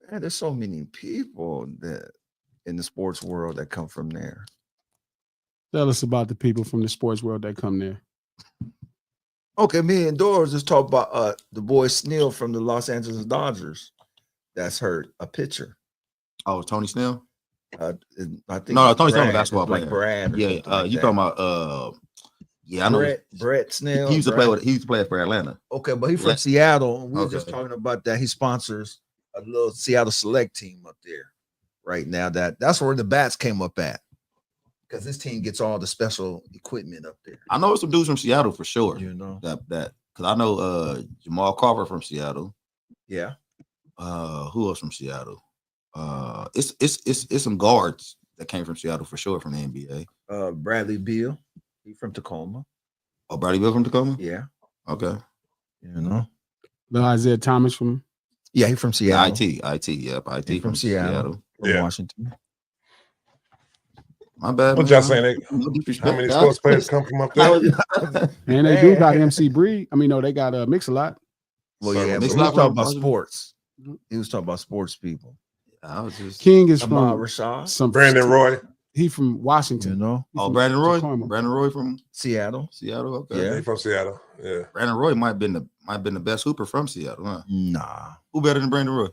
Man, there's so many people that in the sports world that come from there. Tell us about the people from the sports world that come there. Okay, me and Doris just talk about the boy Snell from the Los Angeles Dodgers. That's hurt a pitcher. Oh, Tony Snell. I think No, Tony Snell, basketball player. Like Brad. Yeah, like you that. talking about? Yeah, I know. Brett Snell. He used to play with. He used to play for Atlanta. Okay, but he's from Seattle. And we were just talking about that. He sponsors a little Seattle Select team up there right now. That's where the bats came up at. Because this team gets all the special equipment up there. I know some dudes from Seattle for sure. You know that because I know Jamal Carver from Seattle. Yeah. Who else from Seattle? It's some guards that came from Seattle for sure from the NBA. Bradley Beal, he from Tacoma. Oh, Bradley Beal from Tacoma? Yeah. Okay. You know. Little Isaiah Thomas from. Yeah, he from Seattle. IT. Yep, IT he from Seattle. From Washington. My bad. What y'all saying? How many sports players come from up there? And they do got MC Bree. I mean, no, they got Mix-a-Lot. Well, yeah, but he was talking about sports. He was talking about sports people. I was just King is from Rashad. Brandon Roy. He from Washington. You know. Brandon Roy. Brandon Roy from Seattle. Okay. Yeah, he from Seattle. Yeah. Brandon Roy might have been the best hooper from Seattle, huh? Nah. Who better than Brandon Roy?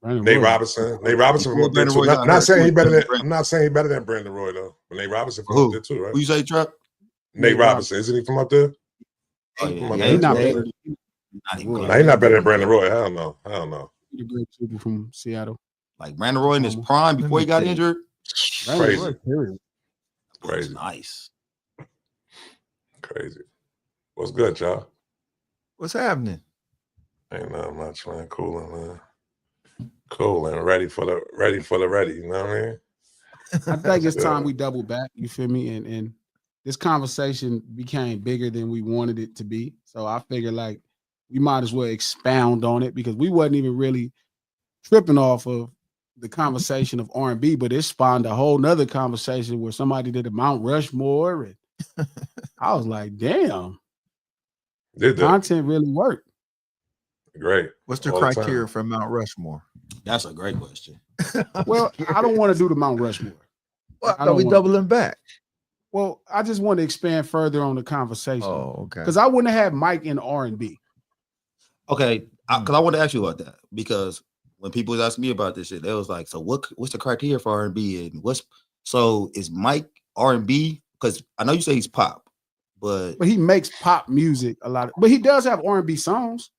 Nate Robinson. Nate Robinson from up there too. Not saying he better than. I'm not saying he better than Brandon Roy though. But Nate Robinson from up there too, right? Who you say, Trap? Nate Robinson. Isn't he from up there? Oh, yeah. He's not better. He's not better than Brandon Roy. I don't know. He's a great super from Seattle. Like Brandon Roy in his prime before he got injured. Crazy. Crazy. Nice. Crazy. What's good, y'all? What's happening? Ain't nothing much, man. Cooling, man. Cooling. Ready for the ready. You know what I mean? I think it's time we double back. You feel me? And this conversation became bigger than we wanted it to be. So I figured like we might as well expound on it because we wasn't even really tripping off of the conversation of R&B, but it spawned a whole nother conversation where somebody did a Mount Rushmore, and I was like, "Damn, did that content really work?" Great. What's the criteria for Mount Rushmore? That's a great question. Well, I don't want to do the Mount Rushmore. Well, are we doubling back? Well, I just want to expand further on the conversation. Oh, okay. Because I wouldn't have Mike in R&B. Okay, because I want to ask you about that because when people was asking me about this shit, they was like, "So what's the criteria for R&B and is Mike R&B?" Because I know you say he's pop, but he makes pop music a lot. But he does have R&B songs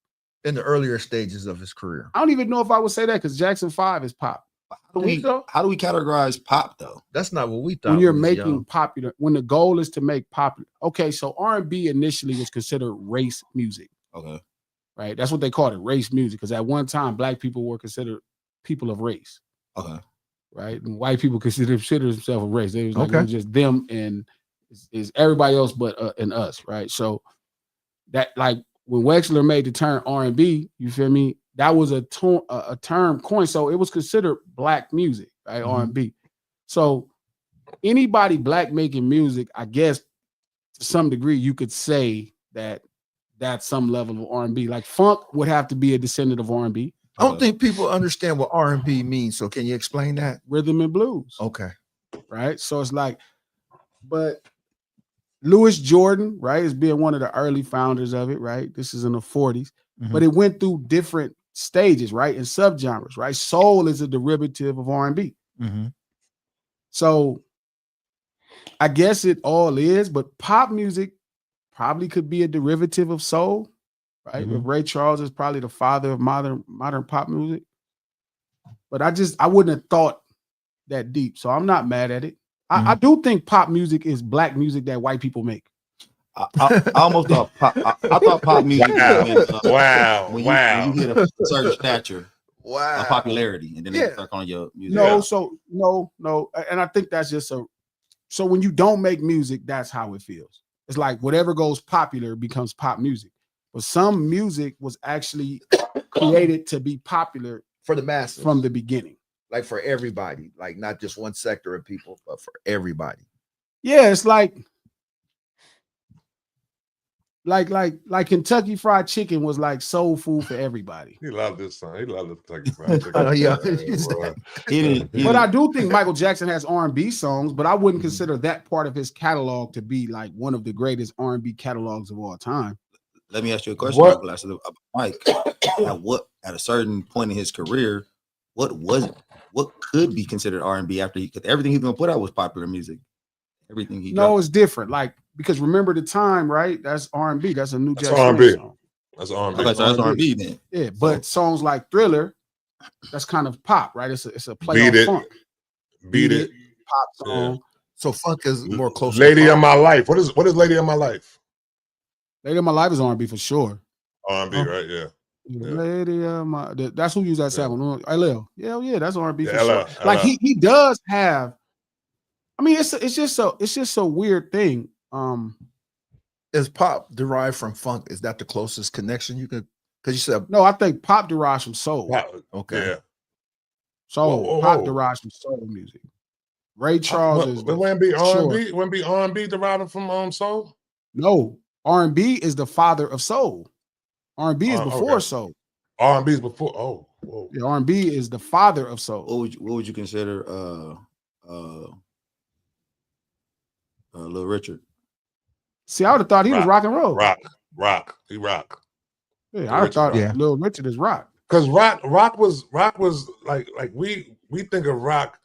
in the earlier stages of his career. I don't even know if I would say that because Jackson 5 is pop. How do we categorize pop though? That's not what we thought. When you're making popular, when the goal is to make popular. Okay, so R&B initially was considered race music. Okay. Right? That's what they called it, race music. Because at one time, black people were considered people of race. Okay. Right? And white people consider themselves a race. They was like it was just them and is everybody else but and us, right? So that like when Wexler made the term R&B, you feel me? That was a term coined. So it was considered black music, right? Mm-hmm. R&B. So anybody black making music, I guess to some degree, you could say that that's some level of R&B. Like funk would have to be a descendant of R&B. I don't think people understand what R&B means. So can you explain that? Rhythm and blues. Okay. Right. So it's like, but Louis Jordan, right, is being one of the early founders of it, right? This is in the 40s, but it went through different stages, right? And subgenres, right? Soul is a derivative of R&B. So I guess it all is, but pop music probably could be a derivative of soul, right? Ray Charles is probably the father of modern pop music. But I wouldn't have thought that deep. So I'm not mad at it. I do think pop music is black music that white people make. I almost thought pop. I thought pop music. Wow. When you hit a certain stature, of popularity, and then they start on your music. No, and I think that's just so when you don't make music, that's how it feels. It's like whatever goes popular becomes pop music. But some music was actually created to be popular for the masses from the beginning. Like for everybody, like not just one sector of people, but for everybody. Yeah, it's like like Kentucky Fried Chicken was like soul food for everybody. He loved this song. He loved the Kentucky Fried Chicken. Yeah. But I do think Michael Jackson has R&B songs, but I wouldn't consider that part of his catalog to be like one of the greatest R&B catalogs of all time. Let me ask you a question, about Mike. At a certain point in his career, what could be considered R&B after because everything he's gonna put out was popular music. Everything he it's different. Like because remember the time, right? That's R&B. That's a new Jack R&B song. That's R&B. Okay, so that's R&B then. Yeah, but songs like Thriller, that's kind of pop, right? It's a play on funk. Beat it. Pop song. Yeah. So funk is more close. Lady of My Life. What is Lady of My Life? Lady of My Life is R&B for sure. R&B, right? Yeah. Lady of My. That's who used that sample. LL. Yeah, that's R&B for LL. sure. Like he does have. I mean, it's just a weird thing. Is pop derived from funk? Is that the closest connection you could? Because you said no. I think pop derives from soul. Pop, okay. Yeah. Soul. Pop derives from soul music. Ray Charles is. But wouldn't be R&B? Wouldn't be R&B derived from soul? No, R&B is the father of soul. R&B is before soul. R&B is before. Oh, whoa. Yeah, R&B is the father of soul. What would you consider? Little Richard. See, I would have thought he was rock and roll. Rock. He rock. Yeah, I thought Little Richard is rock. Because rock was like we think of rock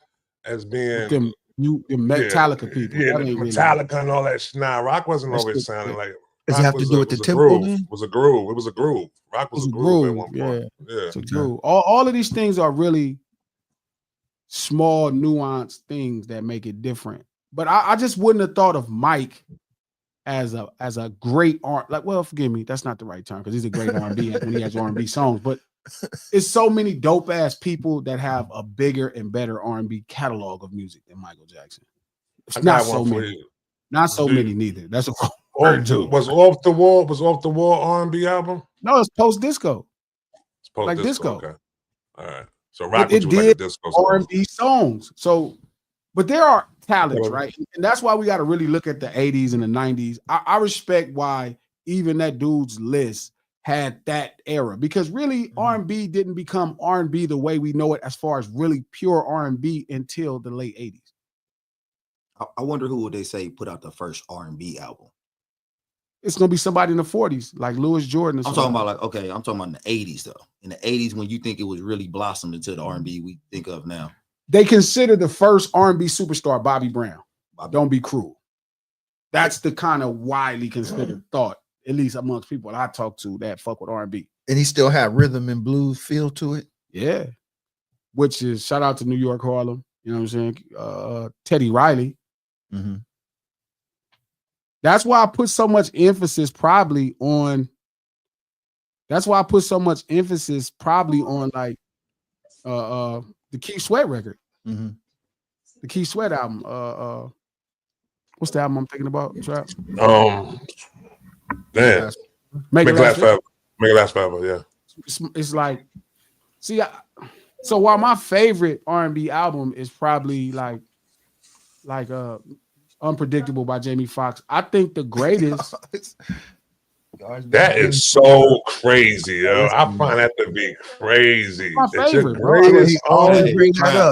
as being them Metallica people. Yeah, Metallica and all that shit. Nah, rock wasn't always sounding like. Does it have to do with the tempo? It was a groove. It was a groove. Rock was a groove at one point. Yeah. It's a groove. All of these things are really small, nuanced things that make it different. But I just wouldn't have thought of Mike as a great forgive me, that's not the right term because he's a great R&B when he has R&B songs. But it's so many dope ass people that have a bigger and better R&B catalog of music than Michael Jackson. It's not so many. Not so many neither. That's a was Off the Wall R&B album? No, it's post disco. It's post like disco. Okay. All right. So rock it did like disco R&B songs. So, but there are talents, right? And that's why we got to really look at the 80s and the 90s. I respect why even that dude's list had that era because really R&B didn't become R&B the way we know it as far as really pure R&B until the late 80s. I wonder who would they say put out the first R&B album? It's gonna be somebody in the 40s, like Louis Jordan. I'm talking about I'm talking about in the 80s though. In the 80s, when you think it was really blossomed into the R&B we think of now. They consider the first R&B superstar Bobby Brown. Don't be cruel. That's the kind of widely considered thought, at least amongst people I talk to that fuck with R&B. And he still had rhythm and blues feel to it. Yeah, which is shout out to New York Harlem. You know what I'm saying? Teddy Riley. Mm-hmm. That's why I put so much emphasis probably on like the Keith Sweat record. Mm-hmm. The Keith Sweat album. What's the album I'm thinking about? Trap? Damn. Make It Last Forever. Make It Last Forever, yeah. It's like, see, so while my favorite R&B album is probably like Unpredictable by Jamie Foxx, I think the greatest. That is so crazy, yo. I find that to be crazy. My favorite, bro.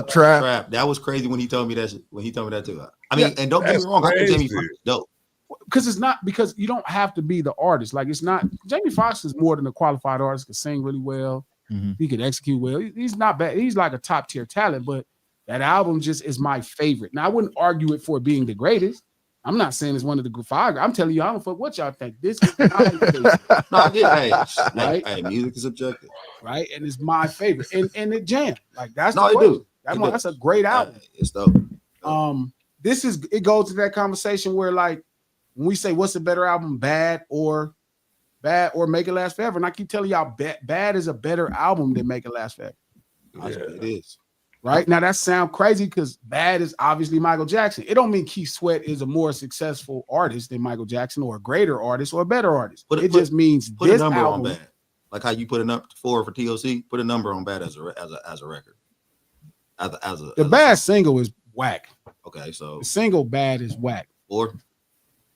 Trap. That was crazy when he told me that. When he told me that too. I mean, and don't get me wrong, I think Jamie Foxx is dope. Because it's not because you don't have to be the artist. Like it's not. Jamie Foxx is more than a qualified artist. Can sing really well. Mm-hmm. He can execute well. He's not bad. He's like a top tier talent. But that album just is my favorite. Now I wouldn't argue it for being the greatest. I'm not saying it's one of the five. I'm telling you, I don't fuck what y'all think. This is my favorite. No, I get right? Hey, music is objective. Right? And it's my favorite. And it jammed. Like that's that's a great album. It's dope. It goes to that conversation where like when we say what's a better album, Bad or Make It Last Forever. And I keep telling y'all Bad is a better album than Make It Last Forever. Yeah, it is. Right now, that sounds crazy because Bad is obviously Michael Jackson. It don't mean Keith Sweat is a more successful artist than Michael Jackson or a greater artist or a better artist. It just means put this a number album, on Bad, like how you put a number 4 for TLC. Put a number on Bad as a record. The Bad single is whack. Okay, so the single Bad is whack. 4.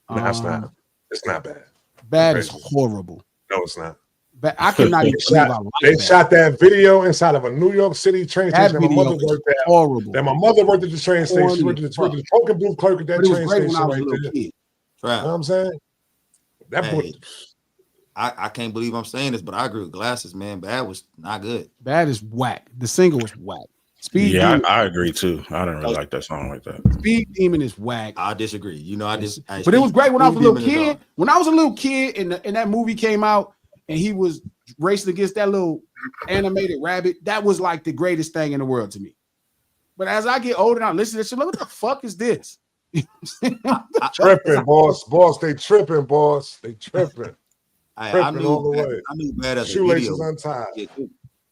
No, it's not. It's not bad. Bad is horrible. No, it's not. But I cannot even they shot that video inside of a New York City train station. That my mother worked there. Horrible. That my mother worked at the train station. She worked at the token booth clerk at that train station right there. You know what I'm saying? That boy. I can't believe I'm saying this, but I agree with Glasses, man. Bad was not good. Bad is whack. The single was whack. Speed yeah, Demon, I agree too. I didn't really like that song like that. Speed Demon is whack. I disagree. You know, but it was great when I was a little kid. When I was a little kid and that movie came out and he was racing against that little animated rabbit, that was like the greatest thing in the world to me. But as I get older and I listen to this shit, like, what the fuck is this? Tripping, boss. They tripping, boss. They tripping. I knew all the way. I knew Bad as a Shoelaces video. untied.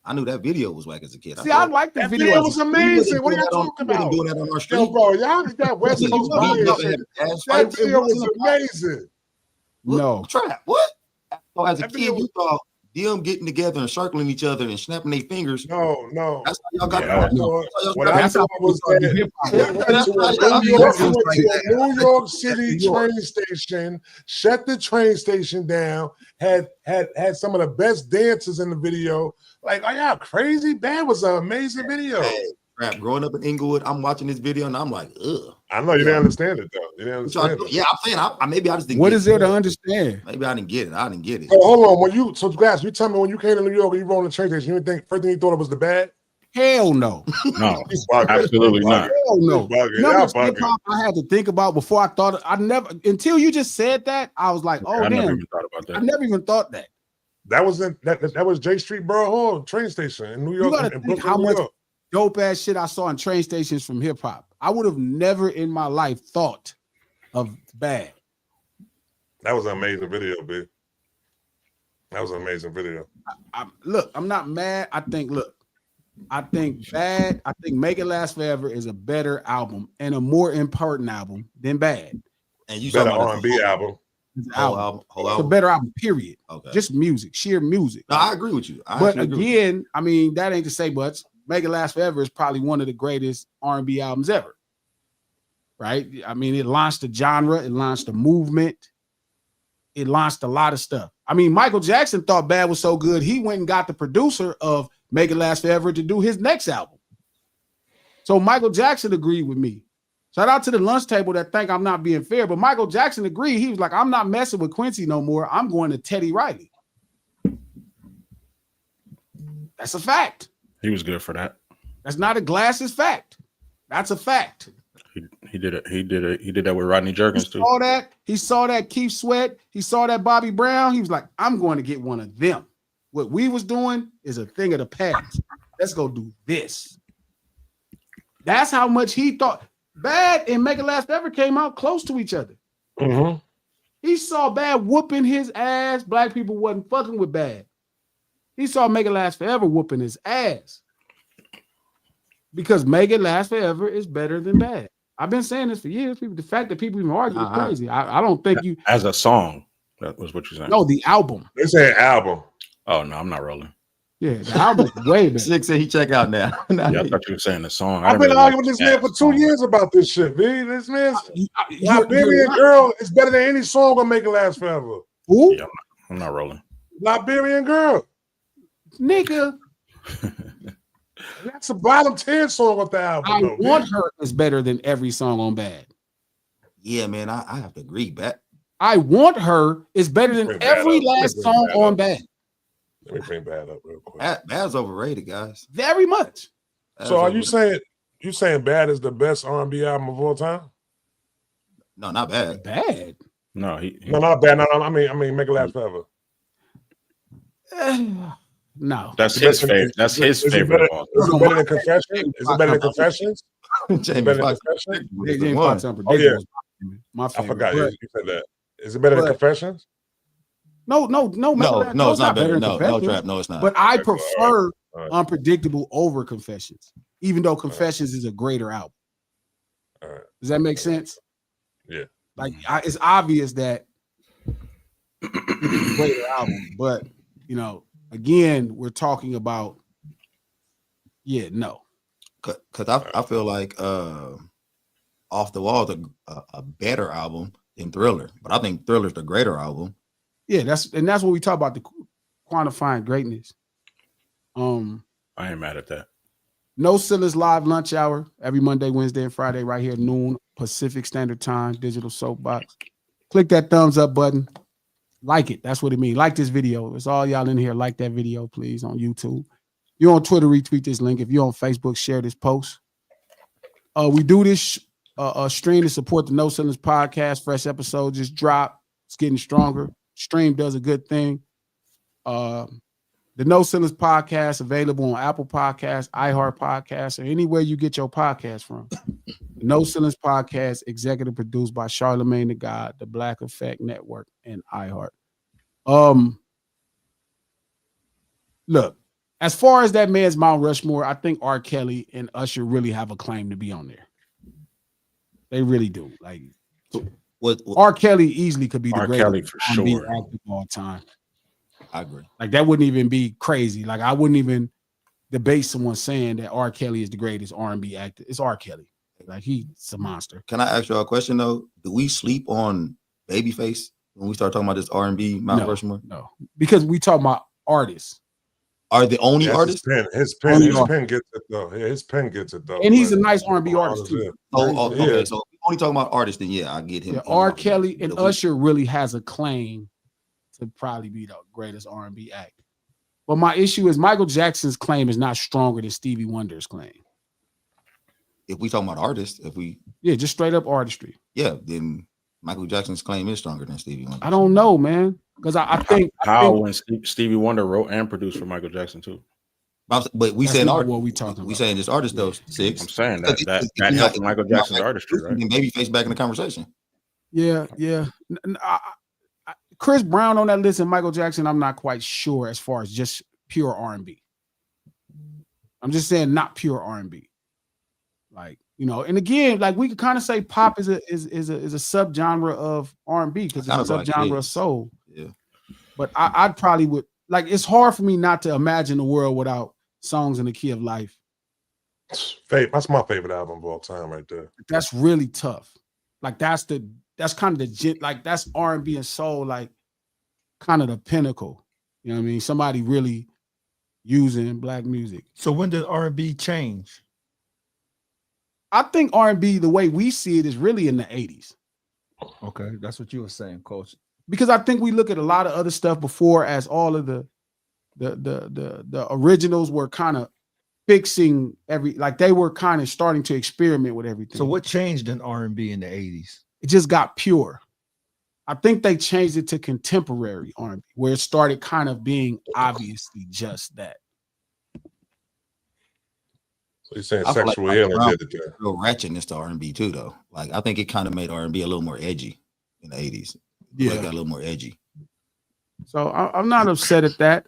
I knew that video was whack as a kid. See, I like that video. It was amazing. What are you talking about? Doing that on our street. Yo, bro, y'all did that West Coast shit. That video was amazing. No. Trap. What? So as a kid, you thought them getting together and circling each other and snapping their fingers. No. That's how y'all got What I thought was that New York City train station, shut the train station down, had some of the best dancers in the video. Like, are y'all crazy? Bad was an amazing video. Rap, growing up in Inglewood, I'm watching this video and I'm like, ugh. I know you didn't understand it though. You didn't understand it. Yeah, I'm saying maybe I just didn't. What is there to understand? Maybe I didn't get it. So hold on. Glass, you tell me when you came to New York and you rode on the train station, you think first thing you thought it was the bad? Hell no. No, absolutely not. Hell no. Hip-hop I had to think about before I thought until you just said that, I was like, oh, I damn. never even thought about that. I never even thought that. That was J Street Borough Hall train station in New York. You gotta think how much dope ass shit I saw in train stations from hip hop. I would have never in my life thought of Bad. That was an amazing video, B. That was an amazing video. Look, I'm not mad. I think Bad. I think Make It Last Forever is a better album and a more important album than Bad. And you better R&B album. Whole album. It's a better album, period. Okay. Just music, sheer music. No, I agree with you. But again, I mean, that ain't to say much. Make It Last Forever is probably one of the greatest R&B albums ever. Right? I mean, it launched a genre, it launched a movement, it launched a lot of stuff. I mean, Michael Jackson thought Bad was so good, he went and got the producer of Make It Last Forever to do his next album. So Michael Jackson agreed with me. Shout out to the lunch table that think I'm not being fair, but Michael Jackson agreed. He was like, I'm not messing with Quincy no more. I'm going to Teddy Riley. That's a fact. He was good for that. That's not a Glasses fact. That's a fact. He did it. He did that with Rodney Jerkins too. He saw that Keith Sweat. He saw that Bobby Brown. He was like, I'm going to get one of them. What we was doing is a thing of the past. Let's go do this. That's how much he thought. Bad and Make It Last Forever came out close to each other. Mm-hmm. He saw Bad whooping his ass. Black people wasn't fucking with Bad. He saw Make It Last Forever whooping his ass. Because Make It Last Forever is better than Bad. I've been saying this for years. The fact that people even argue is crazy. I don't think you... As a song, that was what you're saying. No, the album. They say album. Oh, no, I'm not rolling. Yeah, the album's way better. Six said he check out now. Yeah, I thought you were saying the song. I've been arguing with this man for 2 years about this shit, B. This man's Liberian Girl is better than any song gonna Make It Last Forever. Who? Yeah, I'm not rolling. Liberian Girl. Nigga. That's a bottom 10 song of the album. I Want Her is better than every song on Bad. Yeah, man, I have to agree, Bat. I Want Her is better than every last song on Bad. Let me bring Bad up real quick. Bad's overrated, guys. Very much. So are you saying Bad is the best R&B album of all time? No, not Bad. Bad. No, no, not Bad. No, I mean Make It Last Forever. No. That's his favorite. That's his favorite. Is it better than Confessions? Is it better than Confessions? Jamie Foxx unpredictable. My favorite. I forgot you said that. Is it better than Confessions? No, it's not better. No, Trap. No, it's not. But I prefer Unpredictable over Confessions, even though Confessions is a greater album. All right. Does that make sense? Yeah. Like it's obvious that it's a greater album, but again, we're talking about no. Because I feel like Off the Wall is a better album than Thriller, but I think Thriller's the greater album. Yeah, that's what we talk about, the quantifying greatness. I ain't mad at that. No Ceilings live lunch hour every Monday, Wednesday, and Friday, right here, noon Pacific Standard Time, Digital Soapbox. Click that thumbs up button. Like it. That's what it means. Like this video. It's all y'all in here. Like that video, please, on YouTube. You're on Twitter, retweet this link. If you're on Facebook, share this post. We do this stream to support the No Ceilings podcast. Fresh episode just dropped. It's getting stronger. Stream does a good thing. The No Ceilings podcast available on Apple Podcasts, iHeart Podcasts, or anywhere you get your podcast from. The No Ceilings podcast, executive produced by Charlemagne the God, the Black Effect Network, and iHeart. Look, as far as that man's Mount Rushmore, I think R. Kelly and Usher really have a claim to be on there. They really do. Like, what R. Kelly easily could be the R. greatest Kelly for R&B sure. actor of all time. I agree. Like, that wouldn't even be crazy. Like, I wouldn't even debate someone saying that R. Kelly is the greatest R&B actor. It's R. Kelly. Like, he's a monster. Can I ask you a question though? Do we sleep on Babyface when we start talking about this R&B Mount Rushmore? No, because we talk about artists. Are the only artists? His pen gets it though. Yeah, his pen gets it though. And he's a nice R&B artist too. Okay. So if we only talking about artists, then yeah, I get him. Yeah, R. Kelly and Usher really has a claim to probably be the greatest R&B act. But my issue is Michael Jackson's claim is not stronger than Stevie Wonder's claim. If we talking about artists, just straight up artistry. Yeah, then Michael Jackson's claim is stronger than Stevie Wonder. I don't know, man, because I think when Stevie Wonder wrote and produced for Michael Jackson too. But we saying art. What we talking about? We saying this artist though. Six. I'm saying that helped Michael Jackson's artistry, right? Babyface back in the conversation. Yeah. Chris Brown on that list and Michael Jackson, I'm not quite sure as far as just pure R&B. I'm just saying not pure R&B. Like, you know, and again, like we could kind of say pop is a subgenre of R&B because it's a subgenre of soul. Yeah. But I'd probably would like, it's hard for me not to imagine a world without Songs in the Key of Life. That's my favorite album of all time right there. That's really tough. Like that's kind of that's R&B and soul, like kind of the pinnacle. You know what I mean? Somebody really using black music. So when did R&B change? I think R&B, the way we see it, is really in the 80s. Okay, that's what you were saying, Coach. Because I think we look at a lot of other stuff before as all of the originals were kind of fixing they were kind of starting to experiment with everything. So what changed in R&B in the 80s? It just got pure. I think they changed it to contemporary R&B, where it started kind of being obviously just that. So you're saying sexual healing did it there. Real ratchetness to R&B too, though. Like I think it kind of made R&B a little more edgy in the 80s. Yeah, got a little more edgy. So I'm not upset at that.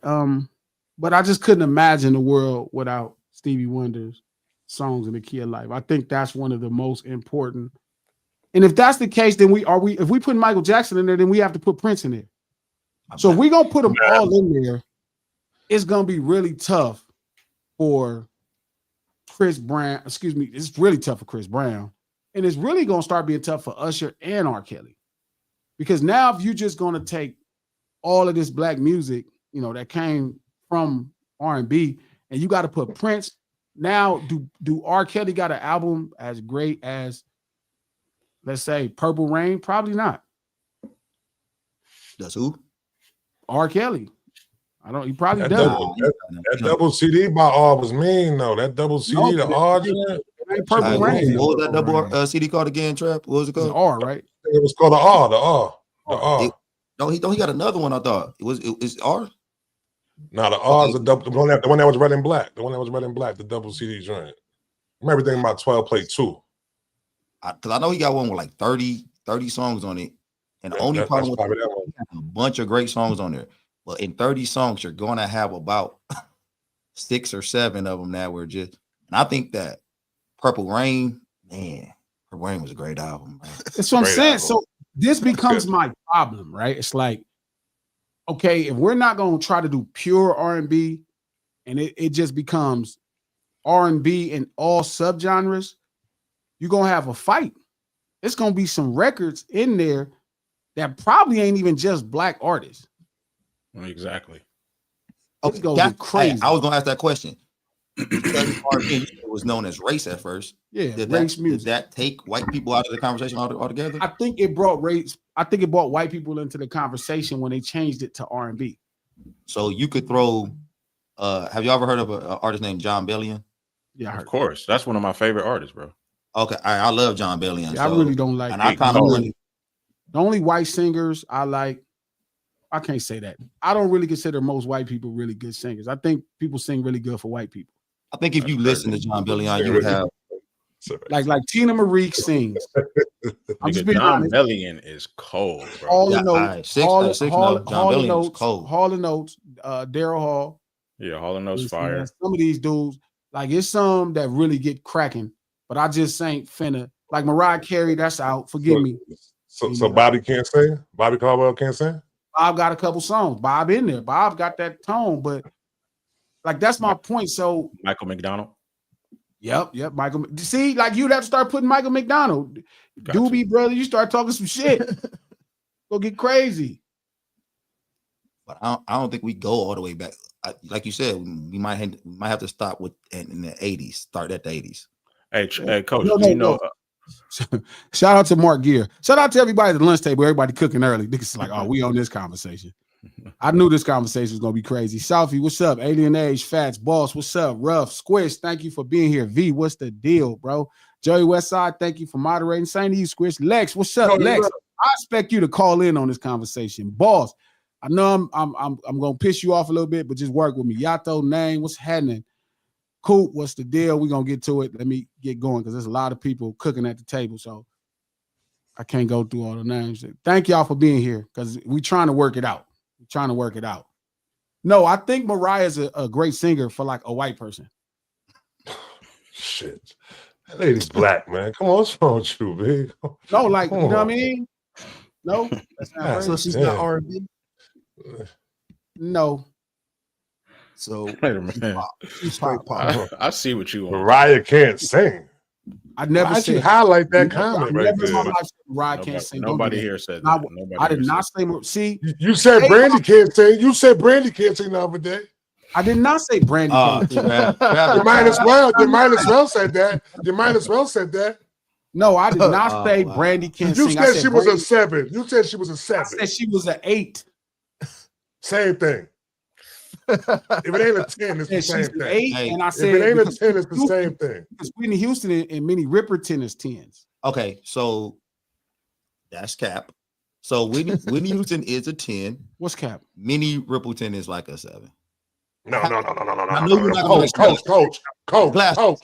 But I just couldn't imagine the world without Stevie Wonder's Songs in the Key of Life. I think that's one of the most important. And if that's the case, then if we put Michael Jackson in there, then we have to put Prince in there. So if we're gonna put them all in there, it's gonna be really tough for Chris Brown. Excuse me, it's really tough for Chris Brown. And it's really gonna start being tough for Usher and R. Kelly. Because now if you're just gonna take all of this black music, you know, that came from R&B, and you got to put Prince. Now, do R. Kelly got an album as great as, let's say, Purple Rain? Probably not. Does who? R. Kelly. He probably that does. That double CD by R was mean though. That double CD to R. Purple Rain. What was that double CD called again, Trap? What was it called? It's R, right? It was called the R. He got another one. I thought it's R. No, the R is the one that was red and black. The one that was red and black, the double CD joint. I remember thinking about 12 play 2. Because I know he got one with like 30 songs on it. And the only problem with that one, he has a bunch of great songs on there. But in 30 songs, you're going to have about 6 or 7 of them that were just. And I think that Purple Rain, man, Purple Rain was a great album. Man. That's what I'm saying. So this becomes my problem, right? It's like, okay, if we're not going to try to do pure R&B and it just becomes R&B in all subgenres, you're going to have a fight. It's going to be some records in there that probably ain't even just black artists. Exactly. It's gonna be crazy. I was gonna ask that question. Because R&B was known as race at first. Yeah, Did race music. Did that take white people out of the conversation altogether? I think it brought race. I think it brought white people into the conversation when they changed it to R&B. So you could throw. Have you ever heard of an artist named John Bellion? Yeah, Of course. That's one of my favorite artists, bro. Okay, I love John Bellion. I really don't like. And I kind of the only white singers I like. I can't say that. I don't really consider most white people really good singers. I think people sing really good for white people. I think if you listen to John Bellion, you would have like Tina Marie sings. I'm just being John honest. Bellion is cold, bro. All the notes, Hall and Oates, Daryl Hall. Yeah, Hall and Oates fire. Some of these dudes, like it's some that really get cracking, but I just ain't finna. Like Mariah Carey, that's out. Forgive me. So Bobby can't sing? Bobby Caldwell can't sing? Bob got a couple songs. Bob in there. Bob got that tone, but like that's my point. So Michael McDonald. Yep. Michael. See, like you'd have to start putting Michael McDonald. Doobie, brother, you start talking some shit. Go get crazy. But I don't think we go all the way back. Like you said, we might have to stop with in the 80s. Start at the 80s. Hey, Coach. No. Shout out to Mark Gear. Shout out to everybody at the lunch table. Everybody cooking early. Niggas like, oh, we on this conversation. I knew this conversation was gonna be crazy. Southie, what's up? Alien Age, Fats, Boss, what's up? Rough, Squish, thank you for being here. V, what's the deal, bro? Joey Westside, thank you for moderating. Same to you, Squish. Lex, what's up, Lex? I expect you to call in on this conversation. Boss, I know I'm gonna piss you off a little bit, but just work with me. Yato, name, what's happening? Coop, what's the deal? We're gonna get to it. Let me get going because there's a lot of people cooking at the table, so I can't go through all the names. Thank y'all for being here because we're trying to work it out. No, I think Mariah's a great singer for like a white person. Shit. That lady's black, man. Come on, what's wrong with you, big? No, like, you know what I mean? No, that's not her. So she's not R&B? No. So Wait a minute. she's straight pop. I see what you want. Mariah can't sing. I never Why'd you said highlight that comment right never in my there? life said Mariah can't sing. Nobody here said that. I did not say. See, You said Brandy can't sing. You said Brandy can't sing the other day. I did not say Brandy can't sing. You might as well said that. No, I did not say Brandy can't You sing. said she was a 7. You said she was a 7. I said she was an 8. Same thing. If it ain't a 10, it's the same thing. 8, Hey, and I If said it ain't a 10, it's the same thing. because Whitney Houston and Minnie Riperton is 10s. Okay, so that's cap. So Whitney Houston is a 10. What's Cap? Minnie Riperton is like a 7. No. I know you're not gonna Coach.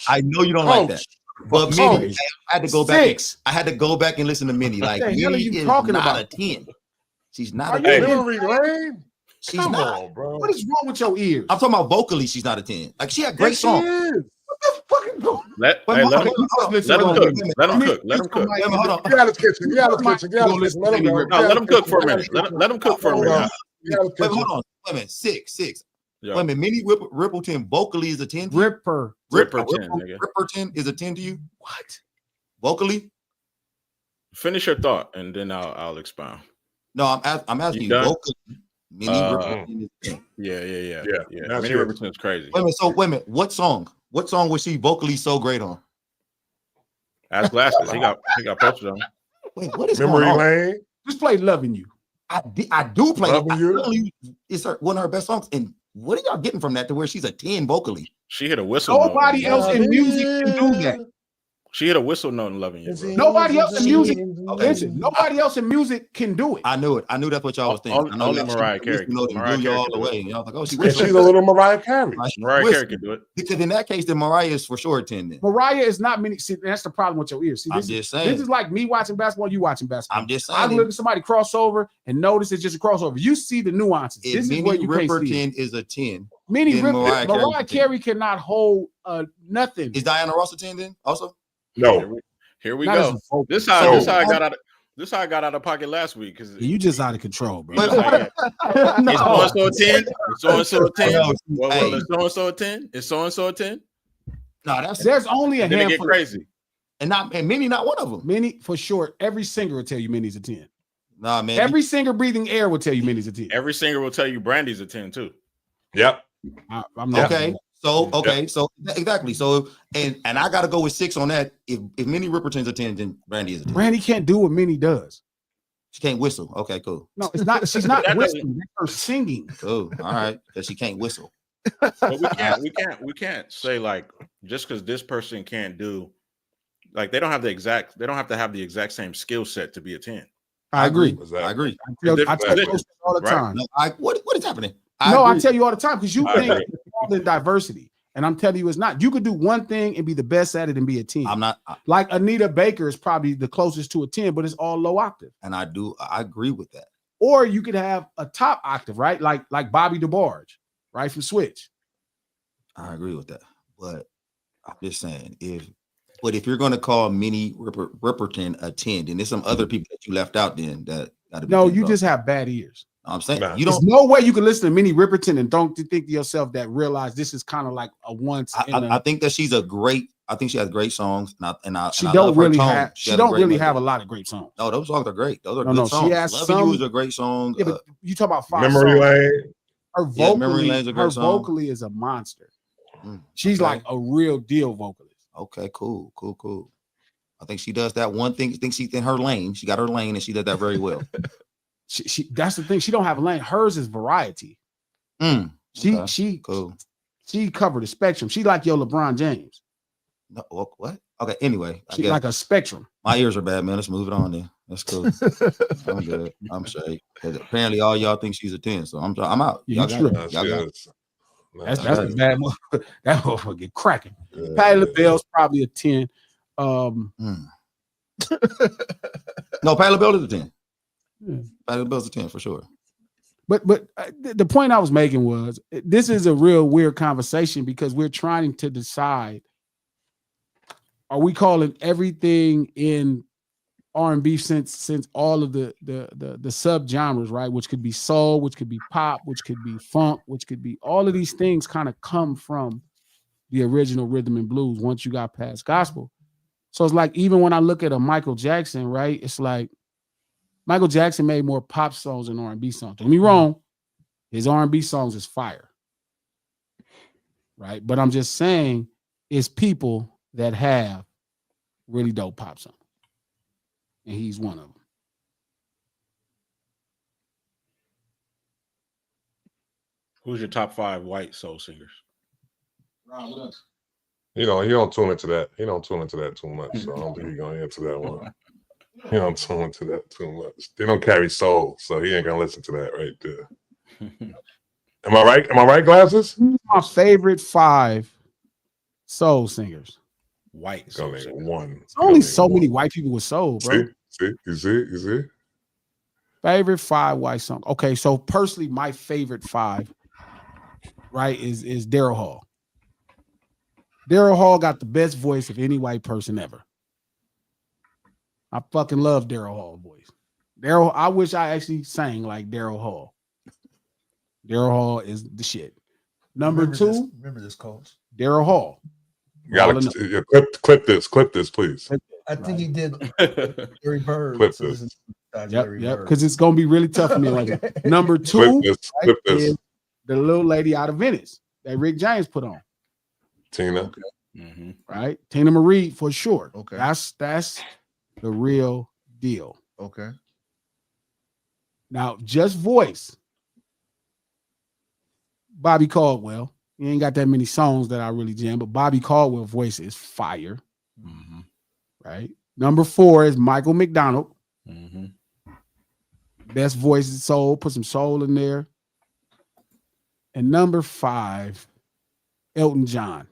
I know you don't like that. But Coach. Minnie, I had to go back. 6. I had to go back and listen to Minnie. Like What the hell are Minnie you is talking not about? a 10. She's not Are a you 10. Memory Lane? She's Come not. on, bro. What is wrong with your ears? I'm talking about vocally. She's not a 10. Like she had great Yes, she songs. is. Let him cook. Get out of the kitchen. Let him cook for a minute. Let him cook for a minute. Wait, hold on. Wait a minute. 6. Yeah. Wait a minute. Minnie Riperton vocally is a 10. Ripper. Riperton is a 10 to you. What? Vocally? Finish your thought, and then I'll expound. No, I'm asking you. Vocally, Minnie Riperton is a 10. Yeah. That's Minnie it. Riperton is crazy. Wait a minute. What song? What song was she vocally so great on? Ask Glasses. He got posted on. Wait, what is Memory going on? Lane. Just play Loving You. I do play it. Loving You. It's one of her best songs. And what are y'all getting from that to where she's a 10 vocally? She hit a whistle. Nobody note. else in music can do that. She hit a whistle note in Loving You. Bro. Nobody else in music. Listen, nobody else in music can do it. I knew it. I knew that's what y'all was thinking. I know Only y'all- Mariah Carey. You know, Mariah blew Carey y'all can the do way. it. Y'all was like, oh, she And whistled. she's a little Mariah Carey. Mariah Carey can do it. Because in that case, then Mariah is for sure a 10 then. Mariah is not many. See, that's the problem with your ears. See, I'm this, just this saying. is like me watching basketball, you watching basketball. I'm just I saying. look at somebody cross over and notice it's just a crossover. You see the nuances. If This is where Minnie you can't see it. Riperton is a 10, Minnie then Riperton, Mariah Mariah Carey Carey cannot hold nothing. is Diana Ross a 10 then also? No. Here we Not go. as a vocal. This how I got out of pocket last week because You just out of control, bro. Wait, it's so and so a 10. It's so and so a 10. No, Well, hey. it's so and so a 10. It's so and so a 10. No, that's There's only a Then it get handful. crazy. and Minnie not one of them. Minnie, for sure, every singer will tell you Minnie's a 10. Nah, man. Every singer breathing air will tell you Minnie's a 10. Every singer will tell you Brandy's a 10 too. Yep. I'm not okay. So so exactly. So and I gotta go with 6 on that. If Minnie Riperton's a 10, then Brandy is a 10. Brandy can't do what Minnie does. She can't whistle. Okay, cool. No, it's not. She's not whistling. That's her singing. Cool. All right, because she can't whistle. But we can't say like just because this person can't do like they don't have to have the exact same skill set to be a 10. I agree. I agree. I tell you all the time. No, what is happening? I tell you all the time because you think it's all in diversity. And I'm telling you, it's not. You could do one thing and be the best at it and be a 10. I'm not. Like Anita Baker is probably the closest to a 10, but it's all low octave. And I agree with that. Or you could have a top octave, right? Like Bobby DeBarge, right, from Switch. I agree with that. But I'm just saying, if you're going to call Minnie Riperton a 10, then there's some other people that you left out then that got to be. No, you just have bad ears. I'm saying there's no way you can listen to Minnie Riperton and don't think to yourself that realize this is kind of like a once. I think that she's I think she has great songs. She don't really have a lot of great songs. No, those songs are great. Those are good songs. She has Loving You is a great song. Yeah, but you talk about 5 Memory Lane. Her vocally is a monster. She's like a real deal vocalist. Okay, cool. I think she does that one thing. I think she's in her lane. She got her lane and she does that very well. She that's the thing. She don't have a lane. Hers is variety. She covered the spectrum. She like your LeBron James. No, what? Okay. Anyway, she's like a spectrum. My ears are bad, man. Let's move it on then. That's cool. I'm good. I'm straight. Apparently, all y'all think she's a 10, so I'm out. Yeah, y'all got it. That's a bad move. That motherfucker get cracking. Patti LaBelle's probably a 10. No, Patti LaBelle is a 10. Patti LaBelle's a 10 for sure. But the point I was making was this is a real weird conversation because we're trying to decide: are we calling everything in R&B since all of the subgenres, right? Which could be soul, which could be pop, which could be funk, which could be all of these things kind of come from the original rhythm and blues once you got past gospel. So it's like even when I look at a Michael Jackson, right? It's like Michael Jackson made more pop songs than R&B songs. Don't get me wrong, his R&B songs is fire, right? But I'm just saying it's people that have really dope pop songs. And he's one of them. Who's your top 5 white soul singers? He don't tune into that. He don't tune into that too much. So I don't think he's gonna answer that one. He don't tune into that too much. They don't carry soul, so he ain't gonna listen to that right there. Am I right? Am I right, Glasses? My favorite 5 soul singers. White soul singers. One. There's only so many white people with soul, bro. You see? Favorite 5 white songs. Okay, so personally, my favorite 5, right, is Daryl Hall. Daryl Hall got the best voice of any white person ever. I fucking love Daryl Hall's voice. I wish I actually sang like Daryl Hall. Daryl Hall is the shit. Remember this, coach. Daryl Hall. You gotta clip this, please. I think he did Larry Bird. Clip this. Yep, because it's gonna be really tough for me. Like number 2 clip this. Is the little lady out of Venice that Rick James put on. Tina. Okay. Mm-hmm. Right? Tina Marie for sure. Okay. That's the real deal. Okay. Now, just voice. Bobby Caldwell. He ain't got that many songs that I really jam, but Bobby Caldwell's voice is fire. Mm-hmm. Right? Number 4 is Michael McDonald. Mm-hmm. Best voice is soul. Put some soul in there. And number 5, Elton John.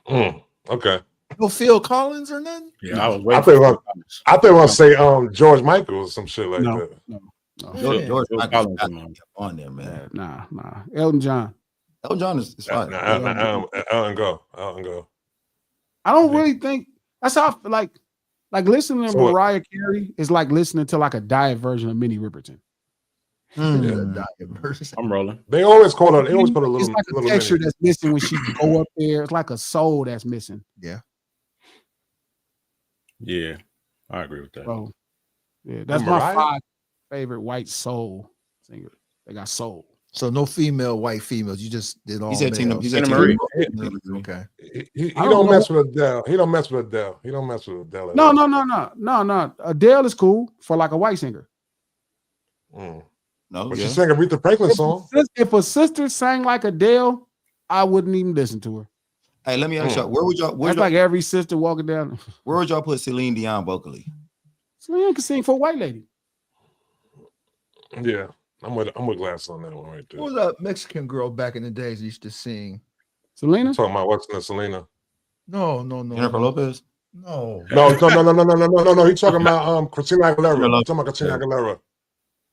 Okay. No Phil Collins or nothing? Yeah, I was waiting. I thought I was say George Michael or some shit like that. No. George Michael on there, man. Nah. Elton John. Elton John is fine. Elton go. I don't really think that's how I like listening to Mariah Carey is like listening to like a diet version of Minnie Riperton. I'm rolling. They always put a little. It's like a texture that's missing when she go up there. It's like a soul that's missing. Yeah, I agree with that. Bro, yeah, that's my 5. favorite white soul singer. They got soul. So no female, white females. You just did all. He said Tina. males. He said Tina Tina Marie. Marie. Okay. He I don't don't know. mess with Adele. He don't mess with Adele. He don't mess with Adele. at all. No. Adele is cool for like a white singer. Mm. No, But yeah. she sang a Aretha Franklin song. If a sister sang like Adele, I wouldn't even listen to her. Hey, let me ask y'all. Where would y'all? That's like every sister walking down. Where would y'all put Celine Dion vocally? Celine can sing for a white lady. Yeah, I'm with Glass on that one right there. What was that Mexican girl back in the days used to sing? Selena? Talking about what's in Selena? No. Jennifer Lopez. No. No. He's talking about Christina Aguilera. He's talking about Christina Aguilera.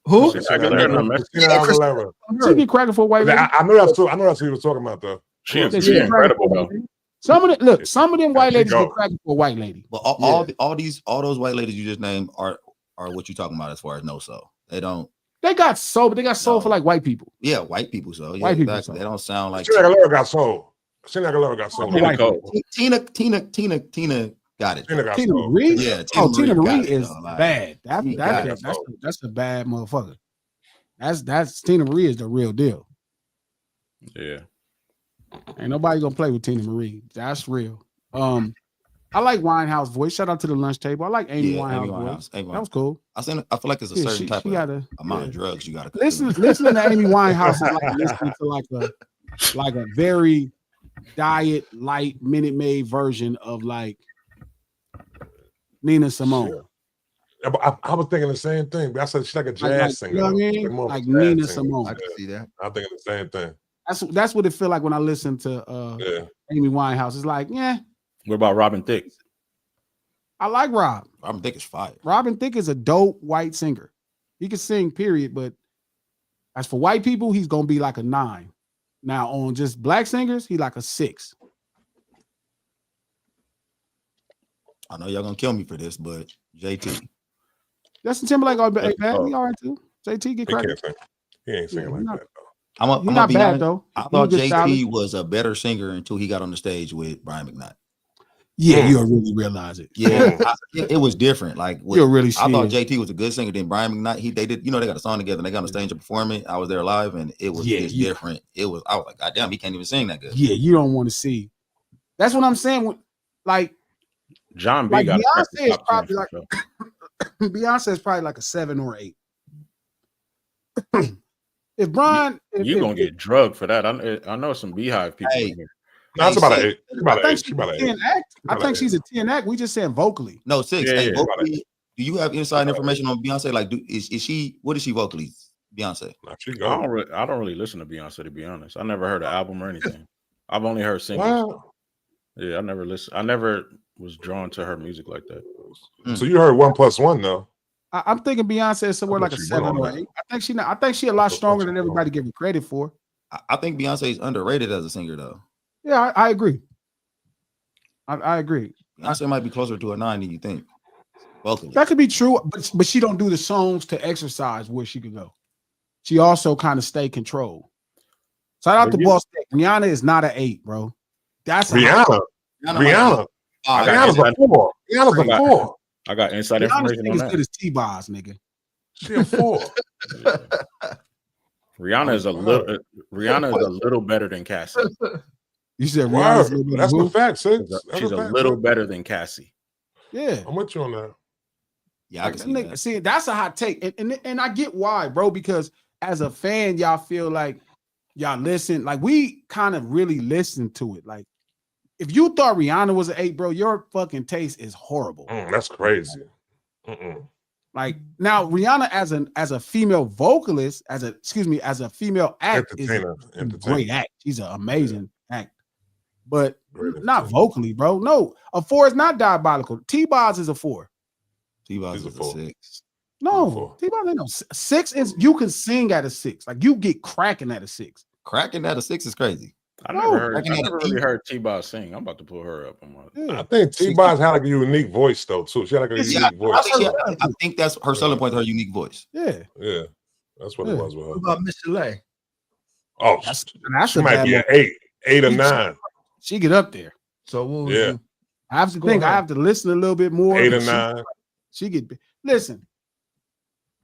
Who? Christina Aguilera, not Mexican. Christina Aguilera. She get cracking for a white lady. I know that's true. I know that's what he was talking about though. She's She get cracking incredible for a though. white lady. Some of them white she ladies go. get cracking for a white lady. But all those white ladies you just named are what you talking about as far as no soul. They don't. They got soul, but they got soul No. for like white people. Yeah, white people. So yeah, White people, exactly. so. They don't sound like Christina Aguilera got soul. Christina Aguilera got soul. White Tina people. Cole. Tina got it. Tina got Tina soul. Marie? Yeah, Tina Marie got it, is though, like, bad. she got it. That's a bad motherfucker. That's Tina Marie is the real deal. Yeah. Ain't nobody gonna play with Tina Marie. That's real. I like Winehouse voice. Shout out to the lunch table. I like Amy Winehouse voice. Amy That was cool. I feel like it's a Yeah, certain type of amount of drugs you got to listening to Amy Winehouse is like listening to like a very diet light Minute Maid version of like Nina Simone. Yeah, but I was thinking the same thing. But I said she's like a jazz singer. You know what I She's mean? more of a Like jazz Nina singer. Simone. I can see that. I'm thinking the same thing. That's what it feel like when I listen to Yeah. Amy Winehouse. It's like, yeah, What about Robin Thicke? I like Rob. Robin Thicke is fire. Robin Thicke is a dope white singer. He can sing, period. But as for white people, he's gonna be like a 9. Now on just black singers, he like a 6. I know y'all gonna kill me for this, but JT. Justin Timberlake, hey, bad. He all right too. JT get He credit. can't sing. He ain't singing like not- that though. I'm He's not be bad honest. though. I He thought good JT stylist. was a better singer until he got on the stage with Brian McKnight. Yeah, you'll really realize it. Yeah, it was different. Like You'll really see I thought it. JT was a good singer. Then Brian McKnight, they did, they got a song together and they got on the stage to perform it. I was there live and it was just different. I was like, God damn, he can't even sing that good. Yeah, you don't want to see. That's what I'm saying. Like John B Like got Beyonce is probably like Beyonce is probably like a 7 or 8. If Brian, you're gonna get drugged for that. I know some Beehive people. Hey, in here. No, it's about an 8. It's about I an think 8. she's She's about a an 10 8. act. I think she's a 10 act. We just saying vocally. No, 6. Yeah, Hey, yeah. vocally, do you have inside information on Beyonce? Like, is she? What is she vocally? Beyonce. Nah, she I go. don't really listen to Beyonce, to be honest. I never heard an album or anything. I've only heard singles. Wow. Yeah, I never listened. I never was drawn to her music like that. So you heard 1+1 though. I'm thinking Beyonce is somewhere I like a bet you 7 will or on 8. I think she a lot stronger than everybody giving credit for. I think Beyonce is underrated as a singer, though. Yeah, I agree. I agree. Beyonce might be closer to a 9 than you think. Vocally. That could be true, but she don't do the songs to exercise where she could go. She also kind of stay controlled. Shout out to Boss Tech. Rihanna is not an 8, bro. That's Rihanna. Rihanna's a 4. Rihanna's a 4. I got inside Rihanna's information on as that. good as T-Boz, nigga. She a 4. Rihanna is a little better than Cassie. You said Wow, Rihanna's a little that's bit the who? fact, sis. She's a little better than Cassie. Yeah. I'm with you on that. Yeah, I can see that. See, that's a hot take. And I get why, bro, because as a fan, y'all feel like y'all listen. Like, we kind of really listen to it. Like, if you thought Rihanna was an 8, bro, your fucking taste is horrible. That's crazy. Like, now Rihanna as a female vocalist, as a female act is a great act. She's an amazing act. But not vocally, bro. No, a 4 is not diabolical. T-Boz is a 4. T-Boz is a 6. No, T-Boz ain't no 6 is you can sing at a 6. Like, you get cracking at a 6. Cracking at a 6 is crazy. I never really heard T-Boz sing. I'm about to pull her up on my. I think T-Boz had like a unique voice though too. She had like a unique voice. I think that's her selling point. Her unique voice. Yeah, that's what it was with her. What about Miss Chalet? Oh, she might be an 8 or 9. She get up there. So what was you? I have to think. I have to listen a little bit more. 8 or 9. She get listen.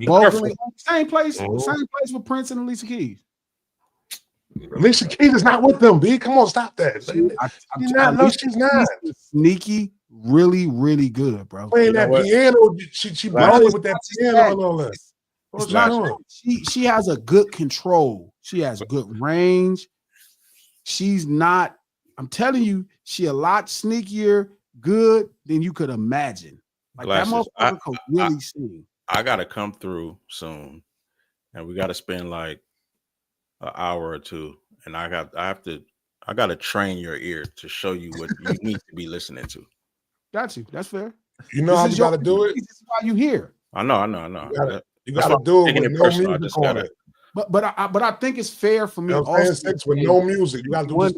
Vocally, same place with Prince and Alicia Keys. Alicia Keys is not with them, B. Come on, stop that. She's not. Sneaky, really, really good, bro. Playing that piano, she balling with that piano and all that. It's not, she has a good control. She has good range. She's not, I'm telling you, she a lot sneakier, good than you could imagine. Like Glasses. that motherfucker could really sing. I gotta come through soon, and we gotta spend like an hour or two, and I gotta train your ear to show you what you need to be listening to. Got you. That's fair. You know how you gotta do it. This is why you here. I know. You gotta do it with no music on it. But I think it's fair for me. You know also with no music, you gotta do this.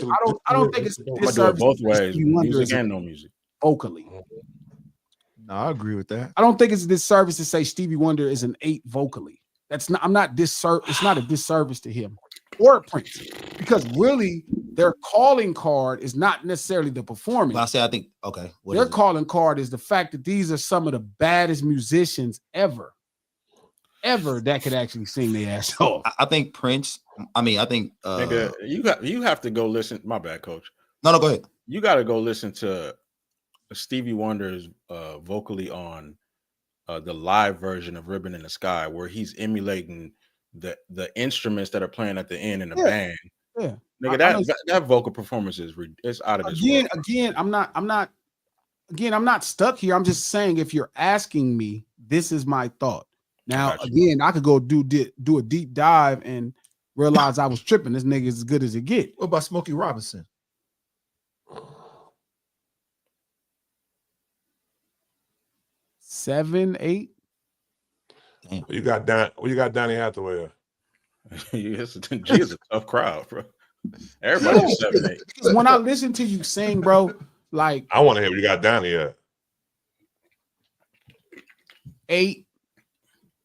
I don't think it's I'm gonna do it both ways, music and no music. Vocally. No, I agree with that. I don't think it's a disservice to say Stevie Wonder is an 8 vocally. It's not a disservice to him or Prince, because really their calling card is not necessarily the performance. I think okay. Their calling card is the fact that these are some of the baddest musicians ever that could actually sing their ass off. I think Prince. I think Nigga, you have to go listen. My bad, coach. No, go ahead. You got to go listen to Stevie Wonder's vocally on the live version of Ribbon in the Sky, where he's emulating the instruments that are playing at the end in the band. Yeah, nigga, that vocal performance is out of this world. Again, I'm not stuck here. I'm just saying, if you're asking me, this is my thought. Now, again, I could go do a deep dive and realize I was tripping. This nigga is as good as it get. What about Smokey Robinson? 7, 8. Damn. You got Donny Hathaway. It's a tough crowd, bro. Everybody's 7, 8. Because when I listen to you sing, bro, like I want to hear what you got Donny at. 8,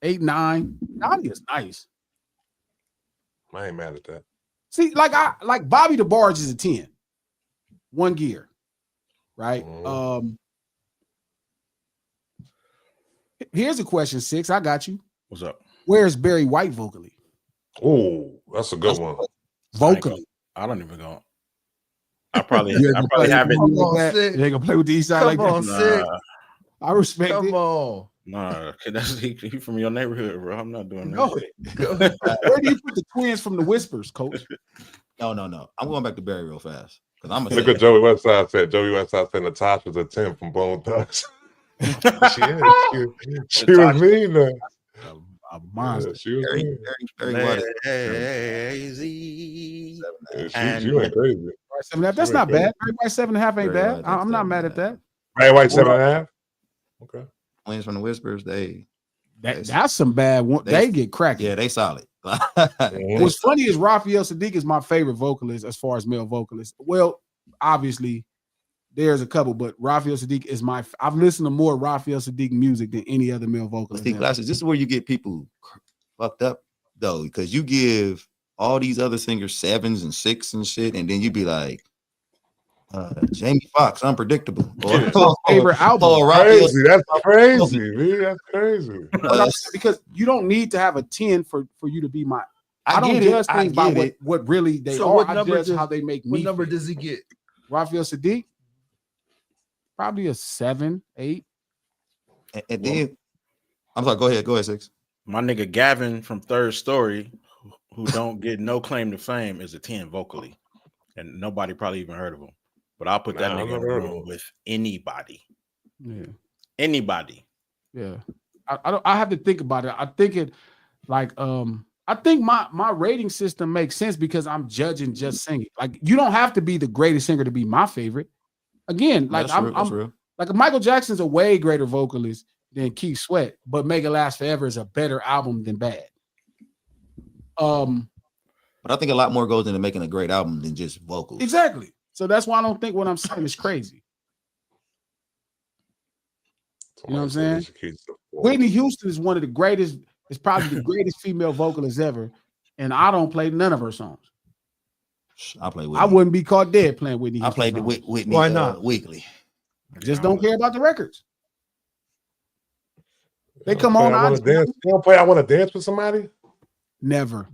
9. Donnie is nice. I ain't mad at that. See, like Bobby DeBarge is a 10. 1 gear. Right? Here's a question, 6. I got you. What's up? Where's Barry White vocally? Oh, that's a good one. Vocally. I don't even go. I probably have it. You ain't gonna play with the East Side like that. Nah. I respect it. Come on. Nah, that's he from your neighborhood, bro. I'm not doing that. No. Where do you put the twins from the Whispers, coach? No. I'm going back to Barry real fast. Look what Joey Westside said. Joey Westside said Natasha's a 10 from Bone Thugs. she was mean though. A monster. Yeah, she was Very Lazy. She went crazy. 7.5. That's not bad. Barry White 7.5 ain't bad. I'm not mad at that. Barry White 7.5. Okay. Twins from the Whispers. That's some bad one. They get cracking. Yeah, they solid. What's funny is Raphael Sadiq is my favorite vocalist as far as male vocalists. Well, obviously, there's a couple, but Raphael Sadiq is I've listened to more Raphael Sadiq music than any other male vocalist. Glasses. This is where you get people fucked up though, because you give all these other singers 7s and 6s and shit, and then you be like, Jamie Foxx, Unpredictable. Favorite album. Crazy. That's crazy, man. That's crazy. Because you don't need to have a 10 for you to be my. I don't judge things by what really they are. I judge how they make me. What number does he get? Raphael Sadiq? Probably a 7, 8. And then I'm sorry, go ahead, 6. My nigga Gavin from Third Story, who don't get no claim to fame, is a 10 vocally. And nobody probably even heard of him. But I'll put that nigga in the room with anybody. Yeah. Anybody. Yeah. I have to think about it. I think it like I think my rating system makes sense because I'm judging just singing. Like you don't have to be the greatest singer to be my favorite. Again, like that's real. Like Michael Jackson's a way greater vocalist than Keith Sweat, but Make It Last Forever is a better album than Bad. But I think a lot more goes into making a great album than just vocals. Exactly. So that's why I don't think what I'm saying is crazy. You know what I'm saying? Whitney Houston is one of the greatest, is probably the greatest female vocalist ever, and I don't play none of her songs. I play Whitney. I wouldn't be caught dead playing Whitney Houston. I played the Whitney. Why not? Weekly. Just don't care about the records. They come on. I want to dance. You don't play I Want to Dance with somebody? Never.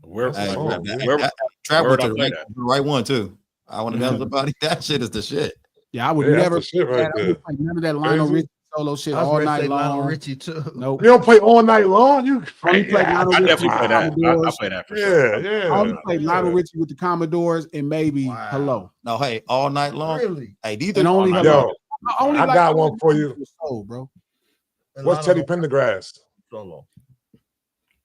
Where Hey, where Trap where'd went I to play the that? right one too. I Want to Dance with Somebody. That shit is the shit. Yeah, I would Yeah, never. that's the shit right I there. would play none of that Lionel Crazy. Richie solo shit I was all ready to night say Lionel long. Richie too. Nope. You don't play all night long? You Only play Lionel I Richie definitely with play the that. I Commodores. play that for sure. Yeah, I only yeah. play Lionel Richie with the Commodores and maybe Wow. Hello. No, hey, all night long. Really? Hey, these And are only night Hello. Yo, I only I like got one for you. Soul, bro. What's Teddy Pendergrass? Solo.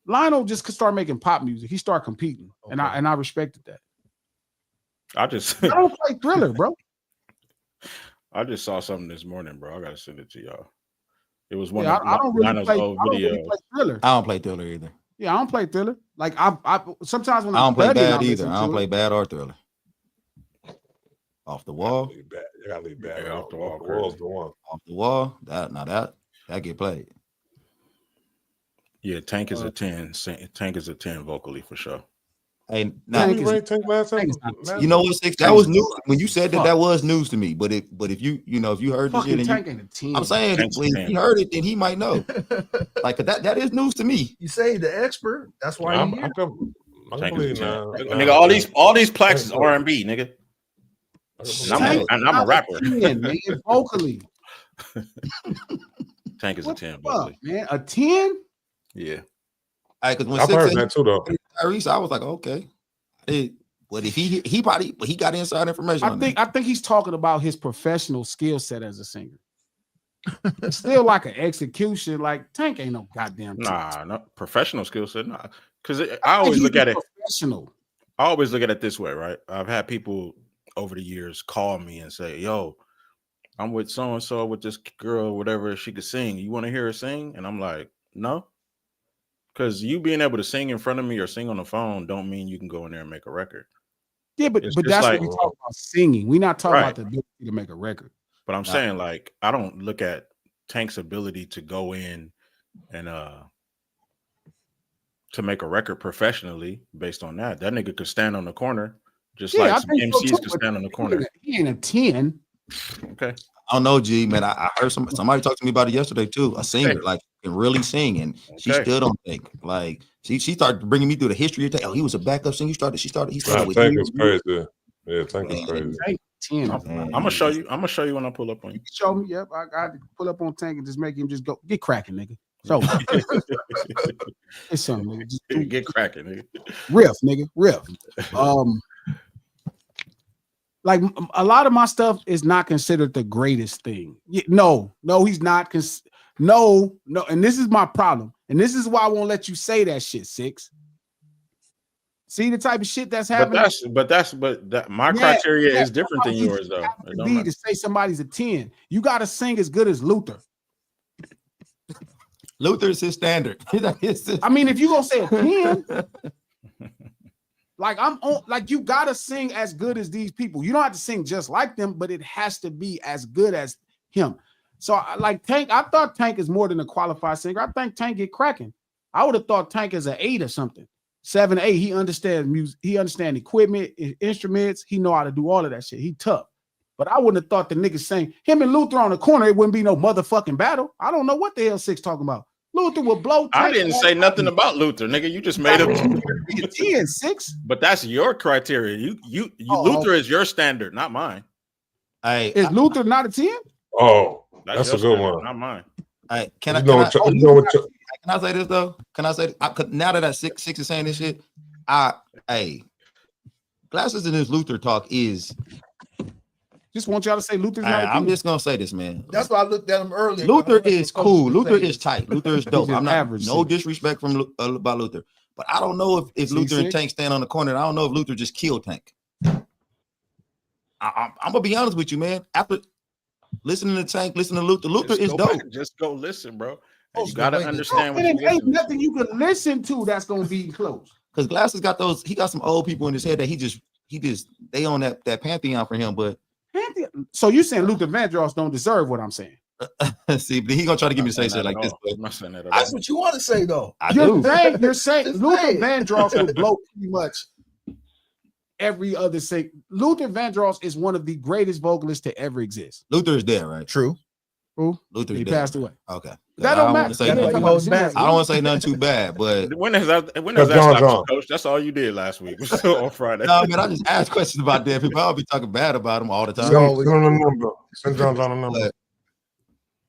Lionel just could start making pop music. He started competing, and Okay. I respected that. I just I don't play Thriller, bro. I just saw something this morning, bro. I gotta send it to y'all. It was one Yeah, of I don't really Lionel's play. I old don't really videos. play Thriller. I don't play Thriller either. Yeah, I don't play Thriller. Like I sometimes when I don't play studying, Bad I'll either. listen I don't to play it. Bad or Thriller. Off the wall. You gotta leave bad. Yeah, off the wall. Wall's the one. Off the wall. That get played. Yeah, Tank is a 10. Tank is a 10 vocally for sure. Hey, now Tank Did is- we rate Tank last time? Tank is not- you know what, Six? That was new when you said that. That was news to me. But if you heard the shit, Fucking and Tank ain't a 10. I'm saying Tank's when 10. he heard it, then he might know. Like that is news to me. You say the expert. That's why I'm, you I here. can, I can Tank believe is a 10. now. Nigga, all these plaques is R&B, nigga. And I'm a rapper. 10, man, vocally. Tank is a What 10 the fuck, vocally. man? A 10? Yeah. Because when I've Six heard said that too, though. Tyrese, I was like, okay. But if he got inside information. I think he's talking about his professional skill set as a singer. It's still like an execution. Like Tank ain't no goddamn 10. Nah, no professional skill set. Nah. Because I always look at it. Professional. I always look at it this way, right? I've had people over the years call me and say, yo, I'm with so-and-so with this girl, whatever, she could sing. You want to hear her sing? And I'm like, no. Because you being able to sing in front of me or sing on the phone don't mean you can go in there and make a record. Yeah, but It's that's just what like- we talk about singing. We're not talking Right. about the ability to make a record. But I'm saying, like, I don't look at Tank's ability to go in and to make a record professionally based on that. That nigga could stand on the corner just Yeah, I like some think so MCs too, could but stand on the corner. He ain't a 10. Okay. I don't know, G, man. I heard somebody talk to me about it yesterday too. A singer, like, can really sing, and she Okay. still don't think. Like, she started bringing me through the history of Tank. Oh, he was a backup singer. He started Nah, with Tank him. is crazy. Yeah, Tank is crazy. Tank 10. I'm gonna show you. I'm gonna show you when I pull up on you. Show me. Yep. I got to pull up on Tank and just make him just go get cracking, nigga. So it's something, nigga. Just do, Get cracking, nigga. riff, nigga. Riff. Like a lot of my stuff is not considered the greatest thing. No, he's not. No, and this is my problem, and this is why I won't let you say that shit, Six. See the type of shit that's happening. But my criteria is different than yours, though. It don't Be matter. to say somebody's a 10. You got to sing as good as Luther. Luther is his standard. I mean, if you gonna say a 10, like I'm on, like you gotta sing as good as these people. You don't have to sing just like them, but it has to be as good as him. So, like Tank, I thought Tank is more than a qualified singer. I think Tank get cracking. I would have thought Tank is an 8 or something, 7, 8. He understands music. He understands equipment, instruments. He know how to do all of that shit. He tough. But I wouldn't have thought the niggas saying him and Luther on the corner, it wouldn't be no motherfucking battle. I don't know what the hell Six talking about. Luther will blow. I didn't say nothing about Luther, nigga. You just made up. 10, 6. But that's your criteria. You Luther is your standard, not mine. Hey, Is Luther not a 10? Oh, that's a your good standard, one. not mine. can I say this though? Can I say now that Six is saying this shit? Glasses in this Luther talk is. Just want y'all to say Luther's not a 10. I'm just gonna say this, man. That's why I looked at him earlier. Luther is cool. Luther is tight. Luther is dope. He's I'm not average, no see. disrespect from about Luther, but I don't know if See, Luther and Six? Tank stand on the corner. And I don't know if Luther just killed Tank. I'm gonna be honest with you, man. After listening to Tank, listening to Luther is dope. Just go listen, bro. Oh, And you gotta wait, understand what It you're ain't listening nothing you can listen to that's gonna be close. Because Glasses got those. He got some old people in his head that he just they on that pantheon for him. But So you saying Luther Vandross don't deserve what I'm saying? see, but he gonna try to get me to say Not shit at like all. this. But I'm not saying that at all. That's what you want to say, though. I do. You're saying Just Luther say it. Vandross will blow pretty much every other thing. Luther Vandross is one of the greatest vocalists to ever exist. Luther is there, right? True. Who? Luther's He dead. passed away. Okay. That I don't don't matter. want to say That ain't nothing. talking about I don't want to say nothing too bad, but When has that John, stopped, Coach? That's all you did last week. On Friday. no, man, I just ask questions about dead people. I'll be talking bad about them all the time. Send on the number. Send John's on the number. But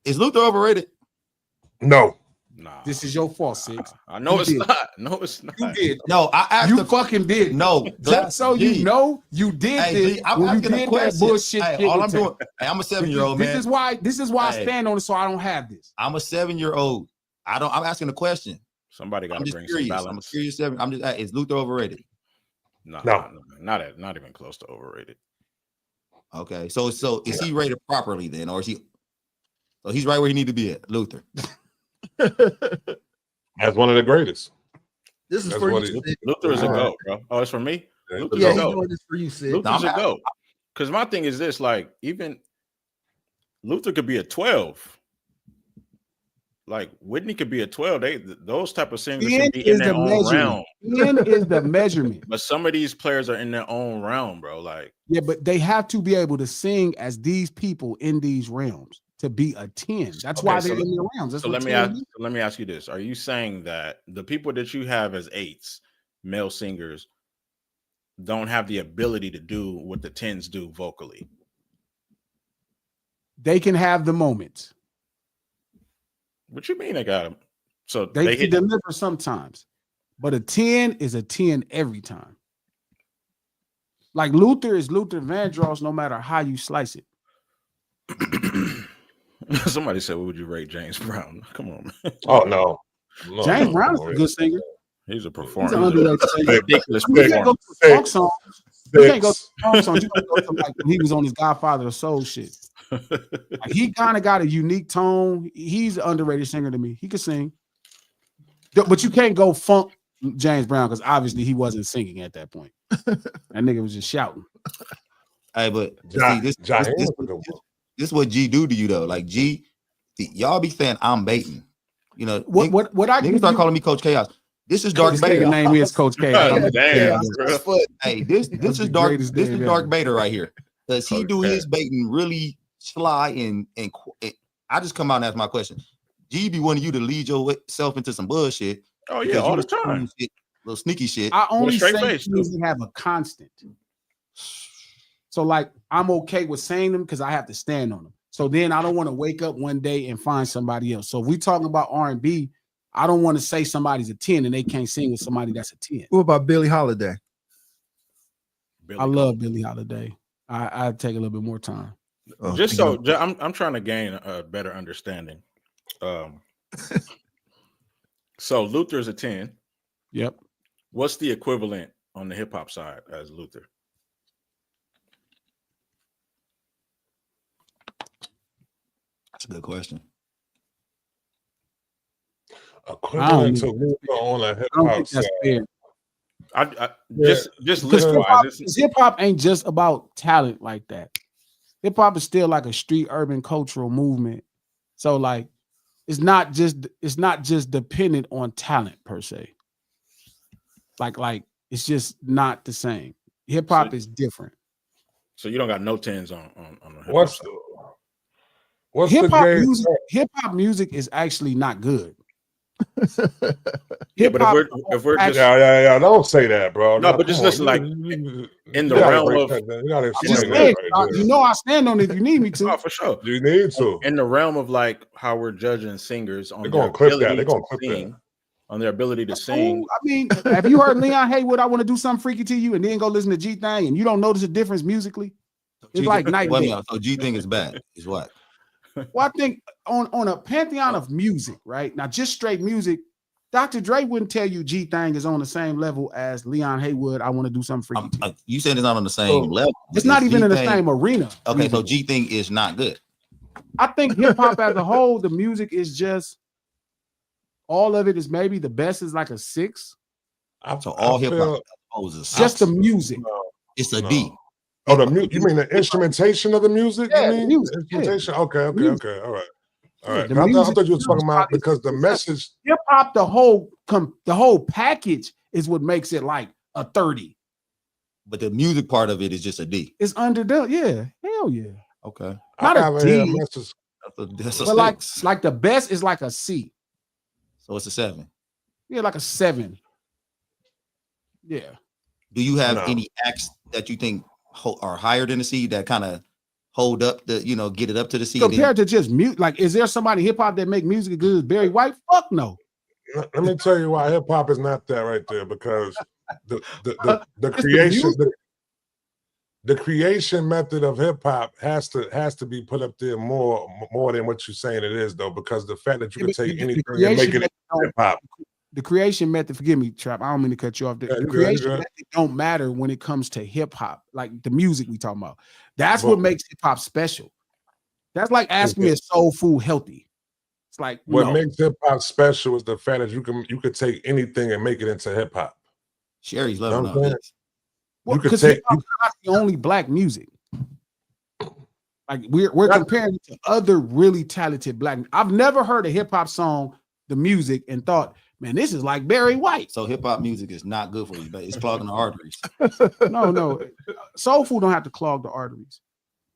is Luther overrated? No. Nah. This is your fault, Six. I know You it's did. not. No, it's not. You did. No, I asked You the fucking did. no. Just so G, you know, you did hey, this. G, I'm when you asking a did that question. bullshit Hey, shit all with I'm Tay. doing, hey, I'm a 7-year-old man. This is why I Hey. stand on it, so I don't have this. I'm a 7-year-old. I'm asking a question. Somebody got I'm to just bring curious. some I'm a balance. curious 7. I'm just is Luther overrated? No, No. not even close to overrated. Okay, so is he rated properly then, or is he? So he's right where he need to be at, Luther. As one of the greatest. This is That's for what you. it- Sid. Luther is a All right. goat, bro. Oh, it's for me. Yeah, Luther's Yeah, a he's goat. doing this for you, Sid. Luther's I'm a goat. Because my thing is this: like, even Luther could be a 12. Like Whitney could be a 12. Those type of singers should be in their own realm. 10 is the measurement. But some of these players are in their own realm, bro. Like, Yeah, but they have to be able to sing as these people in these realms to be a 10. That's Okay, why so they're in their realms. That's so what let me ask you this: are you saying that the people that you have as 8s, male singers, don't have the ability to do what the 10s do vocally? They can have the moments. What you mean they got them? So They can hit deliver sometimes, but a 10 is a 10 every time. Like Luther is Luther Vandross, no matter how you slice it. Somebody said, "What would you rate James Brown?" Come on, man. Oh no. No, James no, Brown is no, a good singer. He's a He's performer. an underrated singer. Ridiculous You can't go performer. to funk songs. You can't go to Six. funk songs. You gotta go to like when he was on his Godfather of Soul shit. Like, he kind of got a unique tone. He's an underrated singer to me. He could sing, but you can't go funk James Brown because obviously he wasn't singing at that point. That nigga was just shouting. Hey, but John, see, John, this is what G do to you though. Like G, y'all be saying I'm baiting. You know What I niggas give start you, calling me Coach Chaos. This is Dark his Beta. name is Coach K. God damn, bro. Hey, this That's is the Dark. greatest This name is Dark ever. Beta right here. Does he Coach do K. his baiting really sly and I just come out and ask my question. G be wanting you to lead yourself into some bullshit. Oh yeah, because all you the was doing time. shit, little sneaky shit. I only straight say face, things too. that have a constant. So like I'm okay with saying them because I have to stand on them. So then I don't want to wake up one day and find somebody else. So if we talking about R&B, I don't want to say somebody's a 10 and they can't sing with somebody that's a 10. What about Billie Holiday? Billy I Cole. love Billie Holiday. I take a little bit more time. Oh, Just so I'm trying to gain a better understanding. So Luther is a 10. Yep. What's the equivalent on the hip hop side as Luther? That's a good question. Equivalent to Luther on a hip I don't hop think that's side. fair. Just Because list wise, hip hop ain't just about talent like that. Hip hop is still like a street urban cultural movement. So like it's not just dependent on talent per se. Like it's just not the same. Hip hop So- is different. so you don't got no 10s on the hip What's hop side. what's Hip the hop gauge? music, hip hop music is actually not good. Yeah, but if we're just Yeah. Don't say that, bro. No, but just come listen, on. like, You in the gotta realm break of- that down. You gotta I'm just explain that saying, right there. you know I stand on it if you need me oh, to. for sure. You need to. In the realm of like how we're judging singers on They're their gonna clip that. ability They're gonna to clip sing, that. on their ability to sing. I mean, have you heard Leon Haywood? I want to do something freaky to you, and then go listen to G Thing, and you don't notice a difference musically. It's like night and Wait a day. minute, so G think is bad. Is what? Well, I think on a pantheon of music, right now, just straight music, Dr. Dre wouldn't tell you G Thing is on the same level as Leon Haywood. I want to do something freaky to you. You said it's not on the same level. It's not even in the G-Thing- same arena. Okay, so musically. G thing is not good. I think hip hop as a whole, the music is just all of it is maybe the best is like a 6. So all hip feel- hop is Just the music. it's a No. D. Oh, you mean the instrumentation of the music? Yeah, you mean? music, Instrumentation. yeah. Okay. Music. All right. All Yeah, right. the 'Cause I music thought you were talking about is because the probably- message. Hip hop, the whole package is what makes it like a 30. But the music part of it is just a D. It's underdone. Yeah, hell yeah. Okay. Not I a haven't heard D. message. That's a But six. like the best is like a C. So it's a 7. Yeah, like a 7. Yeah. Do you have No. any acts that you think are higher than the C that kind of hold up the, get it up to the C? Compared to just mute, like, is there somebody hip hop that make music as good as Barry White? Fuck no. Let me tell you why hip hop is not that right there, because the creation the creation method of hip hop has to be put up there more than what you're saying it is, though, because the fact that you can take anything and make it hip hop. The creation method, forgive me, Trap, I don't mean to cut you off. The creation method don't matter when it comes to hip hop, like the music we talking about. That's what makes hip hop special. That's like asking me is soul food healthy. It's like what makes hip hop special is the fact that you could take anything and make it into hip hop. Sherry's loving all this. Well, because hip hop is not the only black music. Like we're comparing it to other really talented black. I've never heard a hip hop song, the music, and thought, man, this is like Barry White. So hip hop music is not good for you, but it's clogging the arteries. No. Soul food don't have to clog the arteries.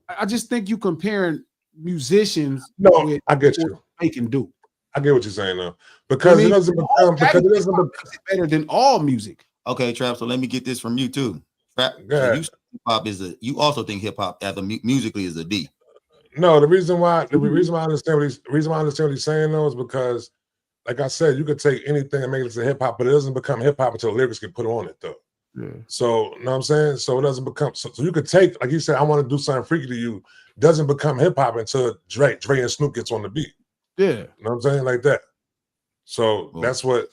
I just think you comparing musicians. No, I get you. They can do. I get what you're saying though, because it doesn't become better than all music. Okay, Trap. So let me get this from you too. Trap. So hip hop you also think hip hop as musically is a D. No, the reason why I understand what he's saying though is because, like I said, you could take anything and make it into hip hop, but it doesn't become hip hop until lyrics get put on it though. Yeah. So, you know what I'm saying? So it doesn't become so you could take, like you said, I want to do something freaky to you, doesn't become hip hop until Dre and Snoop gets on the beat. Yeah. You know what I'm saying? Like that. So that's what,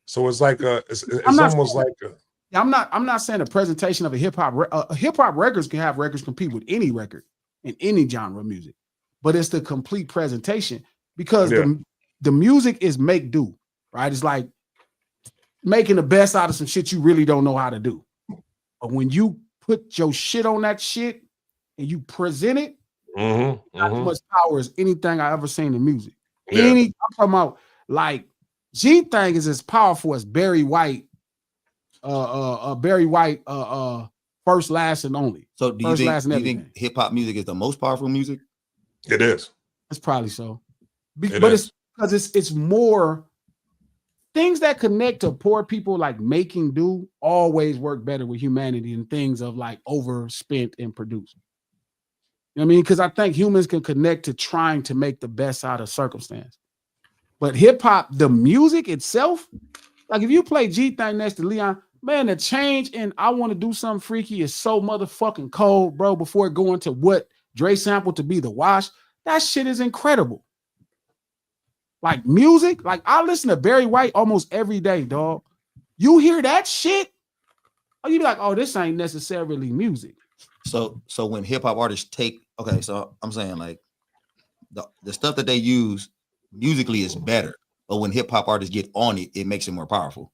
so it's like it's almost like I'm not saying a presentation of a hip hop records can have records compete with any record in any genre of music, but it's the complete presentation because the music is make do, right? It's like making the best out of some shit you really don't know how to do. But when you put your shit on that shit and you present it, not as much power as anything I ever seen in music. I'm talking about like G thing is as powerful as Barry White, first, last, and only. So do you think hip hop music is the most powerful music? It is. It's probably so. It's because it's more things that connect to poor people, like making do, always work better with humanity than things of like overspent and produced. You know what I mean? Because I think humans can connect to trying to make the best out of circumstance. But hip hop, the music itself, like if you play G thing next to Leon, man, the change in I want to do something freaky is so motherfucking cold, bro. Before going to what Dre sampled to be the wash, that shit is incredible. Like music, like I listen to Barry White almost every day, dog. You hear that shit, oh, you be like, oh, this ain't necessarily music. So when hip hop artists so I'm saying like the stuff that they use musically is better, but when hip hop artists get on it, it makes it more powerful.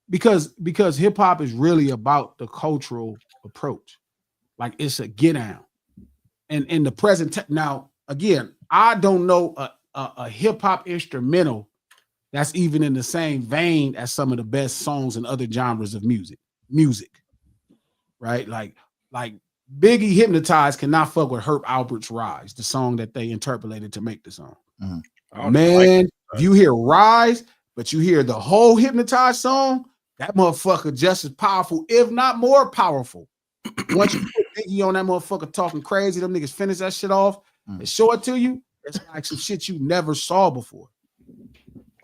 Because hip hop is really about the cultural approach, like it's a get down, and in the present. Now again, I don't know a hip hop instrumental that's even in the same vein as some of the best songs in other genres of music, right? Like Biggie Hypnotized cannot fuck with Herb Alpert's Rise, the song that they interpolated to make the song. Man, if you hear Rise, but you hear the whole Hypnotized song, that motherfucker just as powerful, if not more powerful. Once you put Biggie on that motherfucker talking crazy, them niggas finish that shit off and show it to you. It's like some shit you never saw before.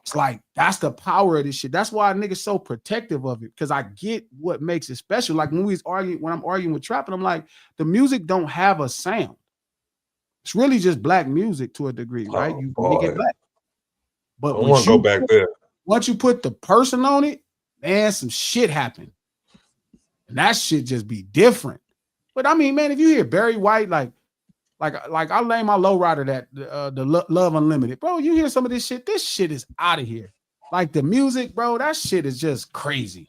It's like that's the power of this shit. That's why niggas so protective of it, because I get what makes it special. Like when I'm arguing with Trap, and I'm like, the music don't have a sound. It's really just black music to a degree, right? You make it black. But I want to go back there. Once you put the person on it, man, some shit happen. And that shit just be different. But I mean, man, if you hear Barry White, like I lay my lowrider that the Love Unlimited, bro, you hear some of this shit is out of here. Like the music, bro, that shit is just crazy.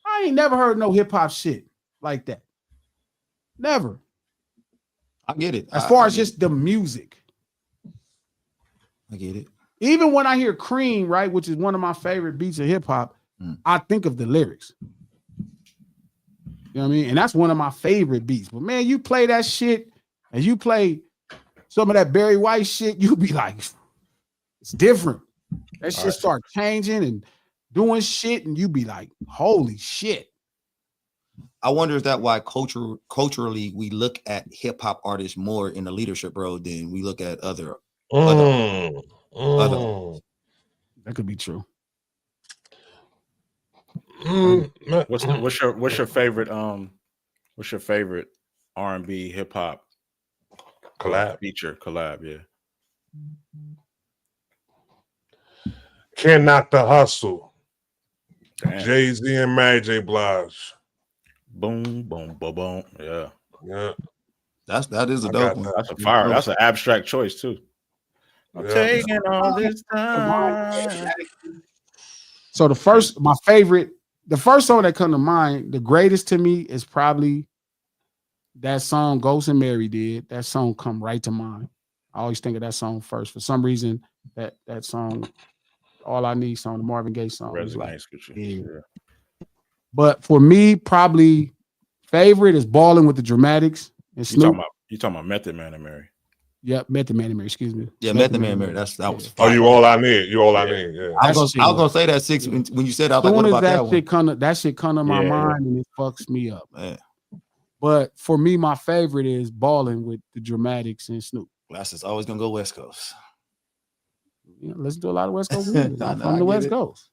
I ain't never heard no hip hop shit like that. Never. I get it. As far as just the music. I get it. Even when I hear Cream, right, which is one of my favorite beats of hip hop, I think of the lyrics. You know what I mean? And that's one of my favorite beats. But man, you play that shit and you play some of that Barry White shit, you be like, it's different. That shit start changing and doing shit, and you be like, holy shit. I wonder if that why culturally we look at hip hop artists more in the leadership role than we look at other. That could be true. What's your favorite R&B hip hop collab? Yeah. Cannot the Hustle. Damn. Jay-Z and Mary J. Blige. Boom, boom, boom, boom. Yeah. That is a dope one. That's a fire. That's an abstract choice too. I'm taking all this time. So the first song that come to mind, the greatest to me is probably that song Ghost and Mary did. That song come right to mind. I always think of that song first. For some reason, that song, All I Need song, the Marvin Gaye song. Yeah. But for me, probably favorite is Ballin' with the Dramatics. And Snoop. You talking about Method Man and Mary? Yep, Method Man and Mary. Excuse me. Yeah, Method Man and Mary. That was. Fire. Oh, you all I need. You all I need. Yeah. I was gonna say that six when you said I was like, what about that one? That shit come to my mind and it fucks me up, man. But for me, my favorite is Ballin' with the Dramatics and Snoop. That's just always gonna go West Coast. You know, listen to a lot of West Coast music. From the West Coast.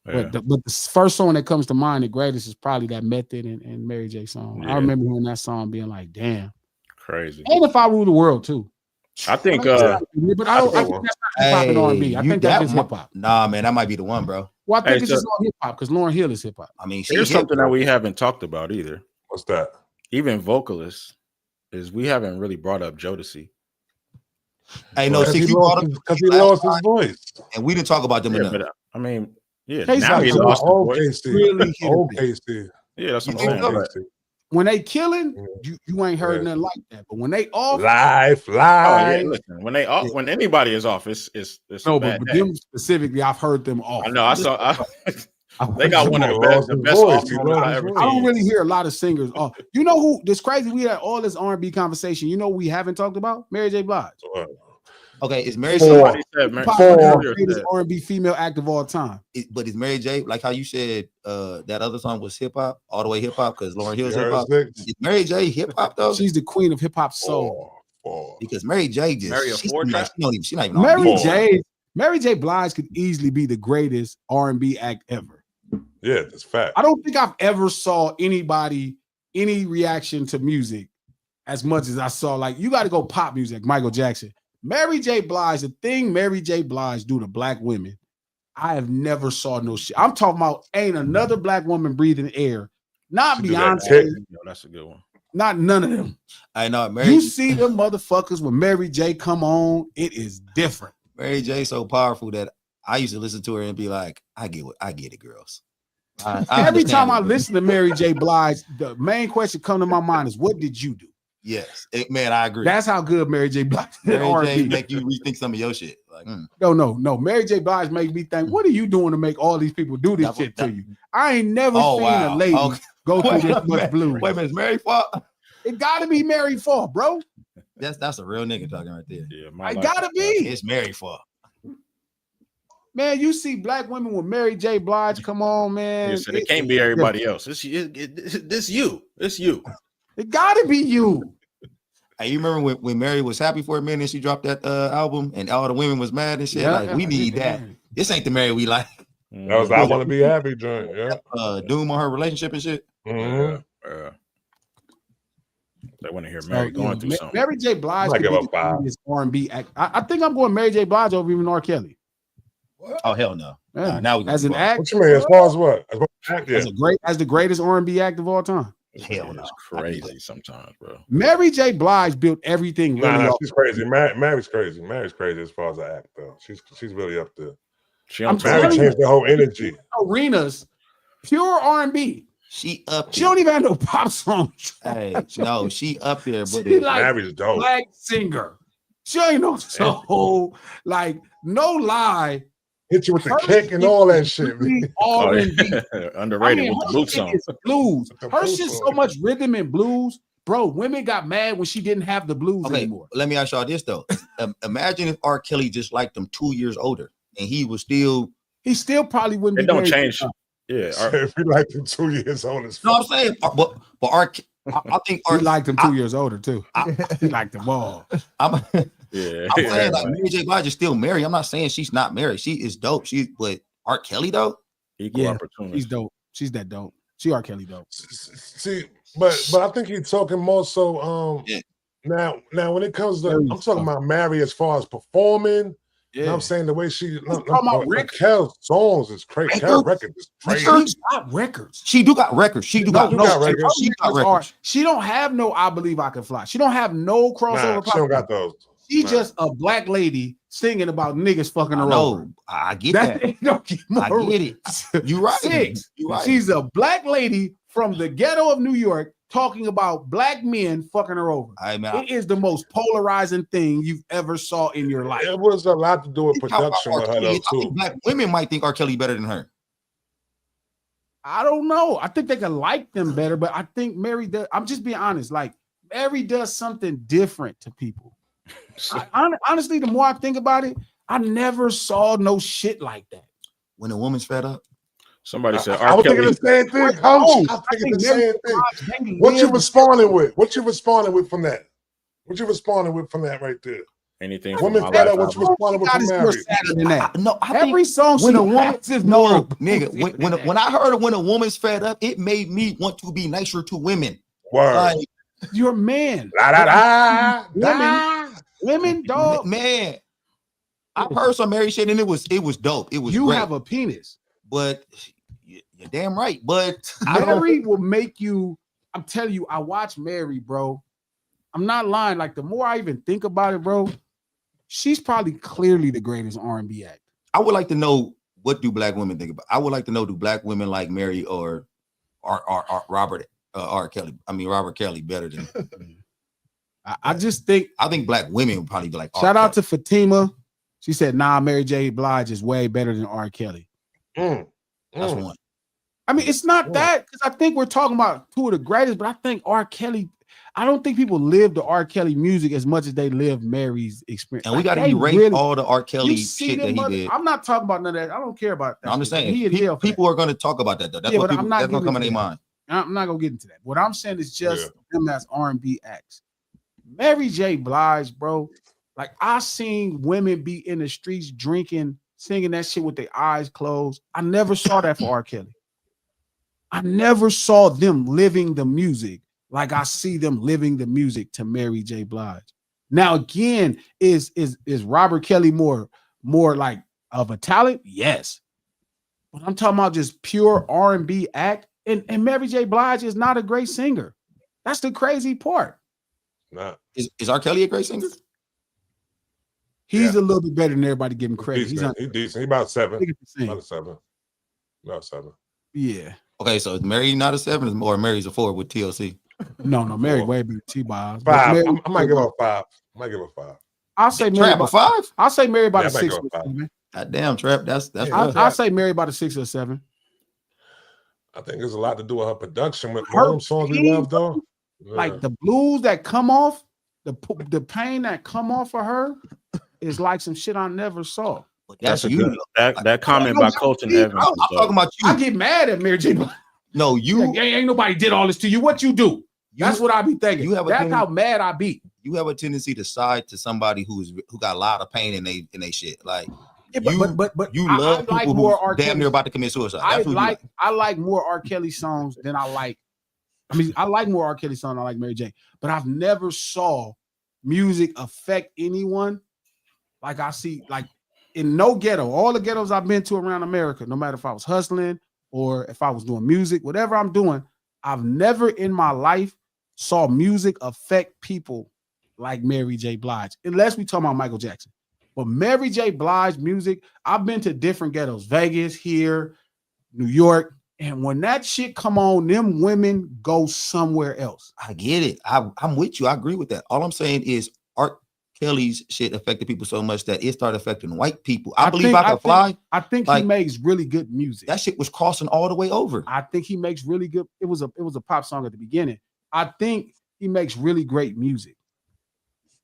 But the first song that comes to mind, the greatest, is probably that Method and Mary J song. Yeah. I remember hearing that song being like, damn. Crazy. And If I Rule the World, too. I think but I think that's not hip-hop and R&B. I think that's hip-hop. Nah, man, that might be the one, bro. Well, I think it's just on hip-hop because Lauryn Hill is hip-hop. I mean, here's something that we haven't talked about either. What's that? Even Vocalist is we haven't really brought up Jodeci. I know, because he lost his voice. And we didn't talk about them enough. But, I mean, yeah, now he lost his voice. Really Yeah, that's what I'm saying. When they killing, you ain't heard nothing like that. But when they off, live. Oh, yeah, listen, when anybody is off, it's no, but them specifically, I've heard them off. I know. They got one of the best off I ever seen. I don't really hear a lot of singers off. You know who? This crazy. We had all this R&B conversation. You know we haven't talked about? Mary J. Blige. Okay, is Mary J. greatest R&B female act of all time? But is Mary J. like how you said that other song was hip hop, all the way hip hop because Lauryn Hill's hip hop? Is Mary J. hip hop though? She's the queen of hip hop soul. Because Mary J. She's not even Mary J. Blige could easily be the greatest R&B act ever. Yeah, that's fact. I don't think I've ever saw any reaction to music as much as I saw. Like, you got to go pop music, Michael Jackson. Mary J. Blige, the thing Mary J. Blige do to black women, I have never saw no shit. I'm talking about ain't another black woman breathing air. Not Beyonce. That's a good one. Not none of them. I know. You see them motherfuckers when Mary J. come on, it is different. Mary J. so powerful that I used to listen to her and be like, I get it, girls. Every time I listen to Mary J. Blige, the main question come to my mind is, what did you do? Yes, man, I agree. That's how good Mary J. Blige is. Mary J. make you rethink some of your shit. Like, No. Mary J. Blige make me think, what are you doing to make all these people do this shit to you? I ain't never seen a lady go through this much blues. Wait a minute, it's Mary fault? It gotta be Mary fault, bro. That's a real nigga talking right there. Yeah, I gotta be. It's Mary fault. Man, you see black women with Mary J. Blige, come on, man. So it can't be everybody else. This you. It's you. It gotta be you. Hey, you remember when Mary was happy for a minute and she dropped that album and all the women was mad and shit? Yeah, we need that. This ain't the Mary we like. That was I Want to Be Happy joint. Yeah. Doom on her relationship and shit. They want to hear Mary going through something. Mary J. Blige could be the greatest R&B act. I think I'm going Mary J. Blige over even R. Kelly. What? Oh hell no! Yeah. Now we as an act. What you mean? As far as what? As the greatest R&B act of all time. Hell no! It's crazy sometimes, bro. Mary J. Blige built everything. Nah, she's crazy. Mary's crazy. Mary's crazy as far as the act though. She's really up there. Mary changed the whole energy. Arenas, pure R&B. She up. She don't even have no pop songs. Hey, no, she up there. But she like Mary's dope. Black singer. She ain't no soul. Like, no lie. Hit you with the kick and all that shit. Underrated with the blues song. Blues. Her shit's so much rhythm and blues. bro, women got mad when she didn't have the blues anymore. Let me ask y'all this though. Imagine if R. Kelly just liked him 2 years older and he still probably wouldn't be. It don't change. Yeah, If he liked him 2 years older. No, I'm saying, but R. I think he liked him 2 years older too. He liked them all. I'm yeah. saying like Mary J. Blige is still married. I'm not saying she's not married. She is dope. But R. Kelly though, Equal opportunity. She's dope. She's that dope. She R. Kelly dope. See, but I think he's talking more so. Now when it comes to, I'm talking about Mary as far as performing. You know what I'm saying the way she. Kel's songs is crazy. Kel's record is crazy. She's got records. She do got records. She got records. She got records. She don't have no "I Believe I Can Fly." She don't have no crossover. She don't got those. She's just a black lady singing about niggas fucking her over. I get that. I get it. You're right. You're right. She's a black lady from the ghetto of New York talking about black men fucking her over. It is the most polarizing thing you've ever saw in your life. It was a lot to do with production with her though too. I think black women might think R. Kelly better than her. I don't know. I think they can like them better, but I think Mary does. I'm just being honest. Like Mary does something different to people. Honestly, the more I think about it, I never saw no shit like that. When a woman's fed up, somebody said, I was thinking the same thing, Coach. I was thinking the same thing. What you responding with? What you responding with from that? What you responding with from that right there? Anything? Women fed up. What you responding with from Mary? No, every song when she a woman is no nigga. When I heard when a woman's fed up, it made me want to be nicer to women. Word. Like, you're a man. Women, dog. Man, I've heard some Mary shit and it was dope. It was you great. Have a penis, but you're damn right. But Mary will make you. I'm telling you, I watch Mary, bro. I'm not lying. Like the more I even think about it, bro, she's probably clearly the greatest R&B act. I would like to know what do black women think about. I would like to know, do black women like Mary or Robert Kelly? I mean Robert Kelly better than. I just think black women would probably be like. Shout out to Fatima. She said, "Nah, Mary J. Blige is way better than R. Kelly." That's one. I mean, it's not that because I think we're talking about two of the greatest, but I think R. Kelly. I don't think people live the R. Kelly music as much as they live Mary's experience. And we got to erase all the R. Kelly shit that he did. I'm not talking about none of that. I don't care about that. No, I'm just saying people are going to talk about that though. That's what people, that's going to come in their mind. I'm not going to get into that. What I'm saying is just them as R&B acts. Mary J. Blige, bro. Like I seen women be in the streets drinking, singing that shit with their eyes closed. I never saw that for R. Kelly. I never saw them living the music like I see them living the music to Mary J. Blige. Now again, is Robert Kelly more like of a talent? Yes. But I'm talking about just pure R&B act. And Mary J. Blige is not a great singer. That's the crazy part. Nah. Is R. Kelly a great singer? He's a little bit better than everybody give him credit. He's decent. He's about 7. About 7. About 7. Yeah. Okay, so is Mary not a 7 or Mary's a 4 with TLC? No, Mary way better T-Bob. 5. I might give her 5. I'll say Mary about 5. I'll say Mary about a 6 or 7. God damn, Trap. That's I'll say Mary about a 6 or 7. I think there's a lot to do with her production with her songs we love though. Like the blues that come off, the pain that come off of her is like some shit I never saw. That's you. That comment by Colton Evans. I'm talking about you. I get mad at Mary J. Blige. No, you ain't nobody did all this to you. What you do? That's what I be thinking. That's how mad I be. You have a tendency to side to somebody who got a lot of pain in they shit. Like but you love people like more who damn near about to commit suicide. I like more R. Kelly songs than I like. I mean, I like more R. Kelly songs than I like Mary J. But I've never saw music affect anyone like I see, like in no ghetto, all the ghettos I've been to around America, no matter if I was hustling or if I was doing music, whatever I'm doing, I've never in my life saw music affect people like Mary J. Blige, unless we talk about Michael Jackson. But Mary J. Blige music, I've been to different ghettos, Vegas, here, New York, and when that shit come on, them women go somewhere else. I get it. I'm with you. I agree with that. All I'm saying is R. Kelly's shit affected people so much that it started affecting white people. I believe I Can Fly. I think he makes really good music. That shit was crossing all the way over. I think he makes really good. It was a pop song at the beginning. I think he makes really great music.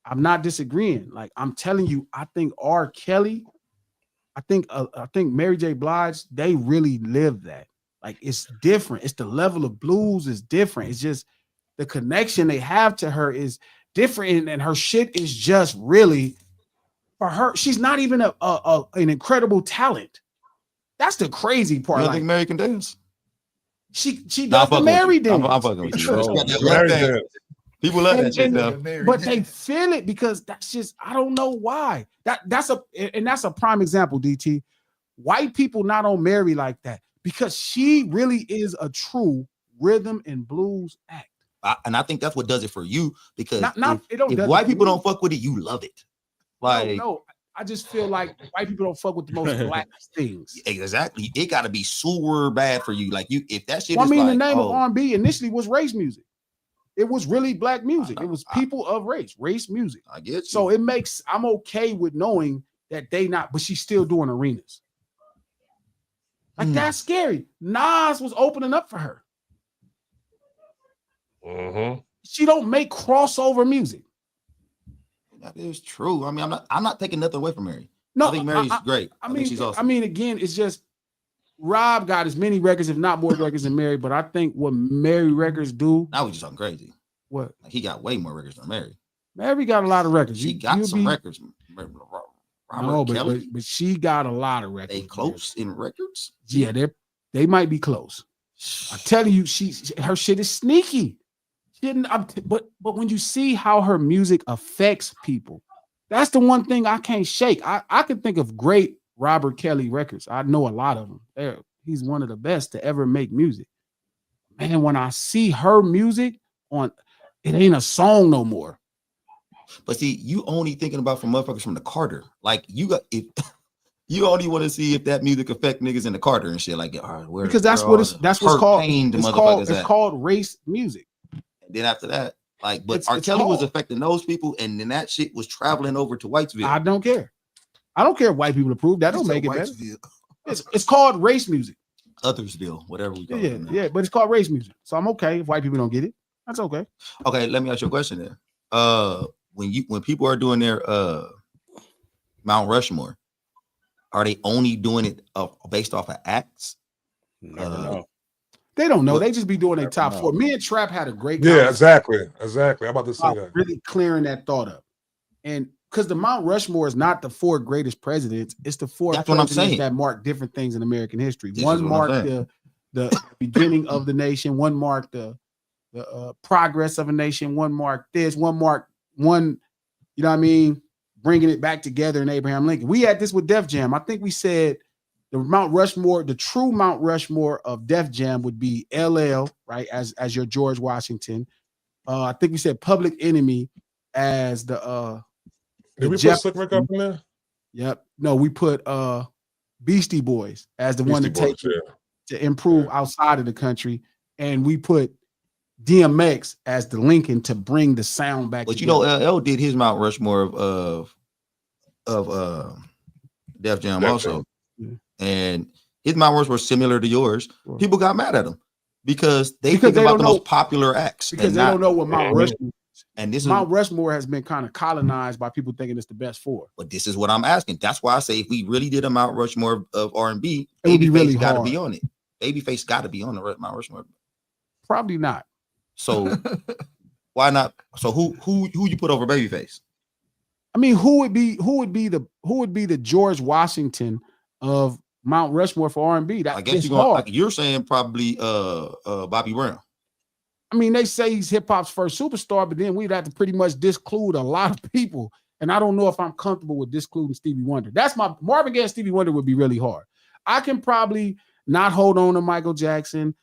I'm not disagreeing. Like I'm telling you, I think R. Kelly, I think Mary J. Blige, they really live that. Like it's different. It's the level of blues is different. It's just the connection they have to her is different, and her shit is just really for her. She's not even an incredible talent. That's the crazy part. You don't like, think Mary can dance? She does the Mary dance. I'm fucking with you. Mary dance. People love that shit though. But they feel it because that's just, I don't know why. That's a prime example, DT. White people not on Mary like that because she really is a true rhythm and blues act. And I think that's what does it for you because if white people don't fuck with it, you love it. Like no, I just feel like white people don't fuck with the most black things. Exactly. It got to be super bad for you. Like if that shit. Well, I mean, the name of R&B initially was race music. It was really black music. It was people of race music. I get you. So I'm okay with knowing that they not, but she's still doing arenas. Like that's scary. Nas was opening up for her. Mm-hmm. She don't make crossover music. That is true. I mean, I'm not taking nothing away from Mary. No, I think Mary's great. I mean, she's awesome. I mean, again, it's just Rob got as many records, if not more records than Mary. But I think what Mary records do. Now we just talking crazy. What? Like he got way more records than Mary. Mary got a lot of records. She got some records. But she got a lot of records. They close in records? Yeah, they might be close. I'm telling you, her shit is sneaky. But when you see how her music affects people, that's the one thing I can't shake. I can think of great Robert Kelly records. I know a lot of them. He's one of the best to ever make music. Man, when I see her music on, it ain't a song no more. But see, you only thinking about from motherfuckers from the Carter. Like you only want to see if that music affect niggas in the Carter and shit. Like, because that's what's called. It's called race music. And then after that, but R. Kelly was affecting those people, and then that shit was traveling over to Whitesville. I don't care. I don't care if white people approve. That don't make it better. It's called race music. Othersville, whatever we call it. Yeah, but it's called race music. So I'm okay if white people don't get it. That's okay. Okay, let me ask you a question there. When people are doing their Mount Rushmore, are they only doing it based off of acts? Never know. They don't know. They just be doing their top four. Me and Trap had a great conversation. Exactly. I'm about to say that. Really clearing that thought up. And because the Mount Rushmore is not the four greatest presidents, it's the four presidents that mark different things in American history. One marked the beginning of the nation, one marked the progress of a nation, one marked this, one, you know what I mean, bringing it back together in Abraham Lincoln. We had this with Def Jam. I think we said the Mount Rushmore, the true Mount Rushmore of Def Jam would be LL, right, as your George Washington. I think we said Public Enemy as the Did we put Slick Rick up in there? Yep. No, we put Beastie Boys as the one to improve outside of the country, and we put DMX as the Lincoln to bring the sound back. But together. You know, LL did his Mount Rushmore of Def Jam also. Yeah. And his Mount Rushmore was similar to yours. Sure. People got mad at him because they think about the most popular acts. Because they don't know what Mount Rushmore is. And this Mount Rushmore has been kind of colonized by people thinking it's the best four. But this is what I'm asking. That's why I say if we really did a Mount Rushmore of R&B, it would be really got to be on it. Babyface got to be on the Mount Rushmore. Probably not. So why not? So who you put over Babyface? I mean, who would be the George Washington of Mount Rushmore for R&B? I guess you're saying probably Bobby Brown. I mean, they say he's hip hop's first superstar, but then we'd have to pretty much disclude a lot of people. And I don't know if I'm comfortable with discluding Stevie Wonder. That's my Marvin Gaye and Stevie Wonder would be really hard. I can probably not hold on to Michael Jackson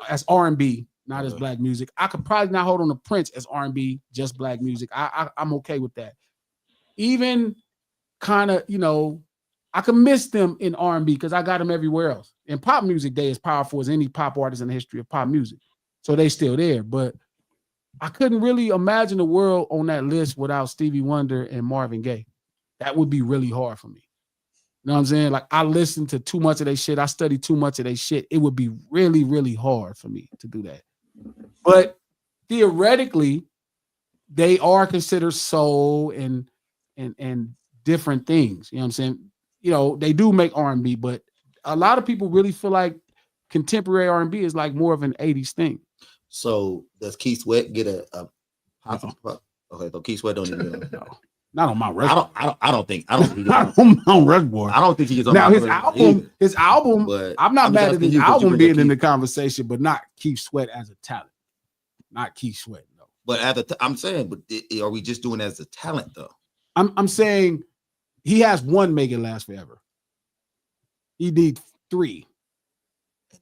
as R&B, not as black music. I could probably not hold on to Prince as R&B, just black music. I'm okay with that. Even kind of, you know, I can miss them in R&B because I got them everywhere else. And pop music, they as powerful as any pop artist in the history of pop music. So they still there. But I couldn't really imagine a world on that list without Stevie Wonder and Marvin Gaye. That would be really hard for me. You know what I'm saying? Like, I listened to too much of their shit. I studied too much of their shit. It would be really, really hard for me to do that. But theoretically, they are considered soul and different things. You know what I'm saying? You know, they do make R&B, but a lot of people really feel like contemporary R&B is like more of an 80s thing. So does Keith Sweat get a okay, so Keith Sweat don't even not on my Rushmore. I don't think he not on Mount Rushmore. I don't think he gets on now my his album, but I'm not mad at his album being in the Keith. conversation, but not Keith Sweat as a talent. Not Keith Sweat, no. But I'm saying, but are we just doing it as a talent though? I'm saying he has one Make It Last Forever. He needs 3.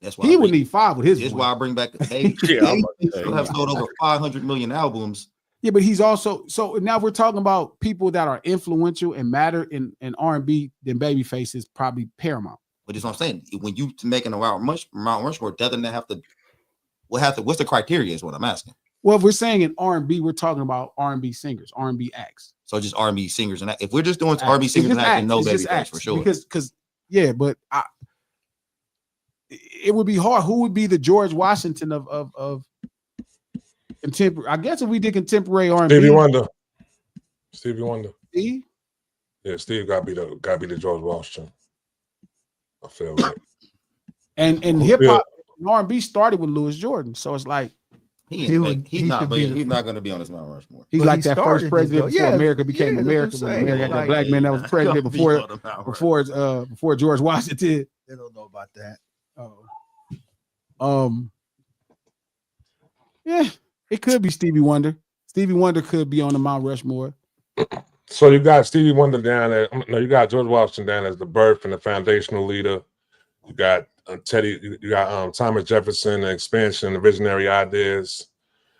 That's why he would need 5 with his. That's voice. why I bring back the hey, still have sold over 500 million albums. Yeah, but he's also so now we're talking about people that are influential and matter in R&B. Then Babyface is probably paramount. But that's what I'm saying. When you making a Mount Rushmore, doesn't that have to? What's the criteria? Is what I'm asking. Well, if we're saying in R&B, we're talking about R&B singers, R&B acts. So just R&B singers and that. If we're just doing R&B singers and acting, no Babyface for sure. Because yeah, but it would be hard. Who would be the George Washington of contemporary? I guess if we did contemporary R&B, Stevie Wonder. Steve? Yeah, Steve got to be the George Washington. I feel like. And hip hop and R&B started with Louis Jordan, so it's like he's not going to be on this Mount Rushmore. He's like that first president before America became America. When America had that black man that was president before George Washington. They don't know about that. Yeah, it could be Stevie Wonder. Stevie Wonder could be on the Mount Rushmore. So you got Stevie Wonder down there. No, you got George Washington down as the birth and the foundational leader. You got Teddy. You got Thomas Jefferson, the expansion, the visionary ideas.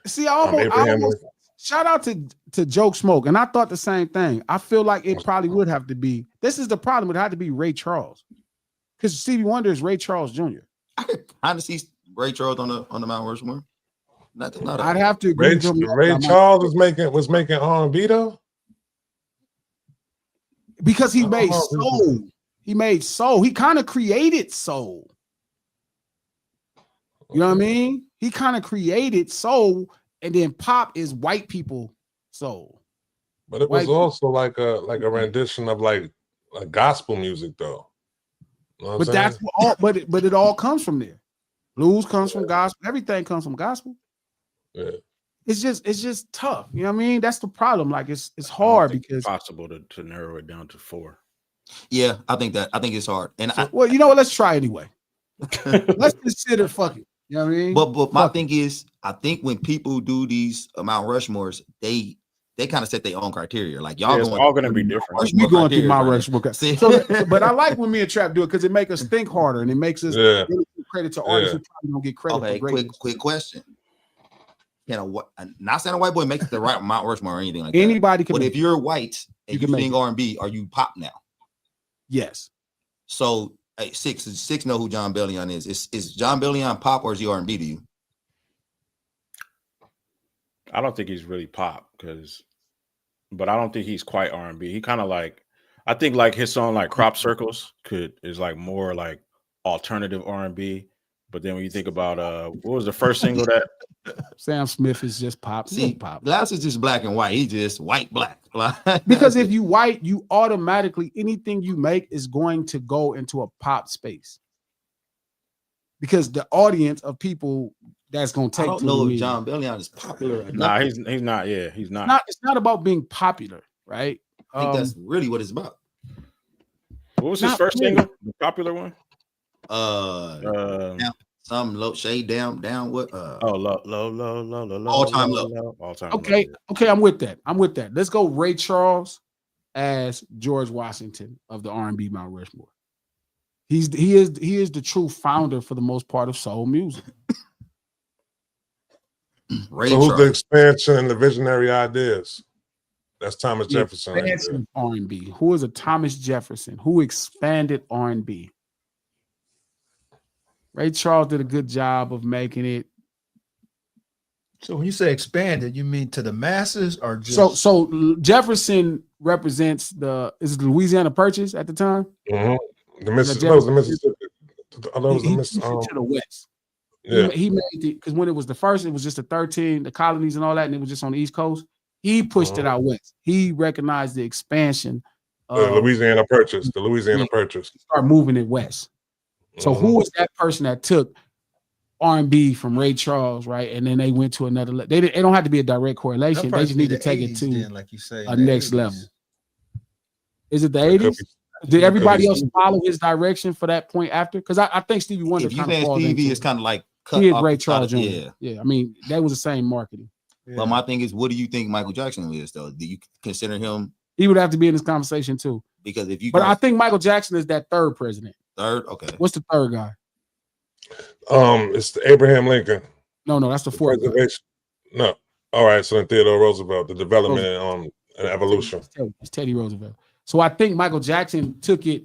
See, I almost shout out to Joke Smoke, and I thought the same thing. I feel like it probably would have to be. This is the problem. It had to be Ray Charles, because Stevie Wonder is Ray Charles Jr. I could kind of see Ray Charles on the Mount Rushmore. I'd have to agree. Ray Charles was making R&B though, because he made soul. He made soul. He kind of created soul. You know what I mean? He kind of created soul, and then pop is white people soul. But it was also like a rendition of like gospel music though. You know but that's all. But it all comes from there. Blues comes from gospel. Everything comes from gospel. Yeah. It's just tough. You know what I mean? That's the problem. Like it's hard because it's possible to narrow it down to 4. Yeah, I think it's hard. And well, you know what? Let's try anyway. Let's consider fucking. You know what I mean? But my thing is, I think when people do these Mount Rushmores, they kind of set their own criteria. Like y'all, it's all going to be different. We going through Mount Rushmore. But I like when me and Trap do it because it makes us think harder and it makes us really give credit to artists who probably don't get credit. Okay, for quick question. Not saying a white boy makes the right Mount Rushmore or anything like Anybody that. But if you're white and you sing R&B, are you pop now? Yes. So six know who John Bellion is. Is John Bellion pop or is he R&B to you? I don't think he's really pop but I don't think he's quite R&B. He kind of like, I think like his song like Crop Circles is like more like alternative R&B. But then when you think about what was the first single that Sam Smith is just pop. See, pop. Glass is just black and white. He just white black. Because if you white, you automatically anything you make is going to go into a pop space. Because the audience of people that's going to take. I don't know if John Bellion is popular. Nah, he's not. Yeah, he's not. It's not about being popular, right? I think that's really what it's about. What was his first single? The popular one? Some low shade down what low all time low. Okay, I'm with that. Let's go Ray Charles as George Washington of the R&B Mount Rushmore. He is the true founder for the most part of soul music. Who's the expansion and the visionary ideas? That's Thomas Jefferson. Expansion R&B. Who is a Thomas Jefferson? Who expanded R&B? Ray Charles did a good job of making it. So when you say expanded, you mean to the masses or just so Jefferson represents the Louisiana Purchase at the time? Mm-hmm. The Mississippi. To the west. Yeah. He made it because when it was the first, it was just the 13, the colonies and all that, and it was just on the East Coast. He pushed it out west. He recognized the expansion. The Louisiana Purchase. The Louisiana Purchase. Start moving it west. So who was that person that took R&B from Ray Charles, right? And then they went to another level. They don't have to be a direct correlation. They just need to take it to like you say, a next level. Is it the 80s? Did everybody else follow his direction for that point after? Because I think Stevie Wonder If you think Stevie is kind of like cut off Ray Charles Jr. Yeah, I mean, that was the same marketing. Yeah. But my thing is, what do you think Michael Jackson is, though? Do you consider him? He would have to be in this conversation, too. Because if you... But I think Michael Jackson is that third president. Third? Okay. What's the third guy? It's Abraham Lincoln. No, that's the fourth. No. All right, so then Theodore Roosevelt, the development and evolution. It's Teddy Roosevelt. So I think Michael Jackson took it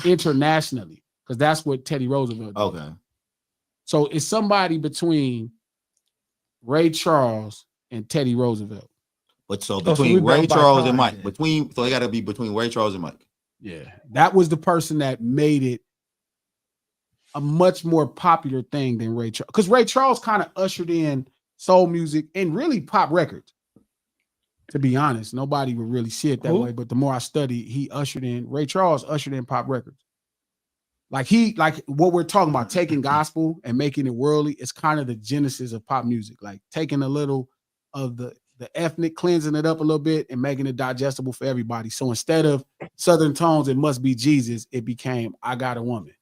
internationally because that's what Teddy Roosevelt did. Okay. So it's somebody between Ray Charles and Teddy Roosevelt. But so between Ray Charles and Mike, so they got to be between Ray Charles and Mike. Yeah, that was the person that made it a much more popular thing than Ray Charles, because Ray Charles kind of ushered in soul music and really pop records. To be honest, nobody would really see it that way. But the more I study, Ray Charles ushered in pop records. Like what we're talking about, taking gospel and making it worldly, it's kind of the genesis of pop music. Like taking a little of the ethnic, cleansing it up a little bit and making it digestible for everybody. So instead of Southern tones, it must be Jesus, it became I Got a Woman.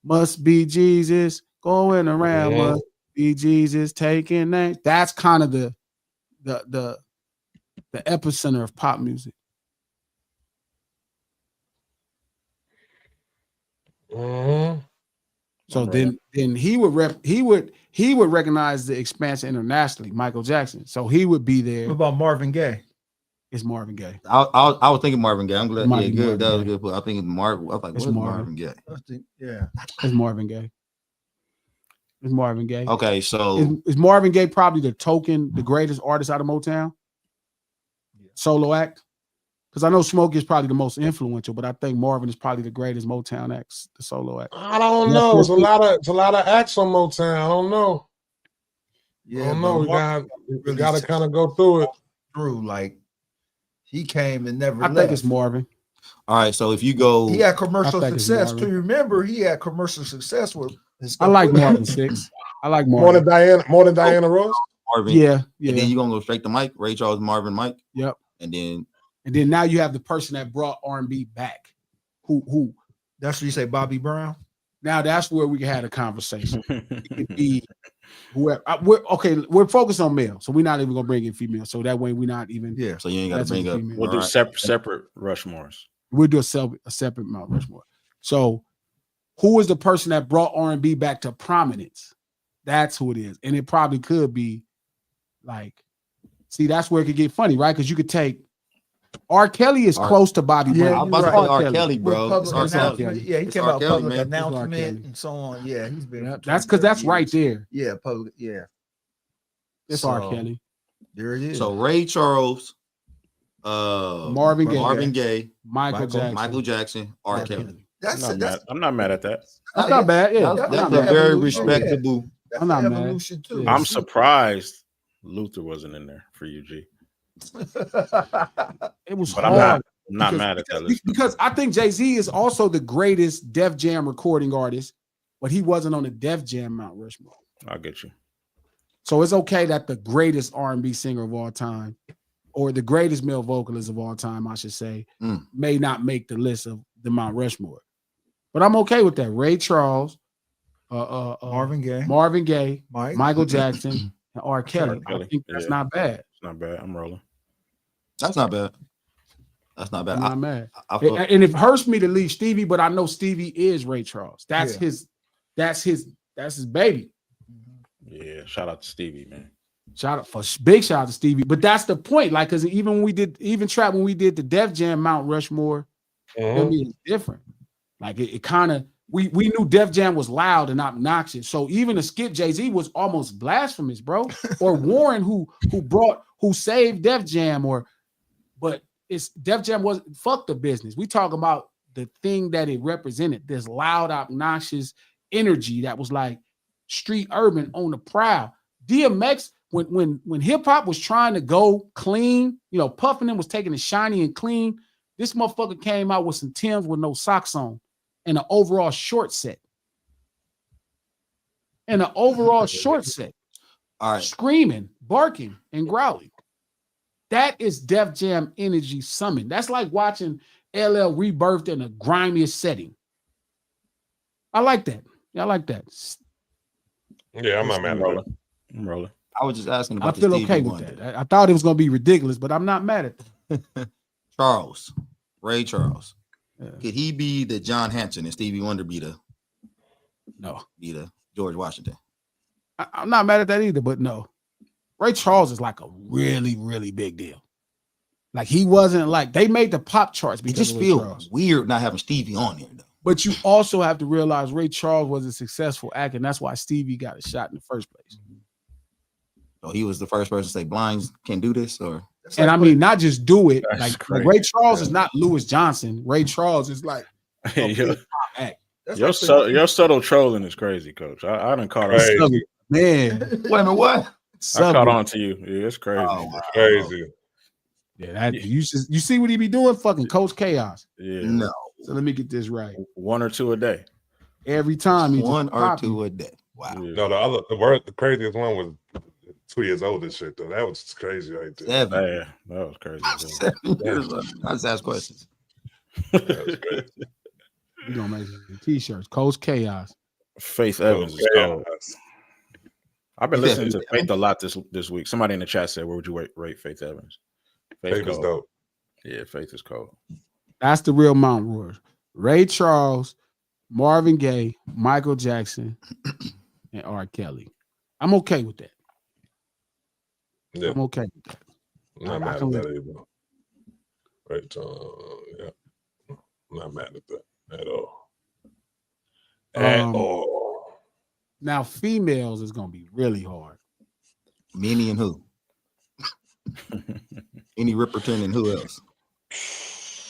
Must be Jesus going around, must be Jesus taking names. That's kind of the epicenter of pop music. So then he would recognize the expansion internationally, Michael Jackson. So he would be there. What about Marvin Gaye? It's Marvin Gaye. I was thinking Marvin Gaye. I'm glad. Yeah, good. That was good. But I think it's Marvin. I was like, what's Marvin Gaye? Yeah, it's Marvin Gaye. It's Marvin Gaye. Okay, so is Marvin Gaye probably the greatest artist out of Motown? Solo act? Because I know Smokey is probably the most influential, but I think Marvin is probably the greatest Motown act, the solo act. I don't know. It's a lot of acts on Motown. I don't know. Yeah, I don't know. We got to kind of go through it. Like he came and never left. I think it's Marvin. All right, so if you go, he had commercial success. To remember, he had commercial success with. I like Marvin Six. I like Marvin more than Diana Ross. Marvin, yeah. And then you're gonna go straight to Mike, Ray Charles, Marvin, Mike. Yep. And then now you have the person that brought R&B back. Who? That's what you say, Bobby Brown. Now that's where we had a conversation. It could be whoever. We're focused on male, so we're not even gonna bring in female. So that way we're not even. Yeah. So you ain't gotta bring up. We'll do separate Rushmores. We'll do a separate Mount Rushmore. So who is the person that brought R&B back to prominence? That's who it is, and it probably could be like. See, that's where it could get funny, right? Because you could take R. Kelly is close to Bobby Brown. I'm about to say R. Kelly, bro. It's R. Kelly. Yeah, he came out public announcement and so on. Yeah, he's been. That's because that's right there. Yeah, public. Yeah, it's R. Kelly. There it is. So Ray Charles, Marvin Gaye, Michael Jackson, R. Kelly. I'm not mad at that. That's not bad. Yeah, that's a very respectable. I'm not mad. Too. I'm surprised Luther wasn't in there for you, G. It was but hard. I'm not mad at that. Because I think Jay-Z is also the greatest Def Jam recording artist, but he wasn't on the Def Jam Mount Rushmore. I'll get you. So it's okay that the greatest R&B singer of all time, or the greatest male vocalist of all time, I should say, may not make the list of the Mount Rushmore. But I'm okay with that. Ray Charles, Marvin Gaye, Michael Jackson, and R. Kelly. I think that's not bad. It's not bad. I'm rolling. That's not bad. That's not bad. I'm not mad. And it hurts me to leave Stevie, but I know Stevie is Ray Charles. That's his baby. Yeah, shout out to Stevie, man. Big shout out to Stevie. But that's the point. Like, because even when we did the Def Jam Mount Rushmore, it's different. Like it kind of we knew Def Jam was loud and obnoxious. So even to skip Jay-Z was almost blasphemous, bro. Or Warren who saved Def Jam, but it's Def Jam was fuck the business. We talk about the thing that it represented, this loud, obnoxious energy that was like street urban on the prowl. DMX, when hip hop was trying to go clean, you know, Puffin was taking it shiny and clean. This motherfucker came out with some Timbs with no socks on and an overall short set. All right. Screaming, barking, and growling. That is Def Jam energy summoned. That's like watching LL rebirthed in a grimiest setting. I like that. Yeah, I like that. Yeah, I'm not mad at that. I'm rolling. I was just asking I about feel the okay with that. I thought it was going to be ridiculous, but I'm not mad at that. Charles, Ray Charles. Yeah. Could he be the John Hanson and Stevie Wonder be the George Washington? I'm not mad at that either, but no. Ray Charles is like a really, really big deal. Like he wasn't like they made the pop charts It because just of Ray feels Charles. weird not having Stevie on here though. But you also have to realize Ray Charles was a successful act, and that's why Stevie got a shot in the first place. So he was the first person to say blinds can do this, or And I mean, not just do it. That's Like crazy. Ray Charles is not Lewis Johnson. Ray Charles is like Hey, a big pop act. your subtle trolling is crazy, Coach. I done caught on. Crazy. Man, wait a minute, what? I caught on to you. Yeah, it's crazy. Oh, wow. Crazy. Yeah, that you see what he be doing? Fucking Coach Chaos. Yeah, No, So let me get this right. 1 or 2 a day. Every time he one just or popping. two a day. Wow. Yeah. No, the craziest one was 2 years old and shit though. That was crazy right there. 7 Yeah, that was crazy. 7 years old. I just ask questions. That was crazy. We gonna make some t-shirts. Coach Chaos. Faith Evans is Yeah. cold. I've been listening to Faith a lot this week. Somebody in the chat said, "Where would you rate Faith Evans?" Faith is cold. dope. Yeah, Faith is cold. That's the real Mount Roars. Ray Charles, Marvin Gaye, Michael Jackson, and R. Kelly. I'm okay with that. Yeah, I'm okay with that. I'm not I mad can at live. that either. Right, yeah, I'm not mad at that at all. At all. Now, females is gonna be really hard. Minnie and who? Any Ripperton and who else?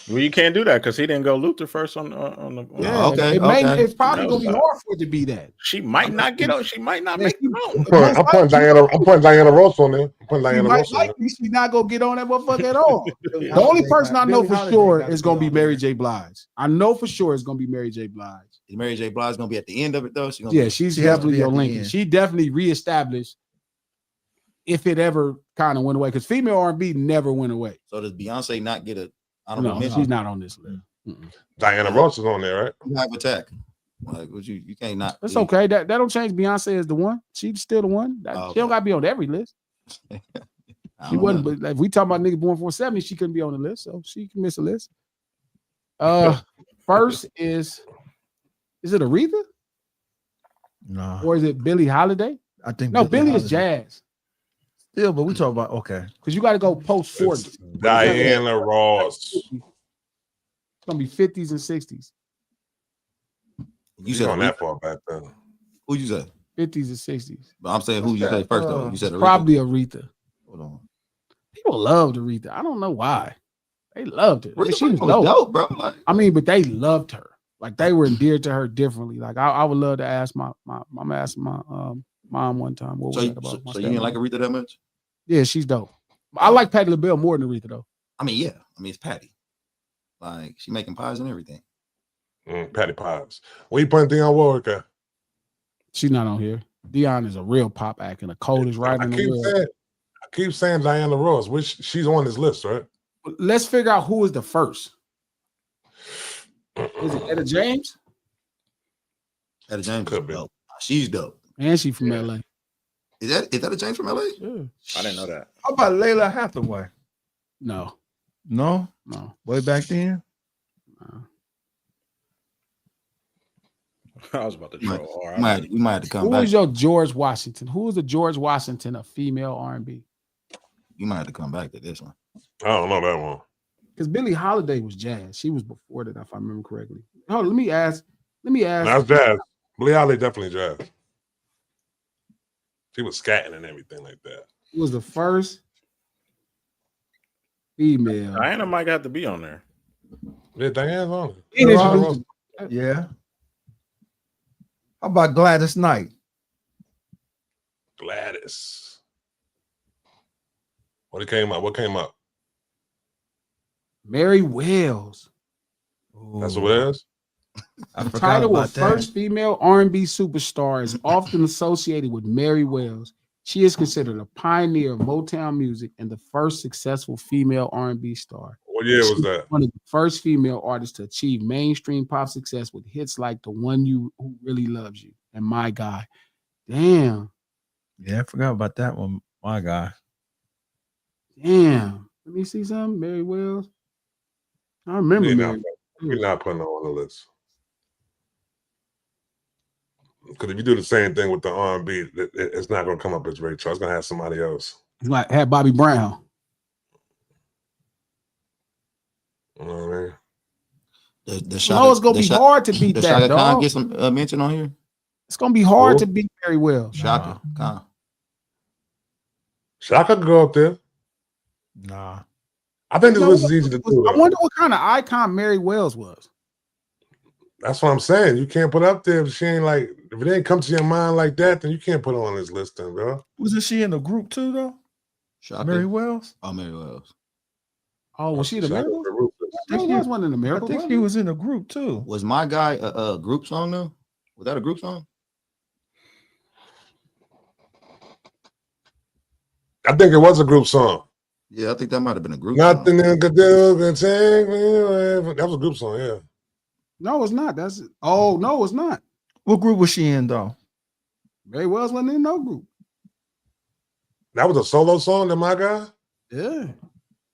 Well, you can't do that because he didn't go Luther first on the. Yeah, okay, it's probably That gonna was be bad. hard for it to be that. She might not get on. She might not Yeah, make it on. I'm putting Diana Ross on there. I'm putting She Diana might Ross on there. likely she's not gonna get on that motherfucker at all. The only person I know Billie for Holiday sure gotta is be gonna be on Mary there. J. Blige. I know for sure it's gonna be Mary J. Blige. Is Mary J. Blige gonna be at the end of it though? Yeah, she's She has to definitely be your at the Lincoln. end. She definitely reestablished if it ever kind of went away because female R&B never went away. So does Beyonce not get a honorable No, mention? she's not on this list. Mm-mm. Diana Ross is on there, right? Have attack. Like, would you can't not. That's okay. That don't change. Beyonce is the one. She's still the one. Oh, She don't gotta be on every list. I She don't wasn't. know. But if we talk about niggas born 470, she couldn't be on the list, so she can miss a list. First is it Aretha No, or is it Billie Holiday? I think No, Billie is Holiday. jazz Still, but we talk about okay. because you got to go post 40. It's Diana Ross. It's gonna be 50s and 60s. You You said on that Aretha. far back then? Who you said? 50s and 60s. But I'm saying who you say first though. You said Aretha. Probably Aretha. Hold on. People loved Aretha. I don't know why. They loved it. I mean, Aretha she was was dope. dope, bro. Like, I mean, but they loved her. Like they were endeared to her differently. Like I would love to ask my mom one time. What so, was you, that about? My so you didn't stepmom. like Aretha that much? Yeah, she's dope. I like Patti LaBelle more than Aretha though. I mean, yeah. I mean, it's Patty. Like, she making pies and everything. Patty Pies. Where you putting Dionne Warwick at? She's not on here. Dionne is a real pop act and the coldest writer in the world. I keep saying Diana Ross, which she's on this list, right? Let's figure out who is the first. Is it Etta James? Etta James Could is be. dope. She's dope. And she from Yeah. LA. Is that a James from LA? Yeah. I didn't know that. How about Layla Hathaway? No, No, no. way back then. I was about to Might- troll. We might have to come Who back. is your George Washington? Who is the George Washington of female R&B? You might have to come back to this one. I don't know that one. Because Billie Holiday was jazz. She was before that, if I remember correctly. Hold on, let me ask. That's jazz. Billie Holiday definitely jazz. She was scatting and everything like that. Who was the first female? Diana might have to be on there. Yeah, Diane's on it. He introduced- Yeah. How about Gladys Knight? Gladys. What came up? What came up? Mary Wells. That's what it is. The title of first female R&B superstar is often associated with Mary Wells. She is considered a pioneer of Motown music and the first successful female R&B star. What year was that? One of the first female artists to achieve mainstream pop success with hits like The One Who Really Loves You and My Guy. Damn. Yeah, I forgot about that one. My guy. Damn. Let me see something. Mary Wells. I remember Mary. We're not putting her on the list. Because if you do the same thing with the R&B, it's not going to come up as Ray Charles. It's going to have somebody else. It's like had Bobby Brown. You know what I mean? It's going to be hard to beat that, Shaka dog. Khan get some mention on here? It's going to be hard to beat Mary Wells. Shaka Khan. Shaka could go up there. Nah. I think this list is easy to do. I wonder what kind of icon Mary Wells was. That's what I'm saying. You can't put up there if she ain't like, if it ain't come to your mind like that, then you can't put her on this list, then, bro. Wasn't she in the group too, though? Shaka. Mary Wells? Oh, Mary Wells. Oh, was she the Miracles? I think she was one in the Miracles. I think she was in the group too. Was My Guy a group song though? Was that a group song? I think it was a group song. Yeah, I think that might have been a group Nothing song. you could do can take me away. That was a group song, yeah. No, it's not. That's it. Oh, no, it's not. What group was she in, though? Mary Wells wasn't in no group. That was a solo song, that My Guy? Yeah.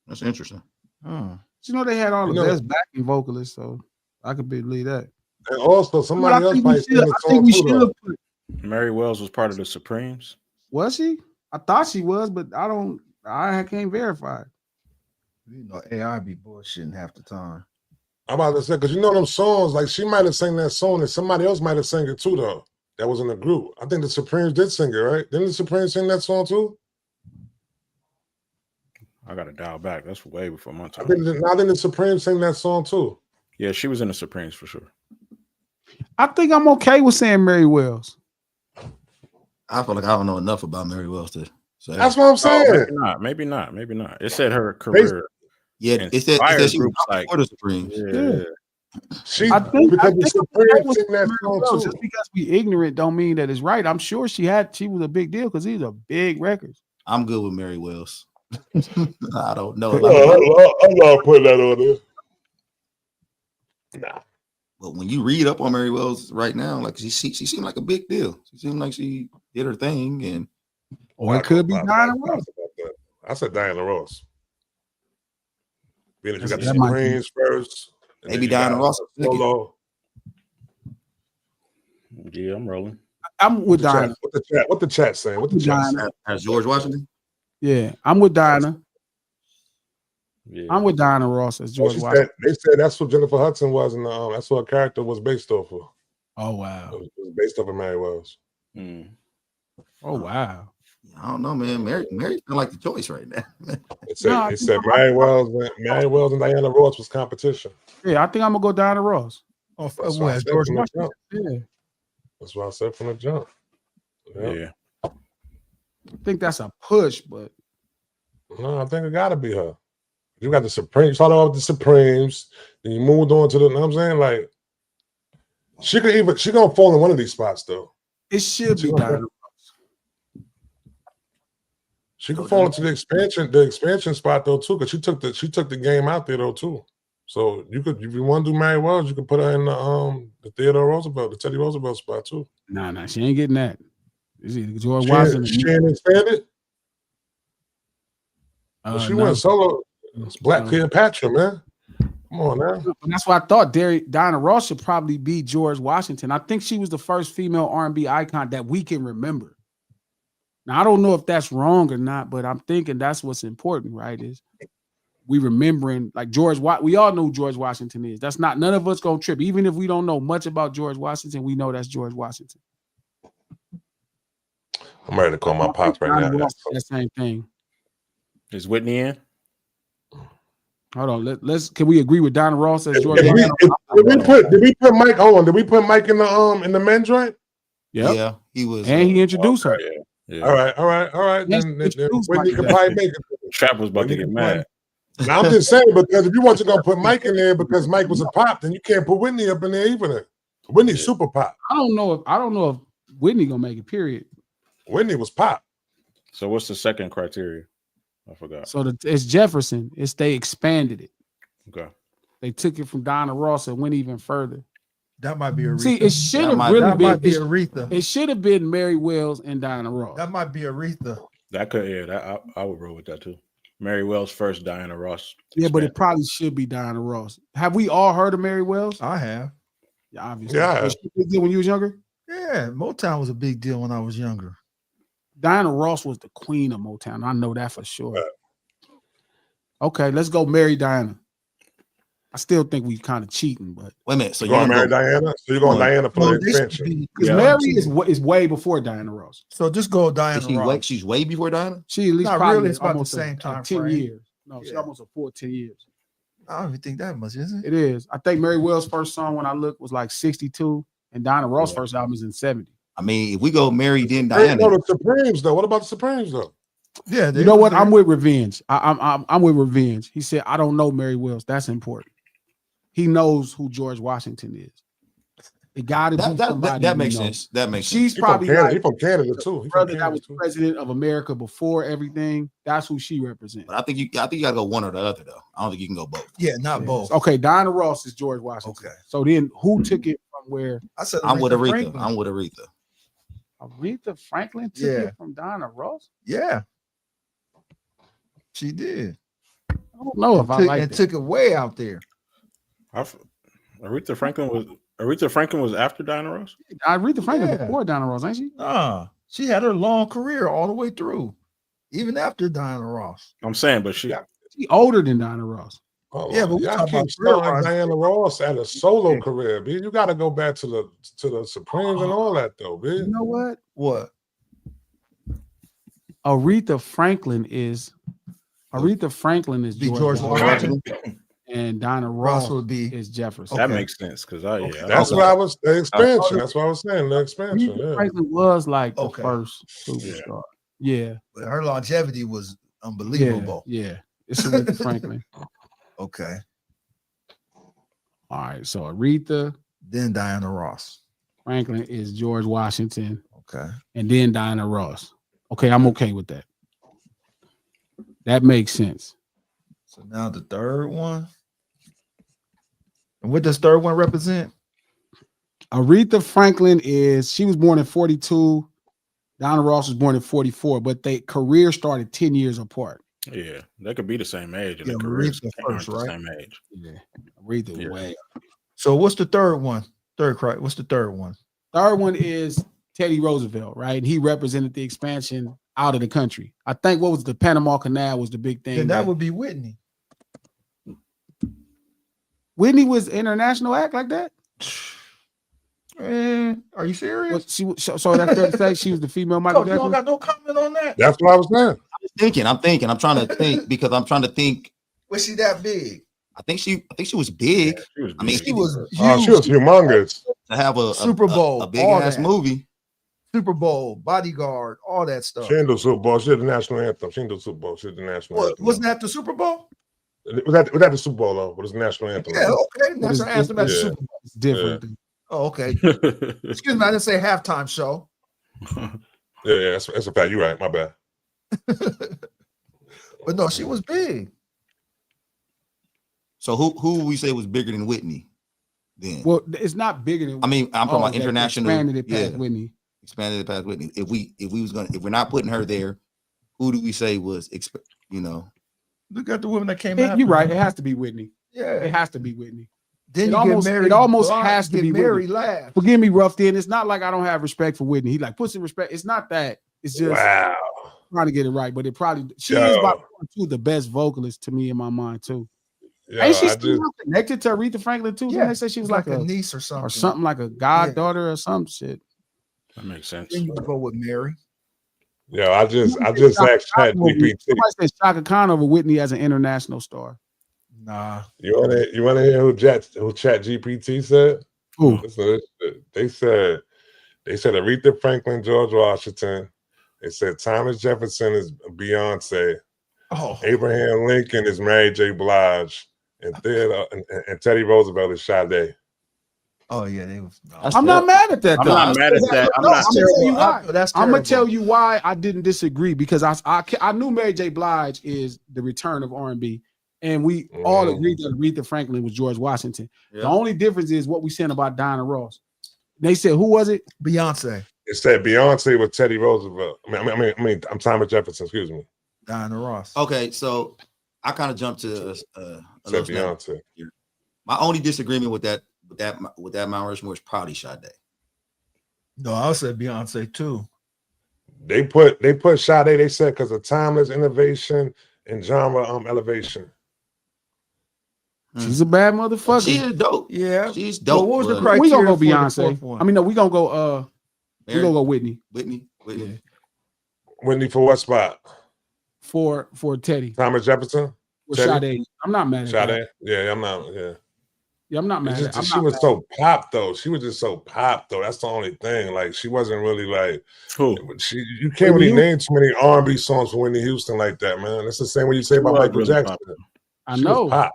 That's interesting. You know, they had all the best backing vocalists, so I could believe that. And also, somebody else might sing the I think we song too, should though. put. Mary Wells was part of the Supremes. Was she? I thought she was, but I can't verify. You know, AI be bullshitting half the time. I'm about to say, because you know them songs, like she might have sang that song and somebody else might have sang it too, though. That was in the group. I think the Supremes did sing it, right? Didn't the Supremes sing that song too? I got to dial back. That's way before my time. I think the Supremes sang that song too. Yeah, she was in the Supremes for sure. I think I'm okay with saying Mary Wells. I feel like I don't know enough about Mary Wells to say. That's what I'm saying. Maybe not. It said her career. Yeah, it said she was like for the Supremes. Yeah. I think the Supremes sing that Mary song Wells. too. Just because we ignorant don't mean that it's right. I'm sure she was a big deal because these are big records. I'm good with Mary Wells. I don't know. I'm not putting that on there. Nah. But when you read up on Mary Wells right now, like she seemed like a big deal. She seemed like she did her thing, and or it could be Diana Ross. I said Diana Ross. Being that you got the That might be- Supremes first, and maybe then you Diana got Ross. solo. Yeah, I'm rolling. I'm with Diana. What the chat saying? What the chat saying? As George Washington. Yeah, I'm with Diana. Yeah. I'm with Diana Ross as George Washington. They said that's what Jennifer Hudson was, and that's what her character was based off of. Oh wow. It was based off of Mary Wells. Oh wow. I don't know, man. Mary feel like the choice right now. It said Mary Wells and Diana Ross was competition. Yeah, I think I'm gonna go Diana Ross. Oh, That's what I said George from the Washington. jump. Yeah, That's what I said from the jump. Yeah. I think that's a push, but No, I think it gotta be her. You got the Supremes, you started off with the Supremes, then you moved on to the, you know what I'm saying? Like, she gonna fall in one of these spots though. it should be Diana. She could fall into the expansion spot though too, because she took the game out there though too. So you could, if you want to do Mary Wells, you could put her in the Theodore Roosevelt, the Teddy Roosevelt spot too. Nah, she ain't getting that. It's either George She Washington. ain't expanded. She No. went solo. It's Black Cleopatra, man. Come on now. And that's why I thought Diana Ross should probably be George Washington. I think she was the first female R&B icon that we can remember. Now I don't know if that's wrong or not, but I'm thinking that's what's important, right? Is we remembering like we all know who George Washington is. That's not none of us gonna trip. Even if we don't know much about George Washington, we know that's George Washington. I'm ready to call my pops right now. That same thing. Is Whitney in? Hold on. Let's can we agree with Diana Ross as George Did we put Mike on? Did we put Mike in the men joint? Yep. Yeah, he was. And he introduced her. Yeah. All right. Then Whitney can probably make it. Trap was about to get mad. Now, I'm just saying, because if you want to go put Mike in there because Mike was a pop, then you can't put Whitney up in there either. Whitney's super pop. I don't know if Whitney gonna make it. Period. Whitney was pop. So what's the second criteria? I forgot. So it's Jefferson. It's they expanded it. Okay. They took it from Diana Ross and went even further. That might be Aretha. See, it should have that really might be been. Aretha. It should have been Mary Wells and Diana Ross. That might be Aretha. That could, I would roll with that too. Mary Wells first, Diana Ross. Yeah, but it probably should be Diana Ross. Have we all heard of Mary Wells? I have. Yeah, obviously. Yeah. Was she a big deal when you was younger? Yeah, Motown was a big deal when I was younger. Diana Ross was the queen of Motown. I know that for sure. Okay, let's go Mary Diana. I still think we kind of cheating, but wait a minute. So you're going to marry Diana? So you're going Diana for the extension? Because Mary is way before Diana Ross. So just go Diana Ross. She's way before Diana? She at least Not probably really, it's about the almost same time 10 frame. years. No, she's almost a full 10 years. I don't even think that much, is it? It is. I think Mary Wells' first song when I looked was like 62, and Diana Ross' first album is in 70. I mean, if we go Mary, then Hey, Diana. no, the Supremes, though. What about the Supremes, though? Yeah, You know what? I'm with Revenge. I'm with Revenge. He said, I don't know Mary Wells. That's important. He knows who George Washington is. It got to be somebody that makes sense. That makes sense. She's probably He's from Canada too. He's brother that was president of America before everything. That's who she represents. But I think you got to go one or the other though. I don't think you can go both. Yeah, not both. Okay, Diana Ross is George Washington. Okay. So then who took it from where? I said I'm with Aretha. Franklin. I'm with Aretha. Aretha Franklin took it from Diana Ross? Yeah. She did. I don't know if I like it. that. Took it way out there. Aretha Franklin was after Diana Ross? Aretha Franklin before Diana Ross, ain't she? She had her long career all the way through, even after Diana Ross. I'm saying, but she older than Diana Ross. Oh, yeah, but we y'all talking about keep starting real Diana Ross at a solo career, B. You got to go back to the Supremes and all that, though, B. You know what? What? Aretha Franklin is George Washington. And Diana Ross would be is Jefferson. That makes sense because that's what I was the expansion. That's what I was saying. The expansion. Aretha Franklin was like the first superstar. Yeah. But her longevity was unbelievable. Yeah. It's Aretha Franklin. Okay. All right. So Aretha. Then Diana Ross. Franklin is George Washington. Okay. And then Diana Ross. Okay, I'm okay with that. That makes sense. So now the third one. And what does third one represent? Aretha Franklin she was born in 42. Diana Ross was born in 44, but their career started 10 years apart. Yeah, they could be the same age. Yeah, Aretha first, right? Same age. Yeah, Aretha way. So what's the third one? What's the third one? Third one is Teddy Roosevelt, right? He represented the expansion out of the country. I think what was the Panama Canal was the big thing. Then that would be Whitney. Whitney was international act like that? Are you serious? So that's fair to say she was the female Michael Jackson? You don't got no comment on that? That's what I was saying. I'm trying to think because I'm trying to think. Was she that big? I think she was big. Yeah, she was I mean, she was huge. She was humongous. To have a Super Bowl, a big all ass that. movie. Super Bowl, Bodyguard, all that stuff. She didn't do Super Bowl. She did the national anthem. She didn't do Super Bowl. She did the national anthem. Wasn't that the Super Bowl? Was that the Super Bowl though? But it's the national anthem. Yeah, okay. National anthem at the Super Bowl. It's different. Yeah. Oh, okay. Excuse me, I didn't say halftime show. Yeah, that's a fact. You're right. My bad. But no, she was big. So who we say was bigger than Whitney? Then Well, it's not bigger than. I mean, I'm talking about international. Expanded it past Whitney. Expanded it past Whitney. If we're not putting her there, who do we say was Look at the women that came You're after right. her. It has to be Whitney. Yeah. It has to be Whitney. Then It almost has to be Mary Whitney. laugh. Forgive me, Rough then. It's not like I don't have respect for Whitney. He like puts some respect. It's not that. It's just trying to get it right. But it probably she is by far too the best vocalist to me in my mind too. Yeah, Ain't she still connected to Aretha Franklin too? Yeah, They say she was like like a niece or something. or something like a goddaughter or some shit. That makes sense. Then you go with Mary. Yeah, I just asked ChatGPT. Somebody said Shaka Khan over Whitney as an international star. Nah. You wanna hear who ChatGPT said? Who? They said Aretha Franklin, George Washington, It said Thomas Jefferson is Beyonce. Oh, Abraham Lincoln is Mary J. Blige. And Teddy Roosevelt is Sade. oh yeah, they was. No. I'm not mad at that. I'm though. not mad at that. I'm not terrible. That's I'm gonna terrible. tell you why I didn't disagree because I knew Mary J. Blige is the return of R&B, and we all agreed that Aretha Franklin was George Washington. Yeah. The only difference is what we said about Diana Ross. They said who was it? Beyonce. It said Beyonce with Teddy Roosevelt. I'm Thomas Jefferson. Excuse me. Diana Ross. Okay, so I kind of jumped to a Said little snap. Beyonce. My only disagreement with that Mount Rushmore is probably Sade. No, I said Beyonce too. They put Sade. They said because of timeless innovation and genre elevation. She's a bad motherfucker. She is dope. Yeah, She's dope. But what was the but criteria? We gonna go for the Beyonce. fourth one? I mean, no, we gonna go. We Mary- gonna go Whitney Whitney. Whitney for what spot? for Teddy. Thomas Jefferson. For Teddy? Sade. I'm not mad at that. Sade. Yeah, I'm not. Yeah. Yeah, I'm not mad It's at just, that. she was so pop though. She was just so pop though. That's the only thing. Like she wasn't really like. Who? You can't really name too many R&B songs from Whitney Houston like that, man. It's the same way you say about was Michael really Jackson. popular. I She know. was pop.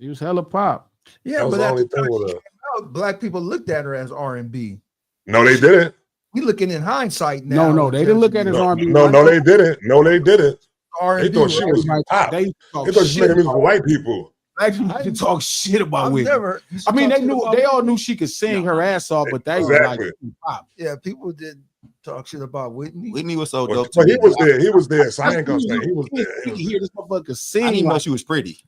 She was hella pop. Yeah, That was but the at only the thing time with she her. came out, black people looked at her as R&B. No, they didn't. We looking in hindsight now. No, they didn't look at it as R&B. No, they didn't. No, they didn't. R&B. They thought she was pop. They They talk thought she was shit making music about for white people. Black people can talk shit about Whitney. I mean, they all knew she could sing her ass off, but they Exactly. were like pop. Yeah, people did talk shit about Whitney. Whitney was so But, dope. but to he me. was there. He was there. So I ain't gonna say he was there. You can hear this motherfucker I didn't sing. even know Like, she was pretty.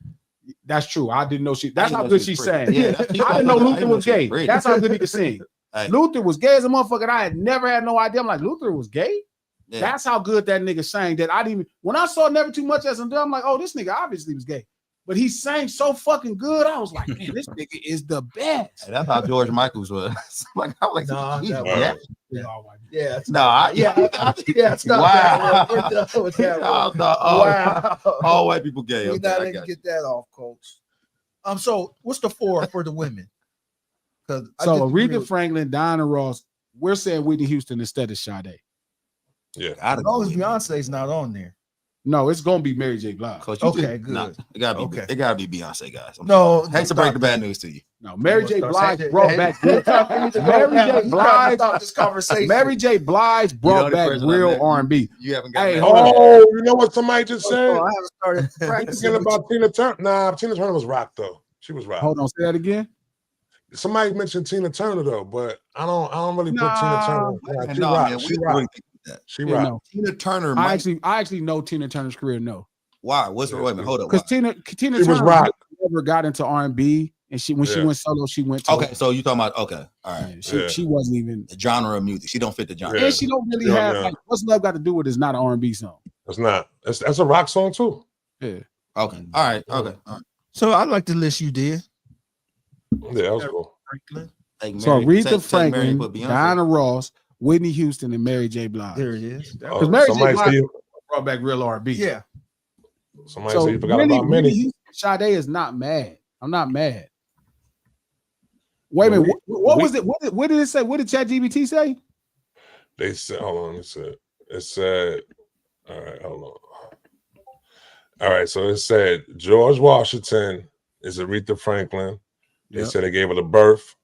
that's true. I didn't know she. That's I how didn't know good she she was sang. pretty. Yeah, I didn't know Luther she was gay. pretty. That's how good he could sing. Hey, Luther was gay as a motherfucker. I had never had no idea. I'm like, Luther was gay. yeah. That's how good that nigga sang. That I didn't even. When I saw Never Too Much as I'm like, oh, this nigga obviously was gay. But he sang so fucking good. I was like, man, this nigga is the best. Hey, that's how George Michaels was. like, I was like, Nah, he's that gay. Yeah, it's No, I, yeah, it's not Wow. that one. We're done with that Oh, one. no, wow. all white people gay. We Okay, not I gonna got you. get that off, coach. So what's the four for the women? Because So Aretha Franklin, Diana Ross, we're saying Whitney Houston instead of Sade. Yeah. as long as Beyonce's not on there. No, it's gonna be Mary J. Blige. Coach, you Okay, just- good. nah, it gotta be. Okay. It gotta be Beyonce, guys. No, Hate to break the bad news to you. No, Mary J. Start Blige saying- brought Hey, back. Mary J. Blige. Stop this conversation. Mary J. Blige brought the back person I real met. R&B. You haven't got Hey, that. hold on. Oh, you know what somebody just said? I haven't started You practicing. forget about Tina Turner. Nah, Tina Turner was rock though. She was rock. Hold on, say that again. Somebody mentioned Tina Turner though, but I don't really put Tina Nah. Turner. Yeah, she No, rock. man, She we rock. really think that. She Yeah, rock. no. Tina Turner. I Might, actually know Tina Turner's career. No, why? What's wait a minute? Hold up. because why? Tina She was Turner rock. never got into R&B, and she Yeah. went solo, she went to Okay, so you talking about all right. She, Yeah. she wasn't even. The genre of music. She don't fit the genre. Yeah. And she don't really Yeah, have yeah. like what's love got to do with it is not an R&B song. It's not. That's a rock song too. Yeah. Okay. All right. Okay. All right. So I like the list you did. Yeah, that was cool. Franklin. Take So Mary- Aretha take Mary Franklin, and put Beyonce. Diana Ross, Whitney Houston, and Mary J. Blige. There it is. That Oh, was- Mary J. somebody Blige- say Brought back real R&B. yeah. somebody So say you forgot Whitney, about Whitney Minnie. Houston, Sade is not mad. I'm not mad. Wait a minute. What was it? What did it say? What did ChatGPT say? They said, hold on, it said, all right, hold on. All right, so it said George Washington is Aretha Franklin. They Yep. said they gave her the birth,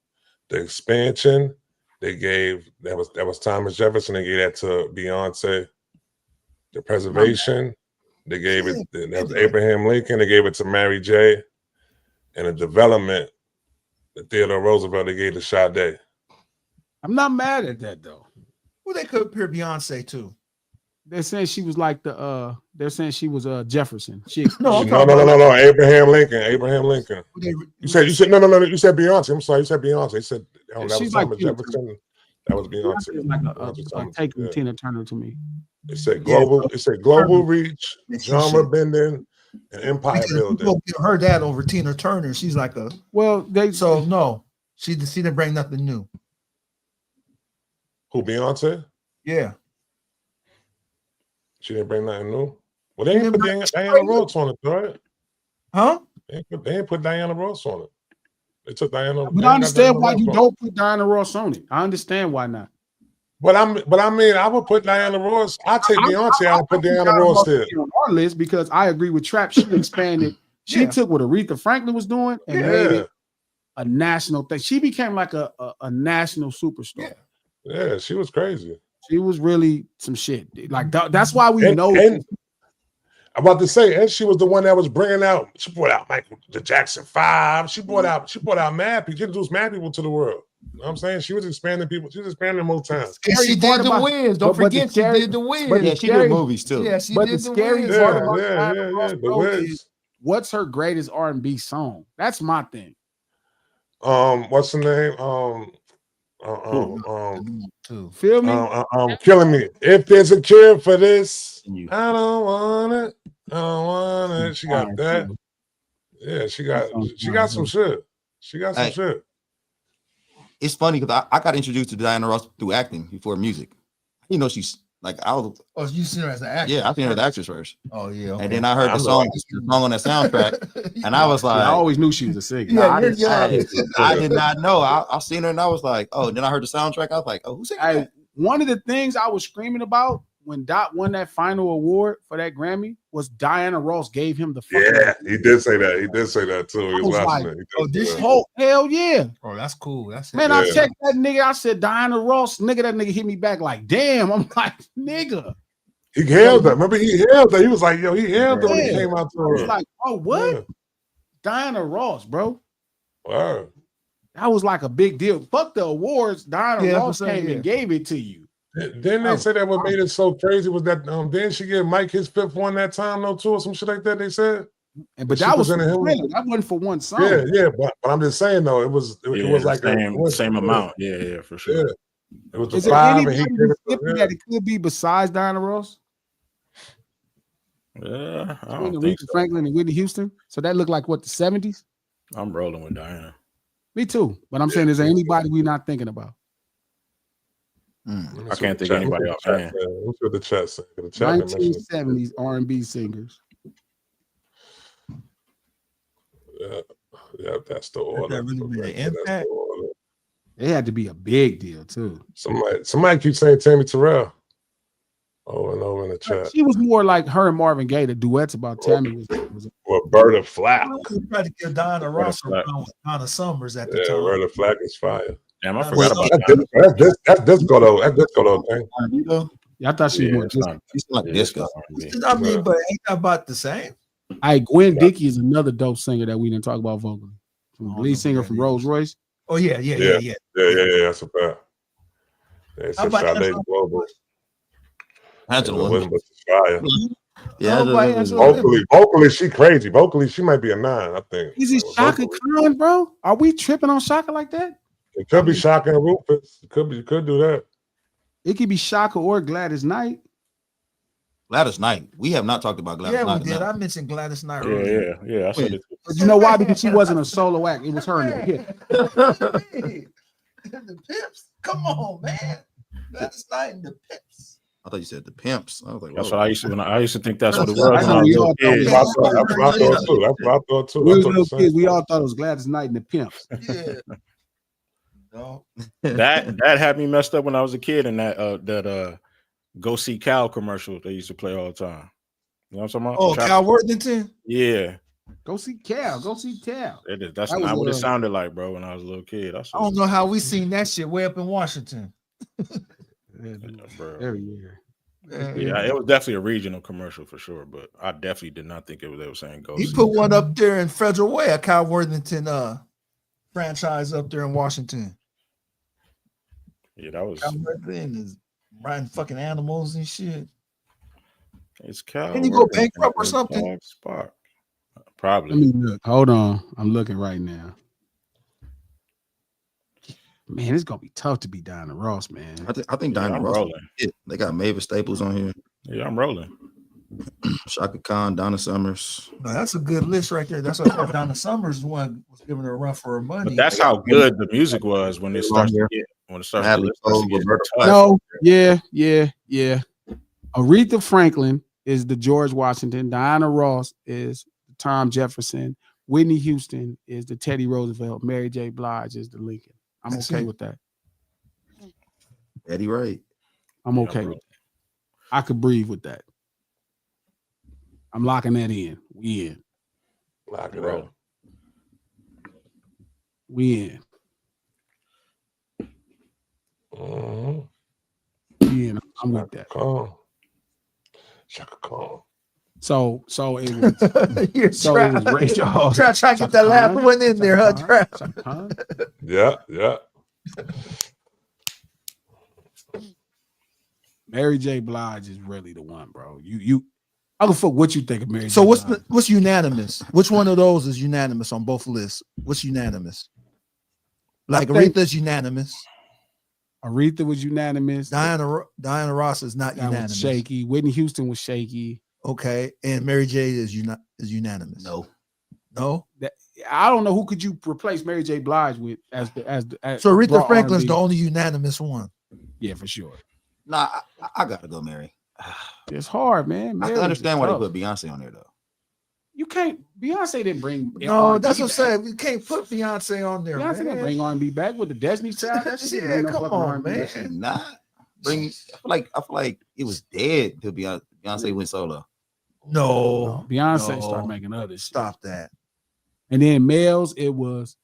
the expansion. They gave that was Thomas Jefferson. They gave that to Beyonce. The preservation, they gave it. That was Abraham Lincoln. They gave it to Mary J. And the development, the Theodore Roosevelt. They gave to Sade. I'm not mad at that though. Who they compare Beyonce to? They're saying she was like the they're saying she was Jefferson. She No, I'm No, talking about no. Abraham Lincoln. who they- You said no. You said Beyonce. I'm sorry. You said Beyonce. You said that was She's like Thomas Tina Jefferson. That was Beyonce is like Beyonce. a taking Yeah. Tina Turner to me. It said Yeah, global. bro. It said global reach, Shit. genre bending, and empire Because building. people give her that over Tina Turner. She's like a Well, they so no. She didn't bring nothing new. Who Beyonce? Yeah. She didn't bring nothing new. Well, they didn't put Diana Ross on it, right? Huh? They didn't put Diana Ross on it. They took Diana. But I understand why you don't put Diana Ross on it. I understand why not. But I mean, I would put Diana Ross. I take Beyonce. I would put Diana Ross there on our list because I agree with Trap. She expanded. She took what Aretha Franklin was doing and made it a national thing. She became like a national superstar. Yeah, she was crazy. She was really some shit. Like that's why we know. And I'm about to say, and she was the one that was bringing out. She brought out Michael the Jackson 5. She brought out mad people. She introduced mad people to the world. You know what I'm saying? She was expanding people. She was expanding Motown. And she did the Wiz. Don't forget, she did the Wiz. But yeah, she did movies too. Yeah, she but did the the scary Wiz. part about Diana Ross, The bro, Wiz. is what's her greatest R&B song? That's my thing. What's the name? Feel me? Killing Me. If there's a cure for this, I don't want it. I don't want it. She got that. Yeah, she got some shit. She got some shit. It's funny because I got introduced to Diana Ross through acting before music. You know, she's like I was. Oh, you seen her as an actress? Yeah, I seen her as an actress first. Oh yeah. Okay. And then I heard the song on that soundtrack, and I was like, I always knew she was a singer. Yeah, I did not know. I seen her and I was like, oh. And then I heard the soundtrack. I was like, oh, who's singing that? One of the things I was screaming about when Dot won that final award for that Grammy was Diana Ross gave him the fucking he did say that. He did say that too. He was watching it. Oh, this whole hell yeah. Oh, that's cool. That's man. I checked that nigga. I said Diana Ross, nigga. That nigga hit me back like, damn. I'm like, nigga. He hailed that. Remember, he hailed that. He was like, yo, he hailed that when he came out to her. I was like, oh, what? Yeah. Diana Ross, bro. Wow. That was like a big deal. Fuck the awards. Diana Ross came and gave it to you. Didn't they say that what made it so crazy was that didn't she give Mike his 5th one that time though too or some shit like that they said? But that was that wasn't for one song. Yeah, but I'm just saying though, it was like the same amount. Yeah, for sure. Yeah. It was the Is 5 there and he that it could be besides Diana Ross? Yeah, I don't think Aretha so. Franklin and Whitney Houston. So that looked like what, the 70s? I'm rolling with Diana. Me too. But I'm saying, is there anybody we're not thinking about? I can't think of anybody else. What's with the chest? 1970s R&B singers. Yeah, that's the order. That really made an impact. It had to be a big deal too. Somebody keeps saying Tammy Terrell. Over and over in the chat. She was more like her and Marvin Gaye. The duets about Tammy was or Berta Flack. I tried to get Diana Ross around with Donna Summers at the time. Berta Flack is fire. Damn, I forgot about that. That's disco though. That's disco though. Thing. Yeah, I thought she was She's like disco. I mean, but ain't that about the same? Gwen Dickey is another dope singer that we didn't talk about vocally. Lead singer from Rolls Royce. Oh yeah. That's a fact. It's a Sade Global. Angela. Yeah, vocally, she crazy. Vocally, she might be a 9, I think. Is it Shaka Khan, bro? Are we tripping on Shaka like that? It could be Shaka and Rufus. It could do that. It could be Shaka or Gladys Knight. Gladys Knight. We have not talked about Gladys Knight. Yeah, we did. I mentioned Gladys Knight. Yeah. I said it. But you know why? Because she wasn't a solo act. It was her and the hit. The Pimps. Come on, man. Gladys Knight and the Pimps. I thought you said the Pimps. I was like, that's what I used to think that's what it was. That's what I thought too. We all thought it was Gladys Knight and the Pimps. Yeah. No. That had me messed up when I was a kid, and that Go See Cal commercial they used to play all the time. You know what I'm talking about? Oh, Cal Worthington? Yeah. Go see Cal. Go see Cal. That's not what it sounded like, bro, when I was a little kid. I don't know how we seen that shit way up in Washington. Every year. Yeah, it was definitely a regional commercial for sure, but I definitely did not think they were saying go. He put one up there in Federal Way, a Cal Worthington franchise up there in Washington. Yeah, that was. Cal Worthington is riding fucking animals and shit. It's Cal. Can you go bankrupt or something? Spark. Probably. Let me look. Hold on. I'm looking right now. Man, it's gonna be tough to beat Diana Ross, man. I think Diana Ross. Rolling. They got Mavis Staples on here. Yeah, I'm rolling. Shaka Khan, Donna Summers. No, that's a good list right there. That's what Donna Summers was giving her a run for her money. But that's how good the music was when it starts to get No, yeah. Aretha Franklin is the George Washington. Diana Ross is Tom Jefferson. Whitney Houston is the Teddy Roosevelt. Mary J. Blige is the Lincoln. I'm okay with that. Eddie Wright. I'm okay with that. I could breathe with that. I'm locking that in. We in. Lock it up. We in. We in. I'm with that. Shaka Khan. So it was. You're So it was Ray Charles. try to get that last one in there, huh, Trap? Yeah. Mary J. Blige is really the one, bro. I don't fuck what you think of Mary. So J. what's Blige. what's unanimous? Which one of those is unanimous on both lists? What's unanimous? Like Aretha's unanimous. Aretha was unanimous. Diana Ross is not That unanimous. was shaky. Whitney Houston was shaky. Okay, and Mary J is unanimous. No. I don't know who could you replace Mary J. Blige with as So Aretha raw Franklin's R&B. the only unanimous one. Yeah, for sure. Nah, I gotta go, Mary. It's hard, man. I Mary can understand why they tough. put Beyonce on there though. You can't. Beyonce didn't bring. No, R&B that's what I'm back. saying. We can't put Beyonce on there. Beyonce didn't man. bring R&B back with the Destiny Child. That shit Yeah, ain't no come fucking on, R&B. man. She not bring. I feel like it was dead till Beyonce went solo. No, Beyonce no. started making other shit. Stop that. And then males, it was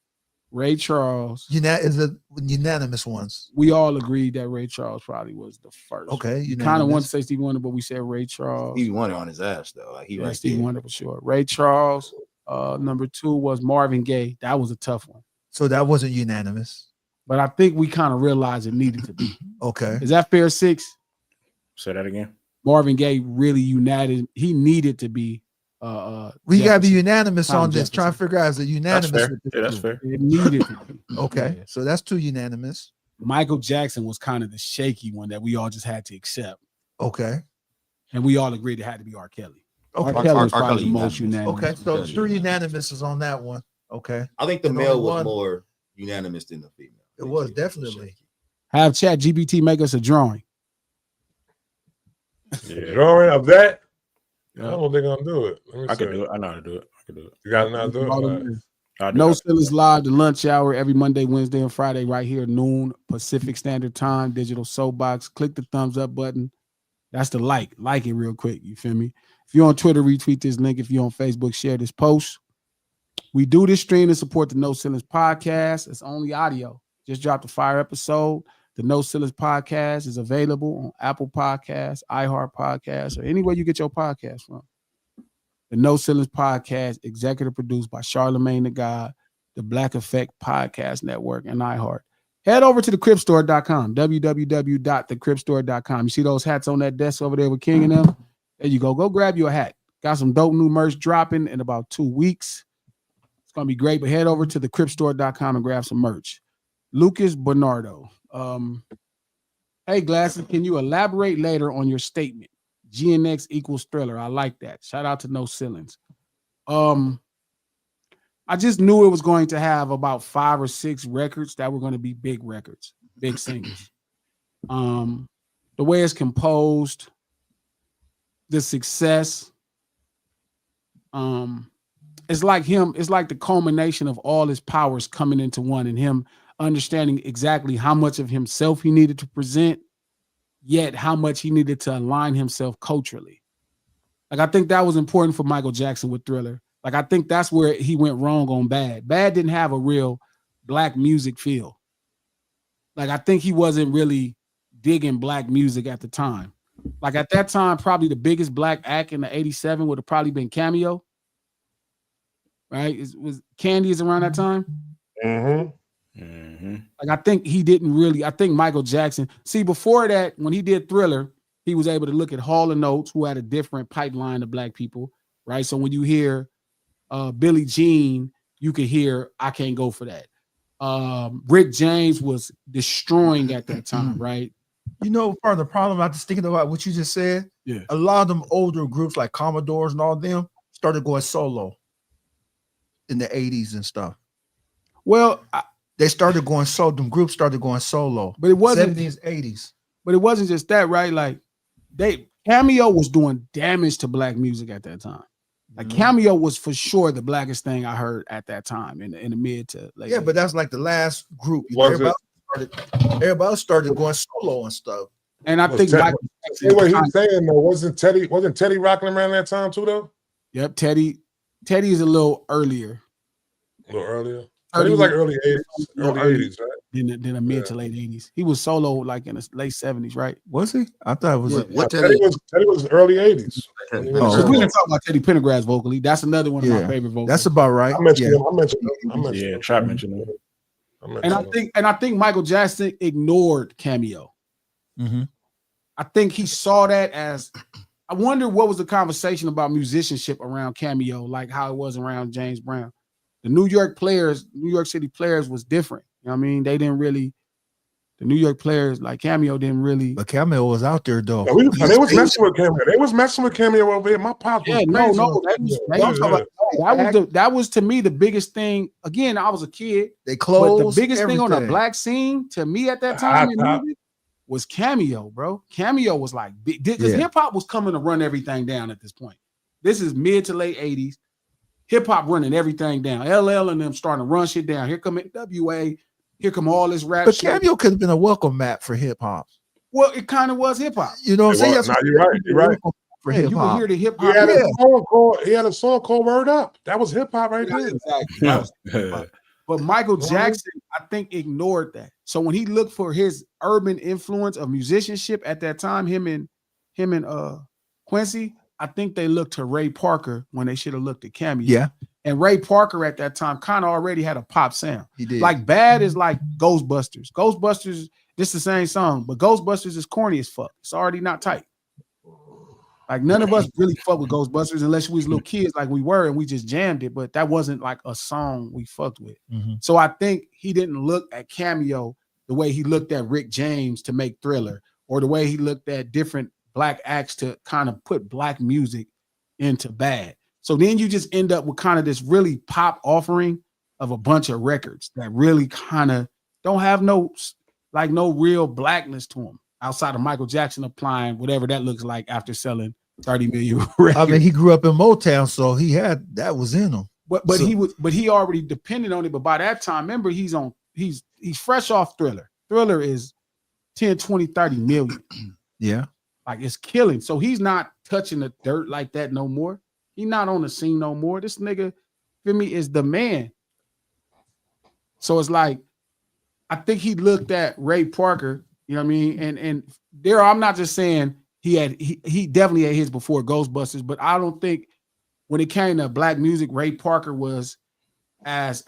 Ray Charles. Is it unanimous ones? We all agreed that Ray Charles probably was the first. Okay, You kind of wanted to say Stevie Wonder, but we said Ray Charles. Stevie Wonder on his ass though. Like he Yeah, right Stevie there. Wonder for sure. Ray Charles. Number 2 was Marvin Gaye. That was a tough one. So that wasn't unanimous. But I think we kind of realized it needed to be. Okay. Is that fair, 6? Say that again. Marvin Gaye really united. He needed to be. We gotta be Jefferson. unanimous Tom on this. Jefferson. Try to figure out is it That's unanimous? fair. with this Yeah, that's group? fair. It needed to be. Okay, Yeah. so that's 2 unanimous. Michael Jackson was kind of the shaky one that we all just had to accept. Okay. And we all agreed it had to be R. Kelly. Okay. R. Kelly was R. probably Kelly the most unanimous. unanimous. Okay. So Kelly. 3 unanimous is on that one. Okay. I think the And male only was one- more unanimous than the female. It was definitely. Have Chat GPT make us a drawing. Yeah, Drawing of that? I Yeah. don't think I'll do it. Let me I can see. do it. I know how to do it. I can do it. You got to not do it? All right. I'll do No it. Ceilings Live, the lunch hour, every Monday, Wednesday, and Friday, right here, noon Pacific Standard Time, digital soapbox. Click the thumbs up button. That's the like it real quick. You feel me? If you're on Twitter, retweet this link. If you're on Facebook, share this post. We do this stream to support the No Ceilings podcast. It's only audio. Just dropped a fire episode. The No Ceilings podcast is available on Apple Podcasts, iHeart Podcasts, or anywhere you get your podcast from. The No Ceilings podcast, executive produced by Charlemagne the God, the Black Effect Podcast Network, and iHeart. Head over to thecripstore.com, www.thecripstore.com. You see those hats on that desk over there with King and them? There you go. Go grab you a hat. Got some dope new merch dropping in about 2 weeks. It's going to be great, but head over to thecripstore.com and grab some merch. Lucas Bernardo. Hey, Glasses, can you elaborate later on your statement? GNX equals Thriller. I like that. Shout out to No Ceilings. I just knew it was going to have about 5 or 6 records that were going to be big records, big singles. The way it's composed, the success, it's like the culmination of all his powers coming into one, and him understanding exactly how much of himself he needed to present, yet how much he needed to align himself culturally. Like, I think that was important for Michael Jackson with Thriller. Like, I think that's where he went wrong on Bad. Bad didn't have a real black music feel. Like, I think he wasn't really digging black music at the time. Like, at that time, probably the biggest black act in the 87 would have probably been Cameo. Right? Was Candy is around that time? Mm-hmm. Like, I think Michael Jackson, see, before that, when he did Thriller, he was able to look at Hall & Oates, who had a different pipeline of black people, right? So when you hear Billie Jean, you could hear I Can't Go For That. Rick James was destroying at that time, right? You know, part of the problem, I was thinking about what you just said. Yeah. A lot of them older groups like Commodores and all them started going solo in the 80s and stuff. Well, They started going solo. Them groups started going solo. but it wasn't 70s, 80s. But it wasn't just that, right? Like, Cameo was doing damage to black music at that time. Like, Cameo was for sure the blackest thing I heard at that time in the mid to late. Yeah, but that's like the last group. Was Everybody else started going solo and stuff. And I think Teddy, what he's saying though, wasn't Teddy rocking around that time too though? Yep, Teddy is a little earlier. A little earlier. Teddy was like early 80s, right? Than a mid to late 80s. He was solo like in the late 70s, right? Was he? I thought it was. Teddy was early 80s. We didn't talk about Teddy Pendergrass vocally. That's another one of my favorite vocals. That's about right. I mentioned him. Yeah, Trap mentioned him. And I think Michael Jackson ignored Cameo. Mm-hmm. I think he saw that as. I wonder what was the conversation about musicianship around Cameo, like how it was around James Brown. The New York City players was different. You know what I mean? They didn't really, the New York players, like Cameo didn't really. But Cameo was out there though. Yeah, they was messing with Cameo. They was messing with Cameo over here. My pops was that was to me the biggest thing. Again, I was a kid. They closed. But the biggest thing on the black scene to me at that time in music was Cameo, bro. Cameo was like, because hip hop was coming to run everything down at this point. This is mid to late 80s. Hip hop running everything down. LL and them starting to run shit down. Here come NWA. Here come all this rap. But Cameo could have been a welcome mat for hip hop. Well, it kind of was hip hop. You know what I'm saying? No, you're right. You're right. For hip hop, you can hear the hip hop. He had a song called "Word Up." That was hip hop right there. Exactly. But Michael Jackson, I think, ignored that. So when he looked for his urban influence of musicianship at that time, him and Quincy, I think they looked to Ray Parker when they should have looked at Cameo. Yeah. And Ray Parker at that time kind of already had a pop sound. He did. Like Bad is like Ghostbusters. Ghostbusters, this the same song, but Ghostbusters is corny as fuck. It's already not tight. Like none of us really fuck with Ghostbusters unless we was little kids like we were and we just jammed it, but that wasn't like a song we fucked with. Mm-hmm. So I think he didn't look at Cameo the way he looked at Rick James to make Thriller, or the way he looked at different black acts to kind of put black music into Bad. So then you just end up with kind of this really pop offering of a bunch of records that really kind of don't have no real blackness to them outside of Michael Jackson applying whatever that looks like after selling 30 million records. I mean, he grew up in Motown, so he had that was in him. But he already depended on it. But by that time, remember, he's fresh off Thriller. Thriller is 10, 20, 30 million. Yeah. Like it's killing. So he's not touching the dirt like that no more. He's not on the scene no more. This nigga, for me, is the man. So it's like, I think he looked at Ray Parker, you know what I mean? And there, I'm not just saying he definitely had his before Ghostbusters, but I don't think when it came to black music, Ray Parker was as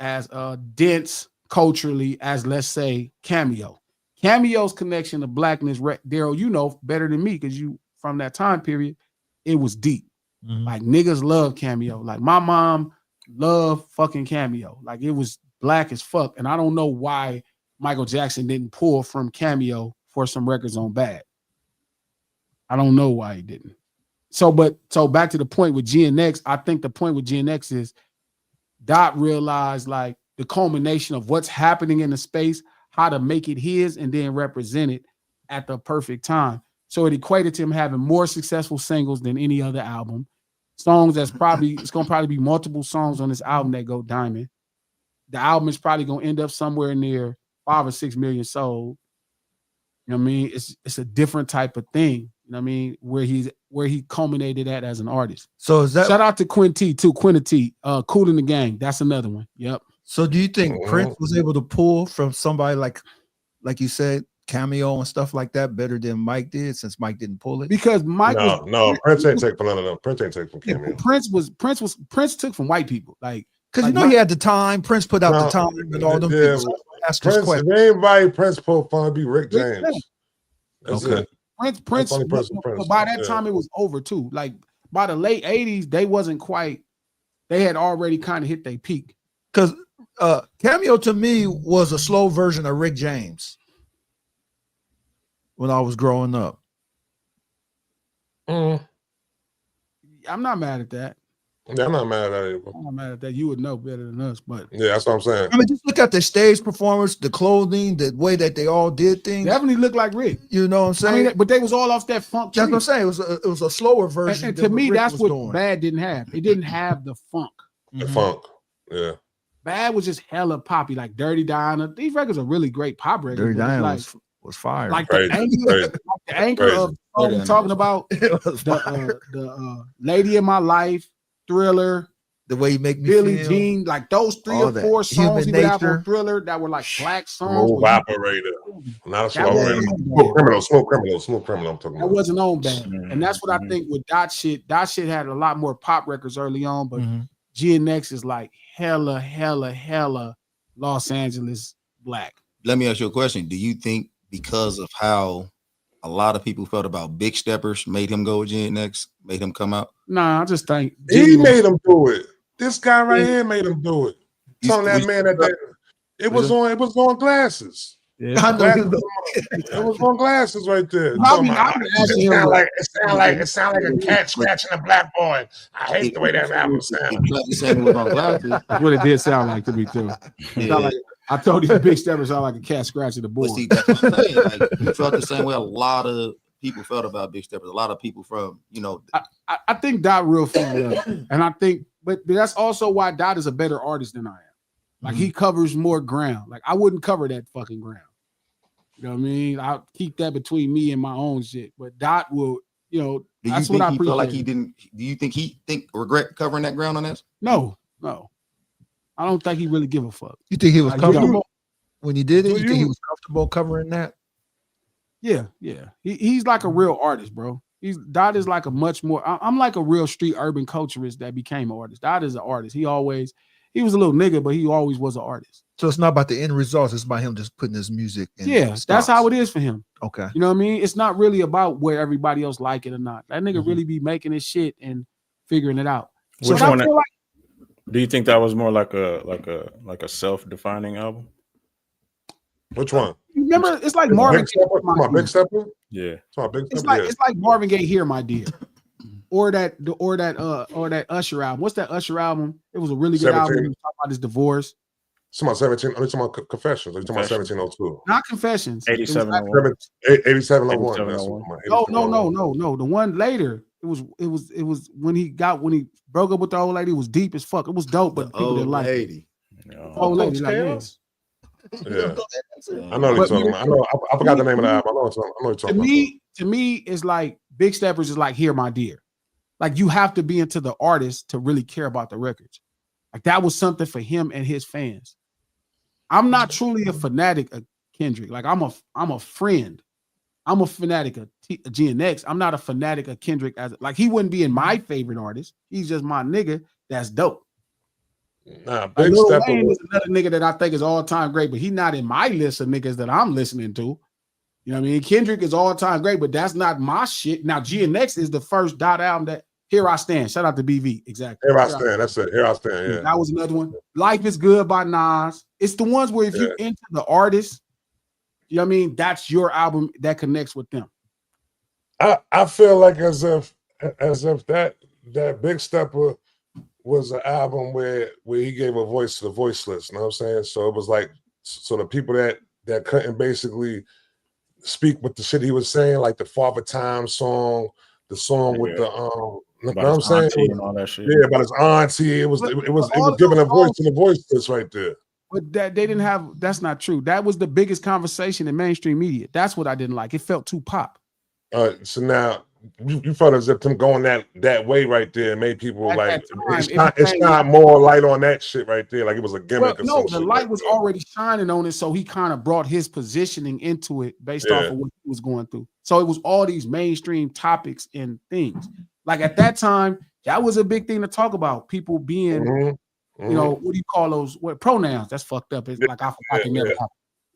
dense culturally as, let's say, Cameo. Cameo's connection to blackness, Daryl, you know better than me because you from that time period, it was deep. Mm-hmm. Like niggas love Cameo. Like my mom loved fucking Cameo. Like it was black as fuck. And I don't know why Michael Jackson didn't pull from Cameo for some records on Bad. I don't know why he didn't. So back to the point with GNX, I think the point with GNX is Dot realized like the culmination of what's happening in the space, how to make it his and then represent it at the perfect time. So it equated to him having more successful singles than any other album. Songs it's going to probably be multiple songs on this album that go diamond. The album is probably going to end up somewhere near 5 or 6 million sold. You know what I mean? It's a different type of thing. You know what I mean? Where he culminated at as an artist. So is that shout out to Quinta T, Cool in the Gang. That's another one. Yep. So do you think Prince was able to pull from somebody like you said, Cameo and stuff like that better than Mike did, since Mike didn't pull it? Because Mike Prince ain't take from none of them. Prince ain't take from Cameo. Prince took from white people. Like because he had the time. Prince put out the time and all them people. So Prince, if anybody Prince pulled fun, be Rick James. That's it. Prince but by that time it was over too. Like by the late 80s, they had already kind of hit their peak. Because Cameo to me was a slow version of Rick James when I was growing up. I'm not mad at that. Yeah, I'm not mad at it. I'm not mad at that. You would know better than us, but yeah, that's what I'm saying. I mean, just look at the stage performance, the clothing, the way that they all did things. Definitely looked like Rick. You know what I'm saying? I mean, but they was all off that funk. That's what I'm saying. It was a slower version. And to me, that's what Bad didn't have. It didn't have the funk. The funk, yeah. Bad was just hella poppy, like Dirty Diana. These records are really great pop records. Dirty Diana was fire. Like crazy. The anchor Crazy. of the song we're talking about, the Lady in My Life, Thriller, the way you make me Billie feel. Jean, like those 3 All or that. 4 songs he Human would have Nature. on Thriller that were like black songs. Smooth where you- operator. Not a That smooth wasn't operator. on Smooth criminal. I'm talking That about. wasn't on bad. And that's what I think with Dot shit had a lot more pop records early on, but GNX is like hella Los Angeles black. Let me ask you a question. Do you think because of how a lot of people felt about Big Steppers made him go with GNX, made him come out? Nah, I just think He made him do it. This guy right here made him do it. Telling that man that it was on glasses. Yeah. It was on glasses right there. It sound like a cat scratching a blackboard. I hate the way that album sounds. That's what it did sound like to me too. Like, I told you Big Stepper sound like a cat scratching the board. See, that's what I'm saying. Like, you felt the same way a lot of people felt about Big Steppers. A lot of people from, I think Dot real family up. And I think, but that's also why Dot is a better artist than I am. Like he covers more ground. Like I wouldn't cover that fucking ground. You know what I mean? I'll keep that between me and my own shit. But Dot will, that's what I appreciate. Feel like he didn't? Do you think he regret covering that ground on that? No. I don't think he really give a fuck. You think he was comfortable when he did it? You think he was comfortable covering that? Yeah. He's like a real artist, bro. Dot is like a much more. I'm like a real street urban culturist that became an artist. Dot is an artist. He was a little nigga, but he always was an artist. So it's not about the end results. It's about him just putting his music in. Yeah, that's how it is for him. Okay. You know what I mean? It's not really about where everybody else like it or not. That nigga really be making his shit and figuring it out. Which one? Do you think that was more like a self-defining album? Which one? Remember, it's like Marvin Gaye. Big Stepper? Yeah. It's like Marvin Gaye, Hear My Dear. Or that Usher album. What's that Usher album? It was a really good album. He was talking about his divorce. It's about 17. I'm talking about Confessions. I'm talking about 1702. Not Confessions. 8701. 8701. No. The one later. It was when he broke up with the old lady. It was deep as fuck. It was dope, but people didn't like it. Old lady like this. Yeah. I know what you're talking about. I forgot the name of the album. I know what you're talking about. To me, it's like Big Steppers is like Hear My Dear. Like you have to be into the artist to really care about the records. Like that was something for him and his fans. I'm not truly a fanatic of Kendrick. Like I'm a friend. I'm a fanatic of GNX. I'm not a fanatic of Kendrick like he wouldn't be in my favorite artist. He's just my nigga. That's dope. Nah, Big Stepper is another nigga that I think is all time great, but he's not in my list of niggas that I'm listening to. You know what I mean? Kendrick is all time great, but that's not my shit. Now GNX is the first Dot album that Here I Stand. Shout out to BV. Exactly. Here I Stand. That's it. Here I Stand. Yeah. That was another one. Life is Good by Nas. It's the ones where if you're into the artist, you know what I mean? That's your album that connects with them. I feel like as if that Big Stepper was an album where he gave a voice to the voiceless. You know what I'm saying? So it was like the people that couldn't basically speak with the shit he was saying, like the Father Time song, the song with the you know what I'm saying? And all that shit. Yeah, about his auntie. It was giving a voice to the voiceless right there. But that they didn't have, that's not true. That was the biggest conversation in mainstream media. That's what I didn't like. It felt too pop. So now you felt as if them going that way right there made people At it's not more light on that shit right there, like it was a gimmick. Well, no, the light was already shining on it, so he kind of brought his positioning into it based off of what he was going through. So it was all these mainstream topics and things. Like at that time, that was a big thing to talk about. People being, you know, what do you call those? What pronouns? That's fucked up. It's like I can never happen.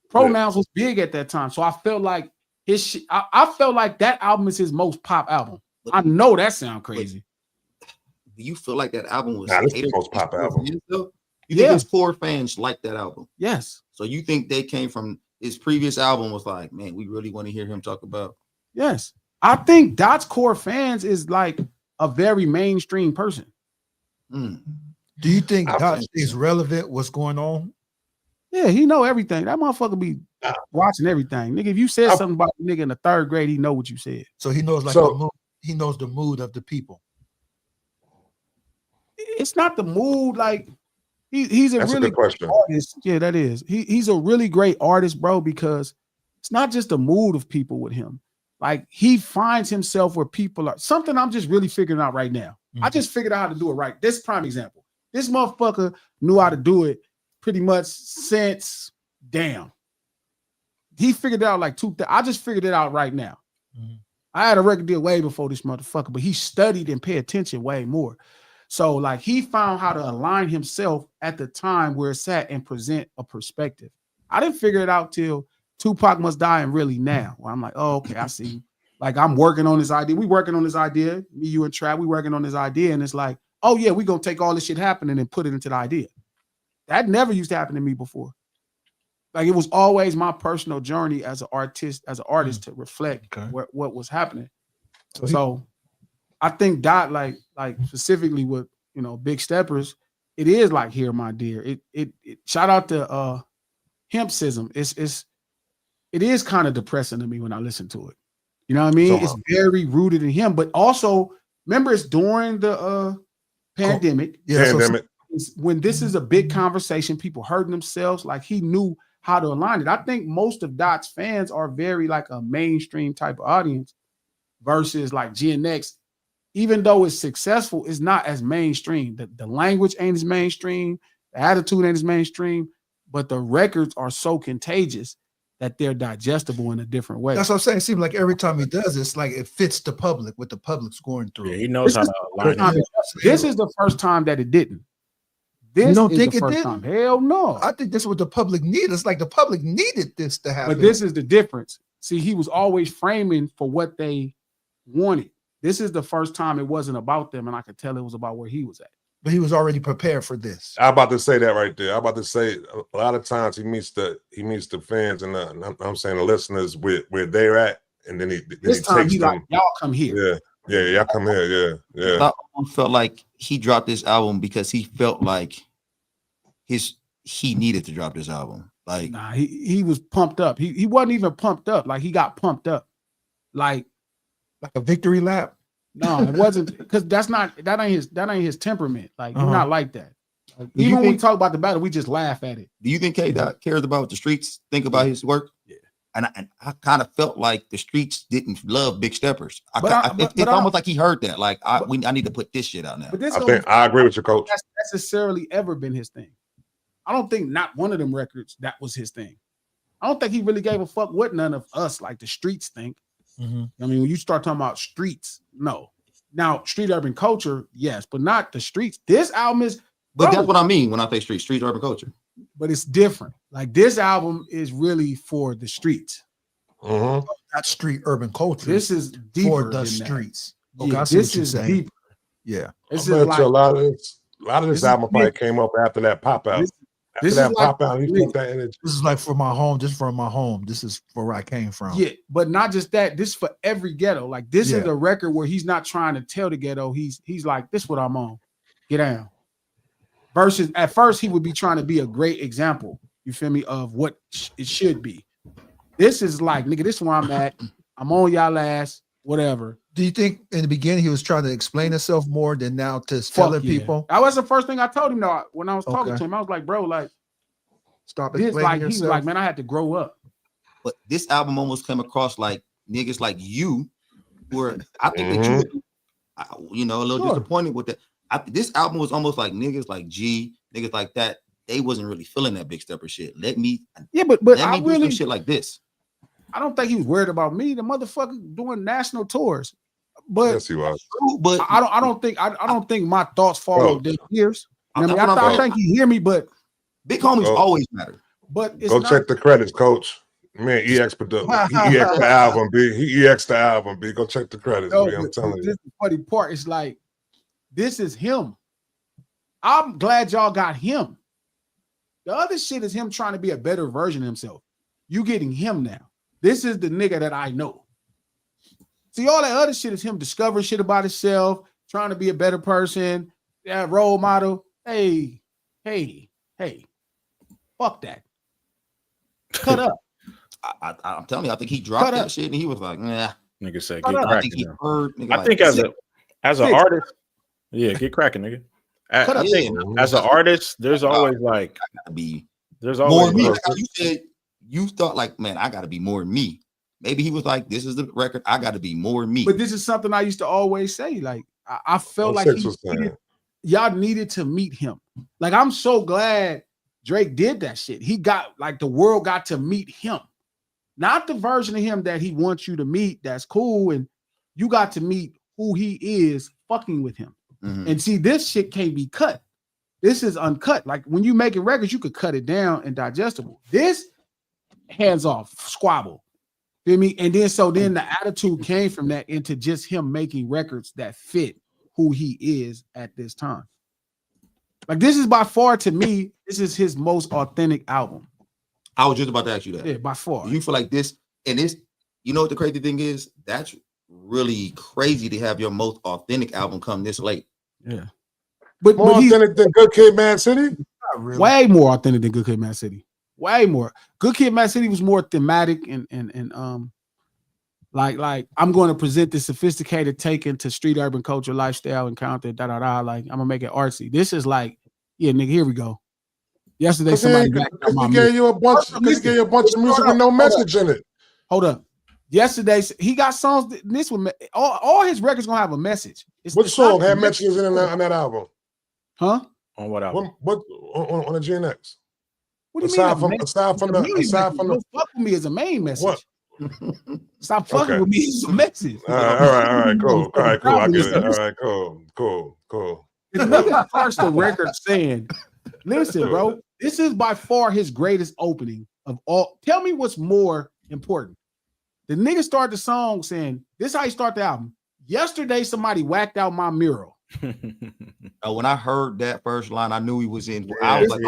Pronouns was big at that time, so I felt like his shit, I felt like that album is his most pop album. I know that sounds crazy. Do you feel like that album was his most pop album? You think his core fans liked that album? Yes. So you think they came from his previous album was like, man, we really want to hear him talk about? Yes. I think Dot's core fans is like a very mainstream person. Do you think Dot is relevant? What's going on? Yeah, he know everything. That motherfucker be watching everything. Nigga, if you said something about the nigga in the third grade, he know what you said. So he knows the mood. He knows the mood of the people. It's not the mood. Like he's a really great artist. Yeah, that is. He's a really great artist, bro, because it's not just the mood of people with him. Like he finds himself where people are something I'm just really figuring out right now. I just figured out how to do it right. This prime example. This motherfucker knew how to do it pretty much since damn. He figured it out like I just figured it out right now. I had a record deal way before this motherfucker, but he studied and paid attention way more. So like he found how to align himself at the time where it's at and present a perspective. I didn't figure it out till Tupac Must Die and really now. Where I'm like, oh, okay, I see. Like I'm working on this idea. We working on this idea. Me, you, and Trav, we working on this idea. And it's like, oh yeah, we gonna take all this shit happening and put it into the idea. That never used to happen to me before. Like it was always my personal journey as an artist, to reflect what was happening. So I think Dot, like specifically with Big Steppers, it is like Here My Dear. It shout out to Hempsism. It is kind of depressing to me when I listen to it. You know what I mean? It's very rooted in him, but also remember it's during the pandemic. Pandemic. When this is a big conversation, people hurting themselves. Like he knew how to align it. I think most of Dot's fans are very like a mainstream type of audience versus like Gen X. Even though it's successful, it's not as mainstream. The language ain't as mainstream. The attitude ain't as mainstream. But the records are so contagious that they're digestible in a different way. That's what I'm saying. It seems like every time he does, it's like it fits the public, what the public's going through. Yeah, he knows how to align it. This is the first time that it didn't. This you don't is think the it first did? time. Hell no. I think this is what the public needed. It's like the public needed this to happen. But this is the difference. See, he was always framing for what they wanted. This is the first time it wasn't about them, and I could tell it was about where he was at. But he was already prepared for this. I'm about to say that right there. I'm about to say a lot of times he meets the fans and I'm saying the listeners where they're at, and then he This time takes he them. like, y'all come here. Yeah, y'all come here. Yeah. I felt like he dropped this album because he felt like he needed to drop this album. Like Nah, he was pumped up. He wasn't even pumped up. Like he got pumped up. Like a victory lap. No, it wasn't, because that ain't his temperament. Like he's not like that. Like, even when we talk about the battle, we just laugh at it. Do you think K-Dot cares about what the streets think about his work? Yeah. And I kind of felt like the streets didn't love Big Steppers. It's almost like he heard that. Like I need to put this shit out now. But I agree with your coach. That's necessarily ever been his thing. I don't think not one of them records that was his thing. I don't think he really gave a fuck what none of us like the streets think. Mm-hmm. I mean, when you start talking about streets, no. Now, street urban culture, yes, but not the streets. This album is, but that's what I mean when I say street urban culture. But it's different. Like this album is really for the streets. Mm-hmm. Not street urban culture. This is deeper for the than streets. That. Okay, Yeah, I see this what you're is saying. deeper. Yeah. This I is bet like, you a lot of this album probably big. came up after that pop out. This After that is pop like out, he felt that energy. This is like for my home, just for my home. This is where I came from. Yeah, but not just that. This is for every ghetto. Like this is a record where he's not trying to tell the ghetto. He's like, this is what I'm on. Get down. Versus at first he would be trying to be a great example. You feel me? Of what it should be. This is like, nigga, this is where I'm at. I'm on y'all ass. Whatever. Do you think in the beginning he was trying to explain himself more than now to telling people? That was the first thing I told him though. When I was talking to him, I was like, bro, like, stop this. explaining Like yourself. he was like, man, I had to grow up. But this album almost came across like niggas like you, where I think that you, a little disappointed with that. This album was almost like niggas like G, niggas like that. They wasn't really feeling that Big Stepper shit. But let me do some shit like this. I don't think he was worried about me. The motherfucker doing national tours. But yes, he was. But I don't think my thoughts follow their ears. I mean, I think he hear me, but big homies always matter. But it's go not, check the credits, coach. Man, EX produced. He EX the album, B. He EX the album, B. Go check the credits, B. I'm telling you. This is the funny part. It's like, this is him. I'm glad y'all got him. The other shit is him trying to be a better version of himself. You getting him now. This is the nigga that I know. See, all that other shit is him discovering shit about himself, trying to be a better person, that role model. Hey, fuck that. Cut up. I'm telling you, I think he dropped that shit and he was like, nah. Nigga said, get cracking. I think he heard. I think as an artist, get cracking, nigga. I think as an artist, there's always like, I gotta be. There's always more me. Like you said, you thought like, man, I gotta be more me. maybe he was like, this is the record. I got to be more me. But this is something I used to always say. Like, I felt like y'all needed to meet him. Like, I'm so glad Drake did that shit. He got, like, the world got to meet him. Not the version of him that he wants you to meet. That's cool. And you got to meet who he is fucking with him. And see, this shit can't be cut. This is uncut. Like, when you making records, you could cut it down and digestible. This, hands off, squabble. Feel me? And then the attitude came from that into just him making records that fit who he is at this time. Like, this is by far, to me, this is his most authentic album. I was just about to ask you that. Yeah, by far. Do you feel like this, and this, you know what the crazy thing is? That's really crazy to have your most authentic album come this late. Yeah. But authentic than Good Kid, Mad City? Really. Way more authentic than Good Kid, Mad City. Way more. Good Kid, Mad City was more thematic and like I'm going to present this sophisticated take into street urban culture, lifestyle, encounter, like I'm gonna make it artsy. This is like, yeah, nigga, here we go. Yesterday, somebody gave you a bunch of music with no message in it. Hold up. Yesterday, he got songs. This one, all his records gonna have a message. What song had messages in on that album? Huh? On what album? What on the GNX? What do you mean? Aside from the fuck with me is a main message. What? Stop fucking with me is a message. All right, cool. All right, cool. I get it. All right, cool. It's nigga first the record saying, listen, bro, this is by far his greatest opening of all. Tell me what's more important. The nigga started the song saying, this is how he start the album. Yesterday, somebody whacked out my mural. When I heard that first line, I knew he was in. I was like,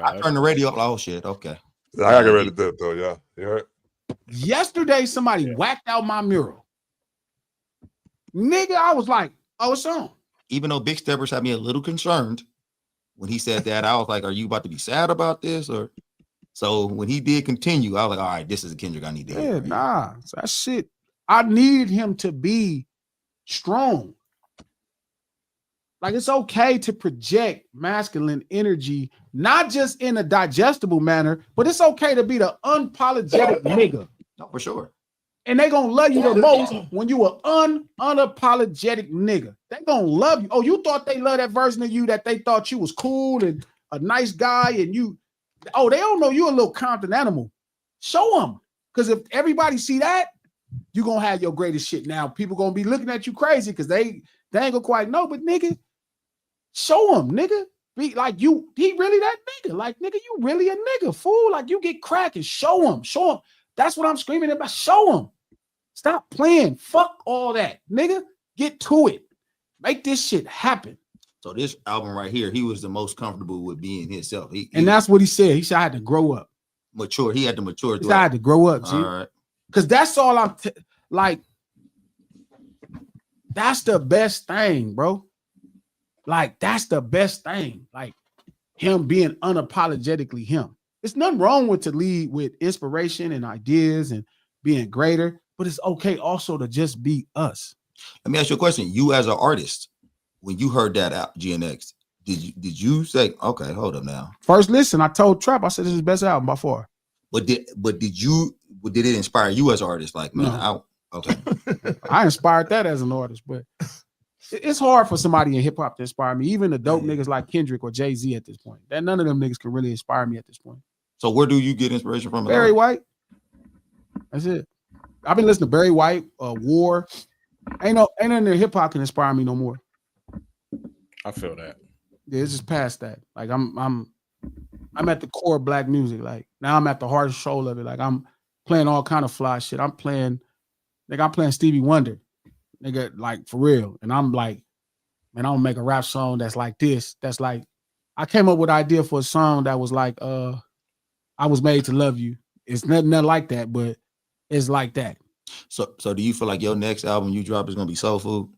I turned the radio up. Like, oh shit, okay. I got ready to do it though, yeah. Yeah. Yesterday, somebody whacked out my mural. Nigga, I was like, oh, it's on. Even though Big Steppers had me a little concerned when he said that, I was like, are you about to be sad about this? Or so when he did continue, I was like, all right, this is a Kendrick I need to hear. Yeah, nah, that shit. I needed him to be strong. Like, it's okay to project masculine energy, not just in a digestible manner, but it's okay to be the unapologetic nigga. No, for sure. And they gonna love you the most when you are unapologetic nigga. They gonna love you. Oh, you thought they love that version of you that they thought you was cool and a nice guy and you, oh, they don't know you a little Compton animal. Show them. Because if everybody see that, you gonna have your greatest shit. Now, people gonna be looking at you crazy because they ain't gonna quite know, but nigga, show them, nigga. Be like, you, he really that nigga. Like, nigga, you really a nigga, fool. Like, you get cracking. Show them. That's what I'm screaming about. Show them. Stop playing. Fuck all that, nigga. Get to it. Make this shit happen. So this album right here, he was the most comfortable with being himself. And that's what he said. He said I had to grow up. Mature. He had to mature. He said I had to grow up, G. All right. Because that's all I'm like. That's the best thing, bro. Like, that's the best thing. Like, him being unapologetically him. There's nothing wrong with to lead with inspiration and ideas and being greater, but it's okay also to just be us. Let me ask you a question. You as an artist, when you heard that out GNX, did you say, okay, hold up now? First listen, I told Trap, I said this is his best album by far. But did it inspire you as an artist? Like, man, no. Okay. I inspired that as an artist, but it's hard for somebody in hip hop to inspire me. Even the dope niggas like Kendrick or Jay-Z at this point. That none of them niggas can really inspire me at this point. So where do you get inspiration from? Barry White. That's it. I've been listening to Barry White, War. Ain't nothing in hip hop can inspire me no more. I feel that. Yeah, it's just past that. Like I'm at the core of black music. Like now I'm at the heart and soul of it. Like I'm playing all kind of fly shit. I'm playing Stevie Wonder. Nigga, like for real. And I'm like, man, I'm gonna make a rap song that's like this. That's like, I came up with an idea for a song that was like, I was made to love you. It's nothing like that, but it's like that. So do you feel like your next album you drop is gonna be soul food?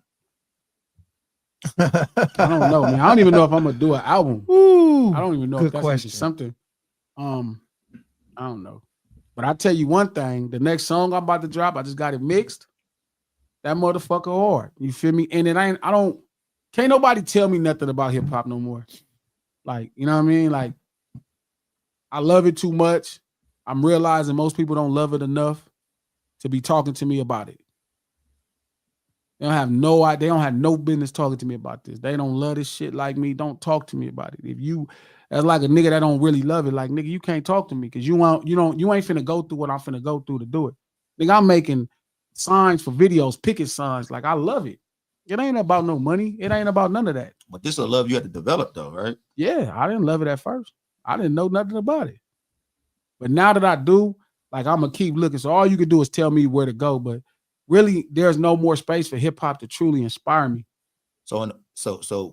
I don't know, man. I don't even know if I'm gonna do an album. Ooh, I don't even know if that's something. I don't know. But I tell you one thing, the next song I'm about to drop, I just got it mixed. That motherfucker hard. You feel me? And can't nobody tell me nothing about hip hop no more. Like, you know what I mean? Like, I love it too much. I'm realizing most people don't love it enough to be talking to me about it. They don't have no idea. They don't have no business talking to me about this. They don't love this shit like me. Don't talk to me about it. If you, that's like a nigga that don't really love it. Like, nigga, you can't talk to me because you ain't finna go through what I'm finna go through to do it. Nigga, I'm making signs for videos, picket signs. Like, I love it. It ain't about no money. It ain't about none of that. But this is a love you have to develop though, right? Yeah, I didn't love it at first. I didn't know nothing about it. But now that I do, like, I'm gonna keep looking. So all you can do is tell me where to go. But really, there's no more space for hip hop to truly inspire me. So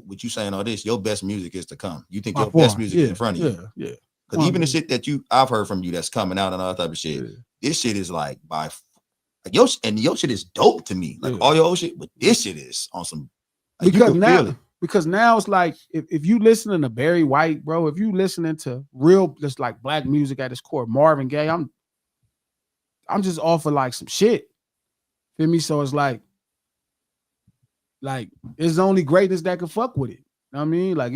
what you saying all this, your best music is to come. You think your best music is in front of you. Yeah. Because even the shit that I've heard from you that's coming out and all that type of shit, this shit is like your shit is dope to me. Like all your old shit, but this shit is on some like, because now it's like if you listening to Barry White, bro, if you listening to real just like black music at its core, Marvin Gaye, I'm just off of like some shit. Feel me? So it's like it's only greatness that can fuck with it. You know what I mean? Like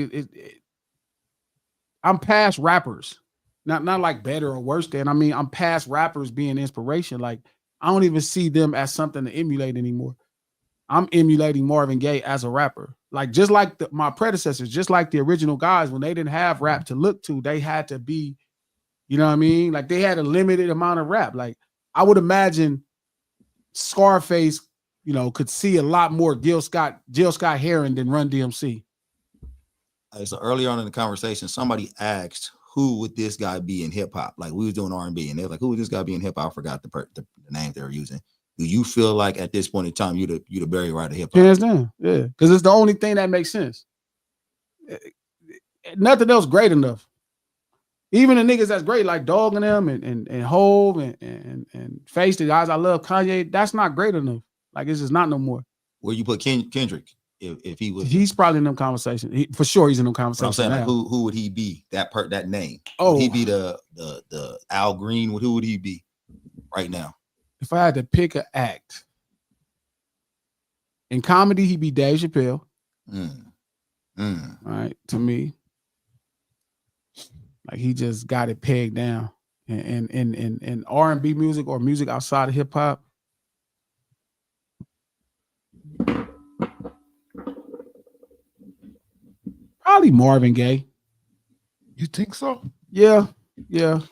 I'm past rappers. Not like better or worse than. I mean, I'm past rappers being inspiration. Like, I don't even see them as something to emulate anymore. I'm emulating Marvin Gaye as a rapper. Like, just like my predecessors, just like the original guys, when they didn't have rap to look to, they had to be, you know what I mean? Like, they had a limited amount of rap. Like, I would imagine Scarface, you know, could see a lot more Jill Scott Heron than Run DMC. So earlier on in the conversation, somebody asked, who would this guy be in hip hop? Like, we was doing R&B, and they're like, who would this guy be in hip hop? I forgot the name they were using. Do you feel like at this point in time, you the Barry White of hip hop? Hands down, yeah, because it's the only thing that makes sense. Nothing else great enough. Even the niggas that's great, like Dog and them and Hove and Face, the guys I love, Kanye, that's not great enough. Like, it's just not no more. Where you put Kendrick? If he was, he's probably in them conversations. For sure, he's in them conversations. I'm saying, like, who would he be? That name. Oh, would he be the Al Green? Who would he be right now? If I had to pick an act in comedy, he'd be Dave Chappelle. All right, to me, like, he just got it pegged down. And R&B music or music outside of hip hop. Probably Marvin Gaye. You think so? Yeah.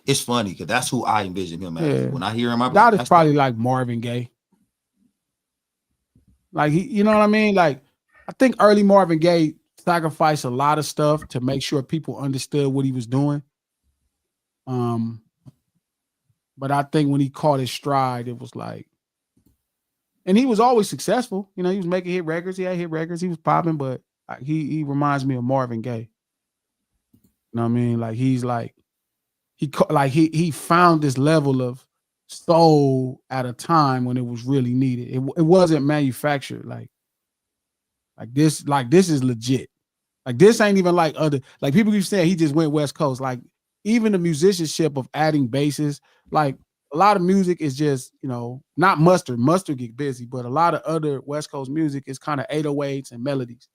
It's funny because that's who I envision him as. Yeah. When I hear him, that is probably like Marvin Gaye. Like, he, you know what I mean? Like, I think early Marvin Gaye sacrificed a lot of stuff to make sure people understood what he was doing. But I think when he caught his stride, it was like, and he was always successful. You know, he was making hit records. He had hit records. He was popping, but he reminds me of Marvin Gaye. You know what I mean? Like, he's like, he found this level of soul at a time when it was really needed. It wasn't manufactured. Like this is legit. Like, this ain't even like other, like, people keep saying he just went West Coast. Like, even the musicianship of adding basses, like, a lot of music is just, you know, not Mustard get busy, but a lot of other West Coast music is kind of 808s and melodies.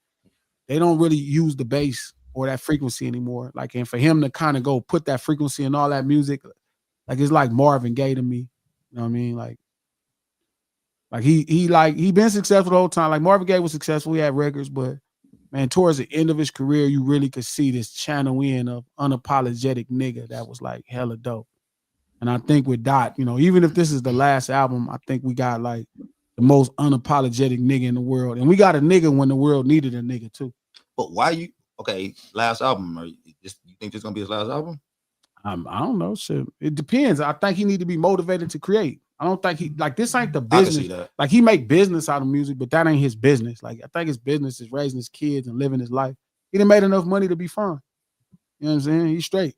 They don't really use the bass or that frequency anymore. Like, and for him to kind of go put that frequency in all that music, like, it's like Marvin Gaye to me. You know what I mean? Like he been successful the whole time. Like, Marvin Gaye was successful. He had records, but man, towards the end of his career, you really could see this channel in of unapologetic nigga that was like hella dope. And I think with Dot, you know, even if this is the last album, I think we got like the most unapologetic nigga in the world. And we got a nigga when the world needed a nigga too. But why last album? You think this is gonna be his last album? I don't know. Shit. It depends. I think he need to be motivated to create. I don't think he, like, this ain't the business. Like, he make business out of music, but that ain't his business. Like, I think his business is raising his kids and living his life. He done made enough money to be fine. You know what I'm saying? He's straight.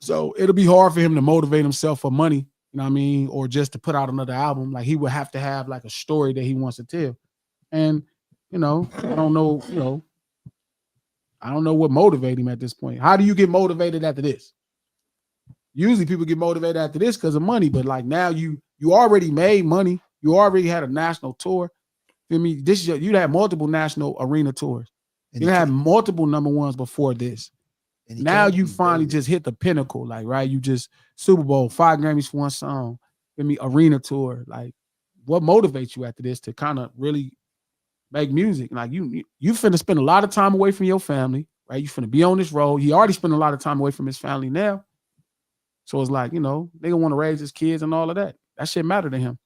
So it'll be hard for him to motivate himself for money, you know what I mean? Or just to put out another album. Like, he would have to have like a story that he wants to tell. And, you know, I don't know what motivated him at this point. How do you get motivated after this? Usually people get motivated after this because of money, but like, now you already made money. You already had a national tour. Feel me? You'd have multiple national arena tours. You had multiple number ones before this. Now you finally just hit the pinnacle, like, right? You just Super Bowl, 5 Grammys for one song, give me arena tour. Like, what motivates you after this to kind of really make music? Like, you finna spend a lot of time away from your family, right? You finna be on this road. He already spent a lot of time away from his family now. So it's like, you know, they gonna want to raise his kids and all of that. That shit matter to him.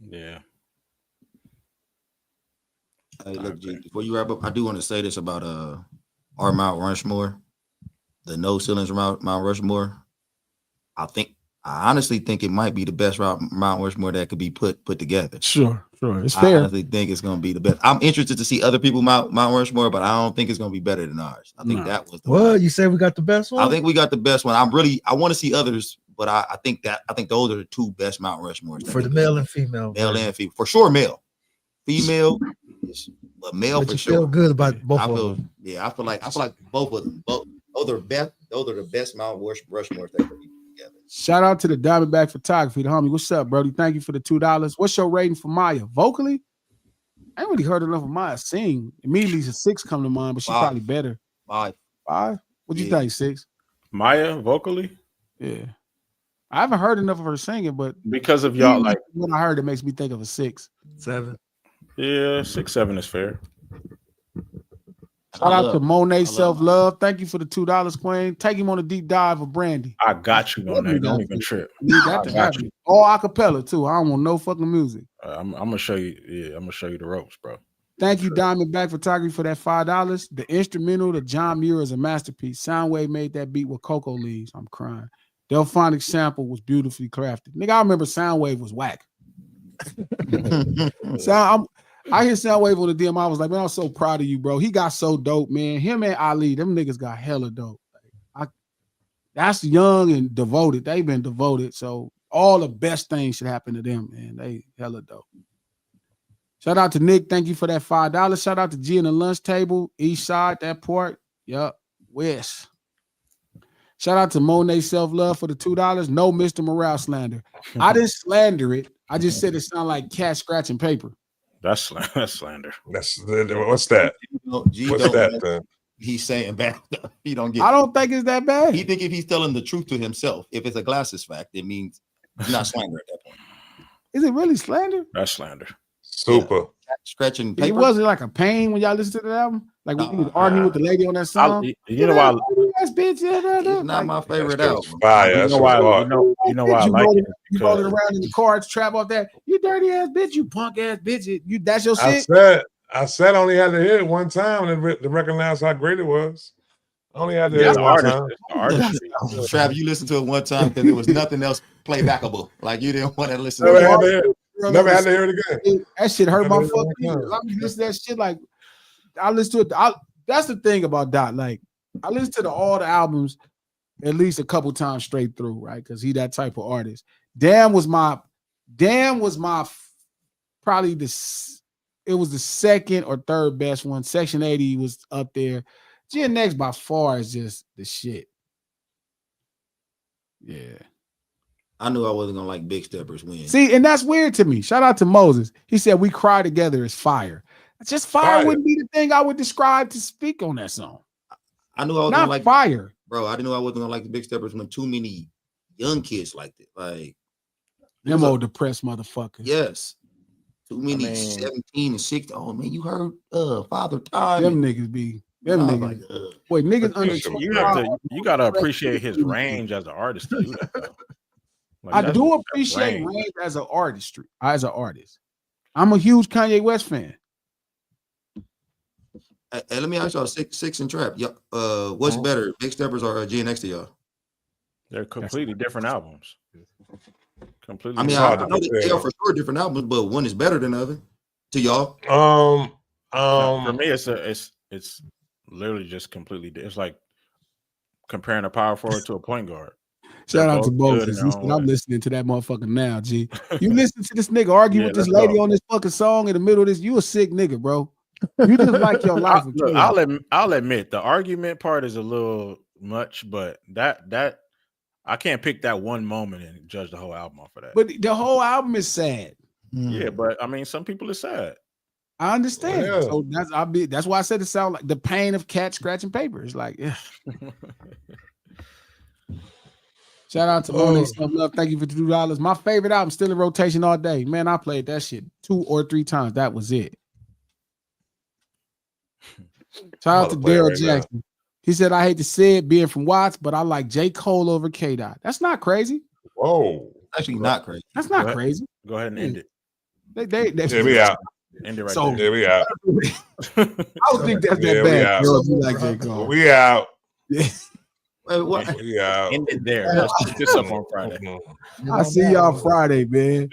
Yeah. Hey, look, G, before you wrap up, I do want to say this about our Mount Rushmore, the no ceilings Mount Rushmore. I honestly think it might be the best Mount Rushmore that could be put together. Sure, it's fair. I honestly think it's gonna be the best. I'm interested to see other people Mount Rushmore, but I don't think it's gonna be better than ours. I think that was the well, you say we got the best one? I think we got the best one. I want to see others, but I think those are the 2 best Mount Rushmores for the male and female. Male and female, for sure. Male, female, but male but for you sure. Feel good about both of them. Yeah, I feel like both of them. Those are the best Mount Rushmores that could be together. Shout out to the Diamondback Photography, the homie. What's up, Brody? Thank you for the $2. What's your rating for Maya? Vocally, I ain't really heard enough of Maya sing. Immediately, a 6 come to mind, but she's probably better. 5. What you think, 6? Maya vocally? Yeah. I haven't heard enough of her singing, but because of y'all, like when I heard it makes me think of a 6. 7. Yeah, 6, 7 is fair. Shout out to Monet Self Love. Thank you for the $2, Queen. Take him on a deep dive of Brandy. I got you on that. Don't even trip. I got you. All acapella too. I don't want no fucking music. I'm gonna show you. Yeah, I'm gonna show you the ropes, bro. Thank you, Diamondback Photography, for that $5. The instrumental, the John Muir, is a masterpiece. Soundwave made that beat with cocoa leaves. I'm crying. Delphonic sample was beautifully crafted. Nigga, I remember Soundwave was whack. I hear Soundwave on the DM. I was like, man, I'm so proud of you, bro. He got so dope, man. Him and Ali, them niggas got hella dope. That's young and devoted. They've been devoted. So all the best things should happen to them, man. They hella dope. Shout out to Nick. Thank you for that $5. Shout out to G in the lunch table. East side, that part. Yep. West. Shout out to Monet Self Love for the $2. No Mr. Morale slander. I didn't slander it. I just said it sounded like cat scratching paper. That's slander. What's that? What's that then? He's saying bad stuff. He don't get. I don't think it's that bad. He think if he's telling the truth to himself, if it's a glasses fact, it means he's not slander at that point. Is it really slander? That's slander. Super. Yeah. Scratching paper. It wasn't like a pain when y'all listened to the album. Like when you was arguing with the lady on that song. You know why? It's not my favorite album. Fire. You know why I like it? You rolling around in the car to trap off that. You dirty ass bitch. You punk ass bitch. You that's your shit. I said I only had to hear it one time to recognize how great it was. I only had to hear it one time. Trav, you listened to it one time because there was nothing else playbackable. Like you didn't want to listen Never to had it. to hear it. Never had to hear it again. That shit hurt my fucking ears. I listen to that shit like I listen to it. That's the thing about Dot. Like I listen to all the albums at least a couple times straight through, right? Because he that type of artist. Damn was my probably it was the second or third best one. Section 80 was up there. GNX by far is just the shit. Yeah. I knew I wasn't gonna like Big Steppers win. See, and that's weird to me. Shout out to Moses. He said we cry together is fire. Just fire wouldn't be the thing I would describe to speak on that song. I knew I was not gonna like fire, bro. I didn't know I wasn't gonna like the Big Steppers when too many young kids liked it. Like them old depressed motherfuckers. Yes, too many 17 and 16. Oh man, you heard Father Time. Them niggas be them niggas. Like, wait, niggas under you gotta appreciate his range as an artist to do that. Like, I do appreciate range as an artist. I'm a huge Kanye West fan. Hey, let me ask y'all, Six and Trap. What's better, Big Steppers or GNX to y'all? They're completely different albums. Completely. I mean, I know they are for sure different albums, but one is better than the other to y'all. For me, it's literally just completely. It's like comparing a power forward to a point guard. Shout out to Moses. I'm listening to that motherfucker now, G. You listen to this nigga argue with this lady on this fucking song in the middle of this. You a sick nigga, bro. You just like your life. I'll admit the argument part is a little much, but that I can't pick that one moment and judge the whole album off of that. But the whole album is sad. Yeah, but I mean, some people are sad. I understand. Yeah. So that's why I said it sound like the pain of cat scratching paper. It's like, yeah. Shout out to Monet Self Love. Thank you for $2. My favorite album, still in rotation all day. Man, I played that shit 2 or 3 times. That was it. Shout out to Daryl Jackson. He said, I hate to say it being from Watts, but I like J. Cole over K-Dot. That's not crazy. Whoa. Actually, not crazy. That's not crazy. Go ahead and end it. Yeah, we out. End it right So- there. Yeah, we out. I don't think that's Yeah, that we bad. out. Girls, you like J. Cole. We out. Yeah. Wait, what? We out. End it there. Let's pick this up on Friday. I see y'all Friday, man.